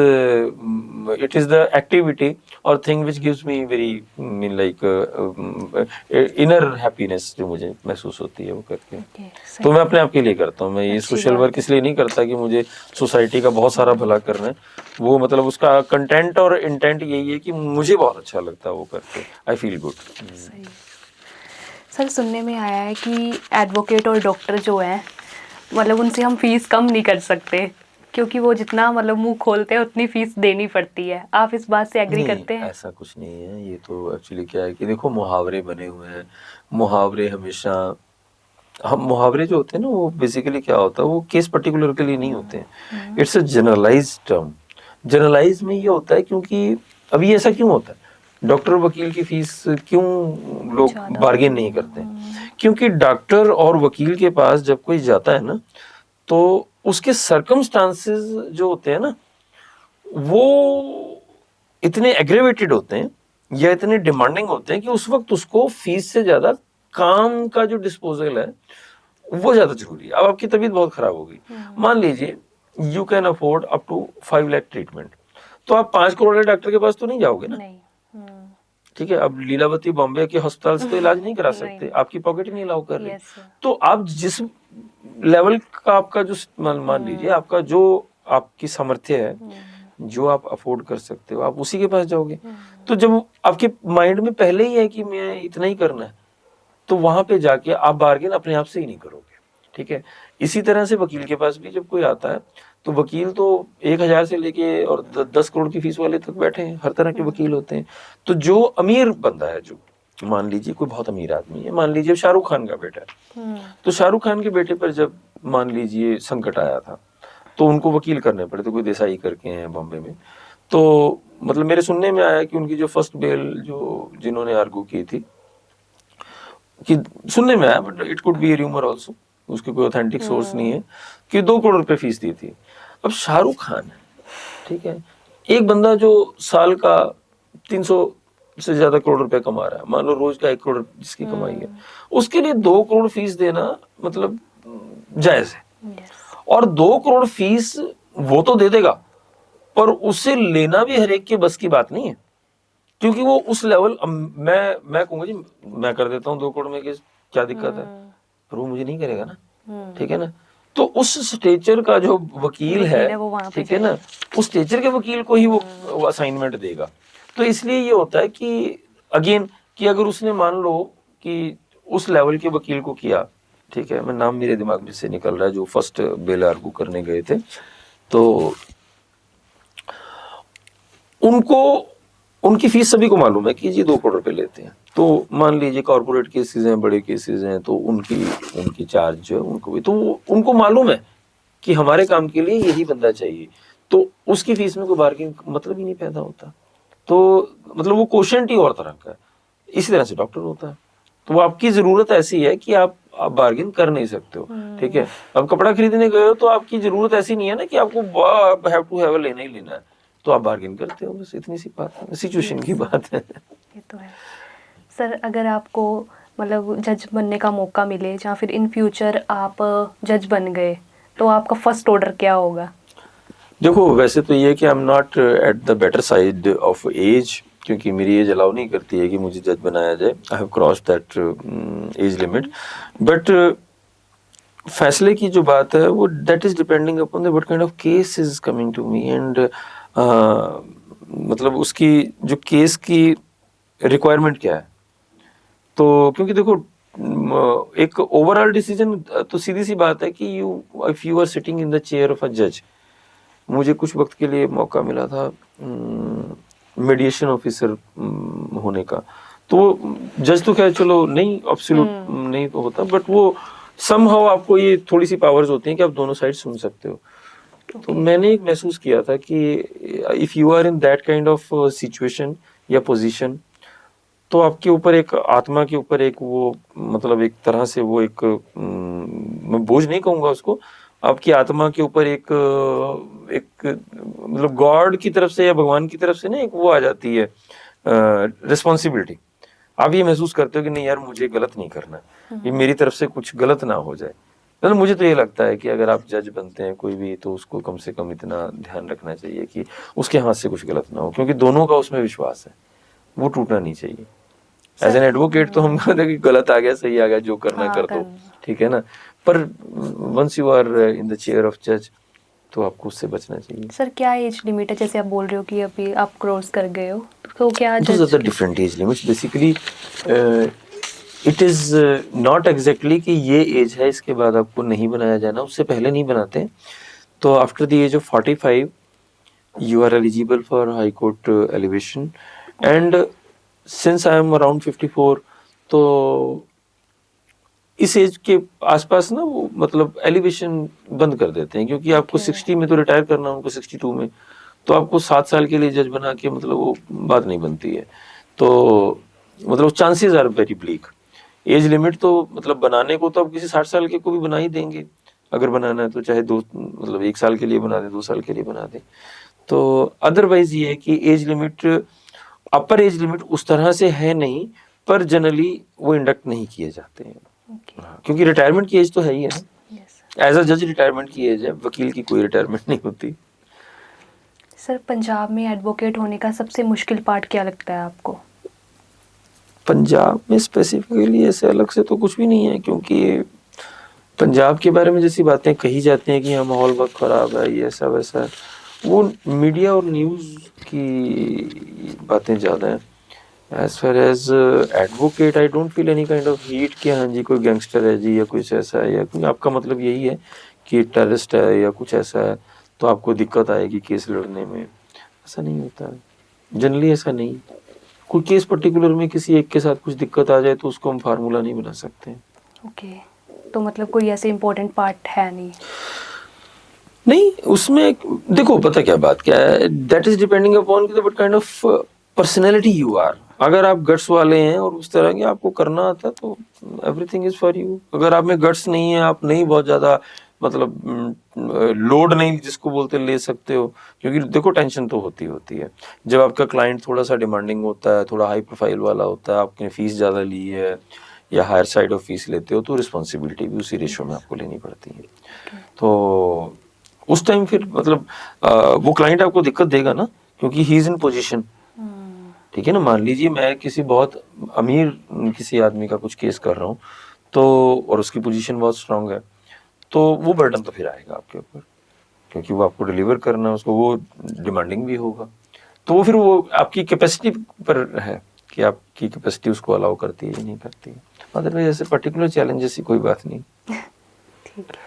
द एक्टिविटी और thing which gives me very mean like inner happiness जो मुझे महसूस होती है वो करके. तो मैं अपने आप के लिए करता हूँ. मैं ये अच्छी सोशल बात वर्क इसलिए नहीं करता कि मुझे सोसाइटी का बहुत सारा भला करना है. वो मतलब उसका कंटेंट और इंटेंट यही है कि मुझे बहुत अच्छा लगता है वो करके. I feel good. सही. सर, सुनने में आया है कि एडवोकेट और डॉक्टर जो हैं, मतलब उनसे हम फीस कम नहीं कर सकते, क्योंकि वो जितना मतलब मुंह खोलते हैं उतनी फीस देनी पड़ती है. आप इस बात से एग्री करते हैं? ऐसा कुछ नहीं है. ये तो एक्चुअली क्या है कि देखो, मुहावरे बने हुए हैं. मुहावरे हमेशा, हम मुहावरे जो होते हैं ना, वो बेसिकली क्या होता है, वो केस पर्टिकुलर के लिए नहीं होते हैं. It's a generalize term. Generalize में ये होता है क्योंकि अभी ऐसा क्यों होता है, डॉक्टर वकील की फीस क्यों लोग बार्गेन नहीं करते हैं? क्योंकि डॉक्टर और वकील के पास जब कोई जाता है ना, तो उसके सर्कमस्टांसेस जो होते हैं ना, वो इतने एग्रेवेटेड होते हैं या इतने डिमांडिंग होते हैं कि उस वक्त उसको फीस से ज्यादा काम का जो डिस्पोजल है वो ज्यादा जरूरी है. अब आपकी तबीयत बहुत खराब हो गई, मान लीजिए you can afford up to 5 lakh treatment, तो आप 5 करोड़ वाले डॉक्टर के पास तो नहीं जाओगे ना. नहीं. ठीक है, अब लीलावती बॉम्बे के अस्पताल से तो इलाज नहीं करा सकते, आपकी पॉकेट नहीं अलाउ कर रही. Yes sir. तो आप जिस लेवल का आपका जो मान लीजिए आपका जो आपकी सामर्थ्य है, जो आप अफोर्ड कर सकते हो, आप उसी के पास जाओगे. तो जब आपके माइंड में पहले ही है कि मैं इतना ही करना है, तो वहां पे जाके आप बार्गेन अपने आप से ही नहीं करोगे. ठीक है, इसी तरह से वकील के पास भी जब कोई आता है, तो वकील तो 1,000 से लेके और 10 करोड़ की फीस वाले तक बैठे हैं. हर तरह के वकील होते हैं. तो जो अमीर बंदा है, जो मान लीजिए कोई बहुत अमीर आदमी है, मान लीजिए शाहरुख खान का बेटा है, तो शाहरुख खान के बेटे पर जब मान लीजिए संकट आया था, तो उनको वकील करने पड़े. तो कोई देसाई करके हैं बॉम्बे में, तो मतलब मेरे सुनने में आया कि उनकी जो फर्स्ट बेल जो जिन्होंने आर्गू की थी, कि सुनने में आया, but it could be rumour also, उसके कोई ऑथेंटिक सोर्स नहीं है, कि 2 करोड़ रुपए फीस दी थी. अब शाहरुख खान है, ठीक है, एक बंदा जो साल का 300 से ज्यादा करोड़ रुपए कमा रहा है, मान लो रोज का 1 करोड़ जिसकी कमाई है, उसके लिए 2 करोड़ फीस देना मतलब जायज है. और 2 करोड़ फीस वो तो दे देगा, पर उससे लेना भी हर एक के बस की बात नहीं है, क्योंकि वो उस लेवल, मैं कहूंगा जी मैं कर देता हूँ 2 करोड़ में, क्या दिक्कत है, पर वो मुझे नहीं करेगा ना. ठीक है ना. तो उस स्टेचर का जो वकील है, ठीक है ना, उस स्टेचर के वकील को ही वो असाइनमेंट देगा. तो इसलिए ये होता है कि अगेन, कि अगर उसने मान लो कि उस लेवल के वकील को किया, ठीक है, मैं नाम मेरे दिमाग में से निकल रहा है, जो फर्स्ट बेल आर्गू करने गए थे, तो उनको, उनकी फीस सभी को मालूम है कि जी 2 करोड़ रुपए लेते हैं. तो मान लीजिए कॉर्पोरेट केसेस हैं, बड़े केसेस हैं, तो उनकी चार्ज जो है उनको भी, तो उनको मालूम है कि हमारे काम के लिए यही बंदा चाहिए, तो उसकी फीस में कोई बार्गेन मतलब ही नहीं पैदा होता. तो मतलब वो कोशेंट ही और तरह का है. इसी तरह से डॉक्टर होता है, तो वो आपकी जरूरत ऐसी है कि आप बार्गेन कर नहीं सकते हो. ठीक है, अब कपड़ा खरीदने गए हो, तो आपकी जरूरत ऐसी नहीं है ना कि आपको हैव टू हैव लेना ही लेना है, तो आप बार्गेन करते हो. बस इतनी सी बात है, सिचुएशन की बात है. ये तो है. सर, अगर आपको मतलब जज बनने का मौका मिले, या फिर इन फ्यूचर आप जज बन गए, तो आपका फर्स्ट ऑर्डर क्या होगा? देखो, वैसे तो ये कि I am not at the better side of age, क्योंकि मेरी एज अलाउ नहीं करती है कि मुझे जज बनाया जाए. I have crossed that age limit. But फैसले की जो बात है वो that is depending upon the what kind of case is coming to me, and मतलब उसकी जो केस की रिक्वायरमेंट क्या है। तो क्योंकि देखो एक ओवरऑल डिसीजन तो सीधी सी बात है कि if you are sitting in the chair of a जज, मुझे कुछ वक्त के लिए मौका मिला था मीडिएशन ऑफिसर होने का। तो जज तो खैर चलो नहीं एब्सोल्यूट नहीं तो होता, बट वो समहाउ आपको ये थोड़ी सी पावर्स होती हैं कि आप दोनों साइड सुन सकते हो। तो मैंने एक महसूस किया था कि if you are in that kind of situation या पोजीशन, तो आपके ऊपर एक आत्मा के ऊपर एक वो मतलब एक तरह से वो एक मैं बोझ नहीं कहूंगा उसको, आपकी आत्मा के ऊपर एक एक मतलब गॉड की तरफ से या भगवान की तरफ से ना एक वो आ जाती है रिस्पॉन्सिबिलिटी। आप ये महसूस करते हो कि नहीं यार मुझे गलत नहीं करना, ये मेरी तरफ से कुछ गलत ना हो जाए। मतलब मुझे तो ये लगता है कि अगर आप जज बनते हैं कोई भी, तो उसको कम से कम इतना ध्यान रखना चाहिए कि उसके हाथ से कुछ गलत ना हो, क्योंकि दोनों का उसमें विश्वास है, वो टूटना नहीं चाहिए। एज एन एडवोकेट तो हम कहते हैं कि गलत आ गया सही आ गया, जो करना कर दो, ठीक है ना, पर once you are in the chair of जज तो आपको उससे बचना चाहिए। सर क्या एज लिमिट है, जैसे आप बोल रहे हो कि अभी आप क्रॉस कर गए हो, तो क्या Those are the different age limits basically. It is not exactly कि ये एज है इसके बाद आपको नहीं बनाया जाना, उससे पहले नहीं बनाते हैं। तो after the age of 45 you are eligible for high court elevation, and since I am around 54, तो इस एज के आसपास ना वो मतलब एलिवेशन बंद कर देते हैं, क्योंकि आपको 60 में तो रिटायर करना, उनको 62 में, तो आपको 7 साल के लिए जज बना के मतलब वो बात नहीं बनती है। तो मतलब chances are very bleak. Age limit तो मतलब बनाने को तो आप किसी 60 साल के को भी बना ही देंगे, अगर बनाना है तो, चाहे दो मतलब 1 साल के लिए बना दे, 2 साल के लिए बना दे। तो अदरवाइज ये है कि एज लिमिट, अपर एज लिमिट उस तरह से है नहीं, पर जनरली वो इंडक्ट नहीं किए जाते हैं। क्योंकि रिटायरमेंट की एज तो है ही है ना, एज अ जज रिटायरमेंट की एज है, वकील की कोई रिटायरमेंट नहीं होती। सर पंजाब में एडवोकेट होने का सबसे मुश्किल पार्ट क्या लगता है आपको? पंजाब में स्पेसिफिकली ऐसे अलग से तो कुछ भी नहीं है, क्योंकि पंजाब के बारे में जैसी बातें कही जाती हैं कि यहाँ माहौल बहुत खराब है, ये ऐसा वैसा है, वो मीडिया और न्यूज़ की बातें ज़्यादा हैं। As far as advocate I don't feel any kind of heat कि हाँ जी कोई गैंगस्टर है जी या कुछ ऐसा है, या क्योंकि आपका मतलब यही है कि टेररिस्ट है या कुछ ऐसा है तो आपको दिक्कत आएगी केस लड़ने में, ऐसा नहीं होता है जनरली। ऐसा नहीं, कोई केस पर्टिकुलर में किसी एक के साथ कुछ दिक्कत आ जाए तो उसको हम फार्मूला नहीं बना सकते। ओके, तो मतलब कोई ऐसे इम्पोर्टेंट पार्ट है नहीं उसमें। देखो पता क्या बात क्या है, that is depending upon what kind of personality you are. अगर आप गट्स वाले हैं और उस तरह के आपको करना आता है तो एवरीथिंग इज फॉर यू। अगर आप में गट्स नहीं है, आप नहीं बहुत ज्यादा मतलब लोड नहीं जिसको बोलते ले सकते हो, क्योंकि देखो टेंशन तो होती है जब आपका क्लाइंट थोड़ा सा डिमांडिंग होता है, थोड़ा हाई प्रोफाइल वाला होता है, आपने फीस ज़्यादा ली है या हायर साइड ऑफ फीस लेते हो, तो रिस्पॉन्सिबिलिटी भी उसी रेशो में आपको लेनी पड़ती है। तो उस टाइम फिर मतलब वो क्लाइंट आपको दिक्कत देगा ना, क्योंकि ही इज इन पोजीशन, ठीक है ना। मान लीजिए मैं किसी बहुत अमीर किसी आदमी का कुछ केस कर रहा हूँ तो, और उसकी पोजीशन बहुत स्ट्रांग है, तो वो बर्डन तो फिर आएगा आपके ऊपर, क्योंकि वो आपको डिलीवर करना है उसको, वो डिमांडिंग भी होगा। तो वो फिर वो आपकी कैपेसिटी पर है कि आपकी कैपेसिटी उसको अलाउ करती है या नहीं करती है। अदरवाइज ऐसे पर्टिकुलर चैलेंजेस की कोई बात नहीं। ठीक है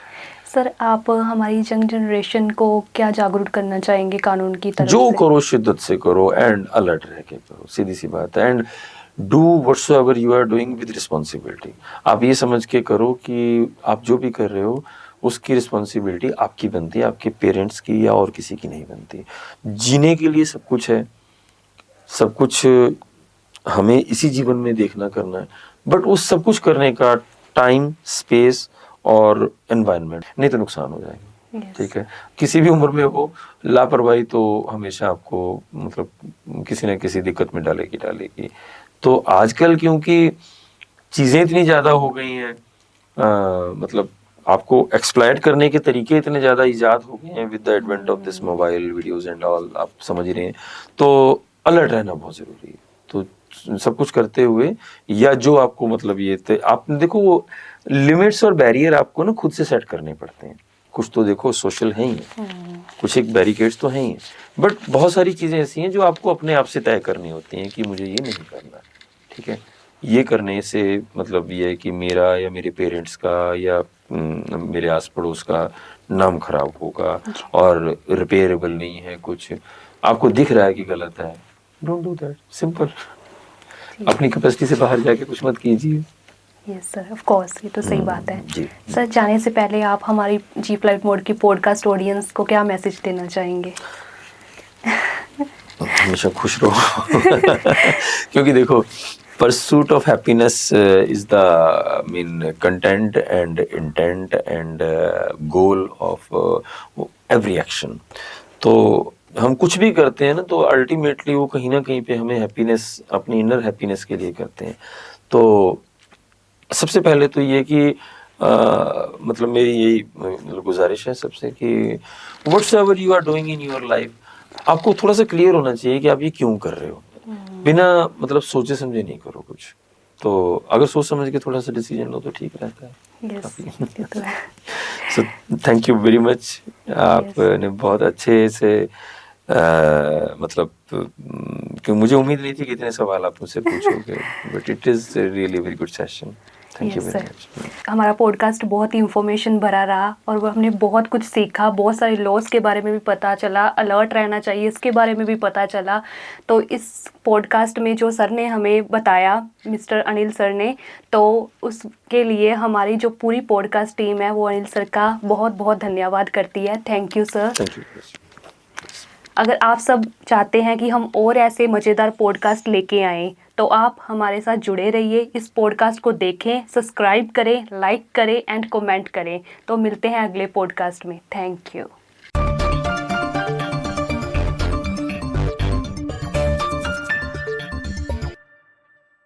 सर, आप हमारी यंग जनरेशन को क्या जागरूक करना चाहेंगे कानून की तरफ जो से? करो शिद्दत से करो एंड अलर्ट रह के करो, सीधी सी बात है। And do whatsoever you are doing with responsibility. आप ये समझ के करो कि आप जो भी कर रहे हो उसकी रिस्पॉन्सिबिलिटी आपकी बनती है, आपके पेरेंट्स की या और किसी की नहीं बनती। जीने के लिए सब कुछ है, सब कुछ हमें इसी जीवन में देखना करना है, बट उस सब कुछ करने का टाइम, स्पेस और एनवायरनमेंट नहीं तो नुकसान हो जाएगा। ठीक है, किसी भी उम्र में हो, लापरवाही तो हमेशा आपको मतलब किसी न किसी दिक्कत में डालेगी। तो आजकल क्योंकि चीजें इतनी ज्यादा हो गई हैं, मतलब आपको एक्सप्लॉइट करने के तरीके इतने ज्यादा इजाद हो गए हैं with the advent of this mobile videos and all, आप समझ ही रहे हैं। तो अलर्ट रहना बहुत जरूरी है। तो सब कुछ करते हुए या जो आपको मतलब ये आप देखो वो लिमिट्स और बैरियर आपको ना खुद से सेट करने पड़ते हैं। कुछ तो देखो सोशल है ही, कुछ एक बैरिकेड्स तो हैं ही, बट बहुत सारी चीज़ें ऐसी हैं जो आपको अपने आप से तय करनी होती हैं कि मुझे ये नहीं करना, ठीक है। ये करने से मतलब ये है कि मेरा या मेरे पेरेंट्स का या मेरे आस पड़ोस का नाम खराब होगा और रिपेयरेबल नहीं है, कुछ आपको दिख रहा है कि गलत है, डोंट डू दैट, सिंपल। अपनी कैपेसिटी से बाहर जाके कुछ मत कीजिए। यस सर, ऑफ कोर्स, ये तो सही बात है। जी। सर, जाने से पहले आप हमारी जी फ्लाइट मोड की पॉडकास्ट ऑडियंस को क्या मैसेज देना चाहेंगे? हमेशा खुश रहो क्योंकि देखो, pursuit of happiness is the main content and intent and goal of every action. तो हम कुछ भी करते हैं ना, तो अल्टीमेटली वो कहीं ना कहीं पे हमें हैप्पीनेस, अपनी इनर हैप्पीनेस के लिए करते हैं। तो सबसे पहले तो ये कि मतलब मेरी यही मतलब गुजारिश है सबसे कि whatsoever you are doing in your life, आपको थोड़ा सा क्लियर होना चाहिए कि आप ये क्यों कर रहे हो। बिना मतलब सोचे समझे नहीं करो कुछ। तो अगर सोच समझ के थोड़ा सा डिसीजन लो तो ठीक रहता है। यस, ये तो है। So thank you very much. आपने बहुत अच्छे से मतलब कि मुझे उम्मीद नहीं थी कि इतने सवाल आप मुझसे पूछोगे, but it is really very good session. Thank you yes very sir, much. हमारा पॉडकास्ट बहुत ही इंफॉर्मेशन भरा रहा और वो हमने बहुत कुछ सीखा, बहुत सारे लॉस के बारे में भी पता चला, अलर्ट रहना चाहिए इसके बारे में भी पता चला। तो इस पॉडकास्ट में जो सर ने हमें बताया, मिस्टर अनिल सर ने, तो उसके लिए हमारी जो पूरी पॉडकास्ट टीम है वो अनिल सर का बहुत बहुत धन्यवाद करती है। Thank you sir. Thank you. अगर आप सब चाहते हैं कि हम और ऐसे मज़ेदार पॉडकास्ट लेके आएँ, तो आप हमारे साथ जुड़े रहिए, इस पॉडकास्ट को देखें, सब्सक्राइब करें, लाइक करें एंड कमेंट करें। तो मिलते हैं अगले पॉडकास्ट में। Thank you.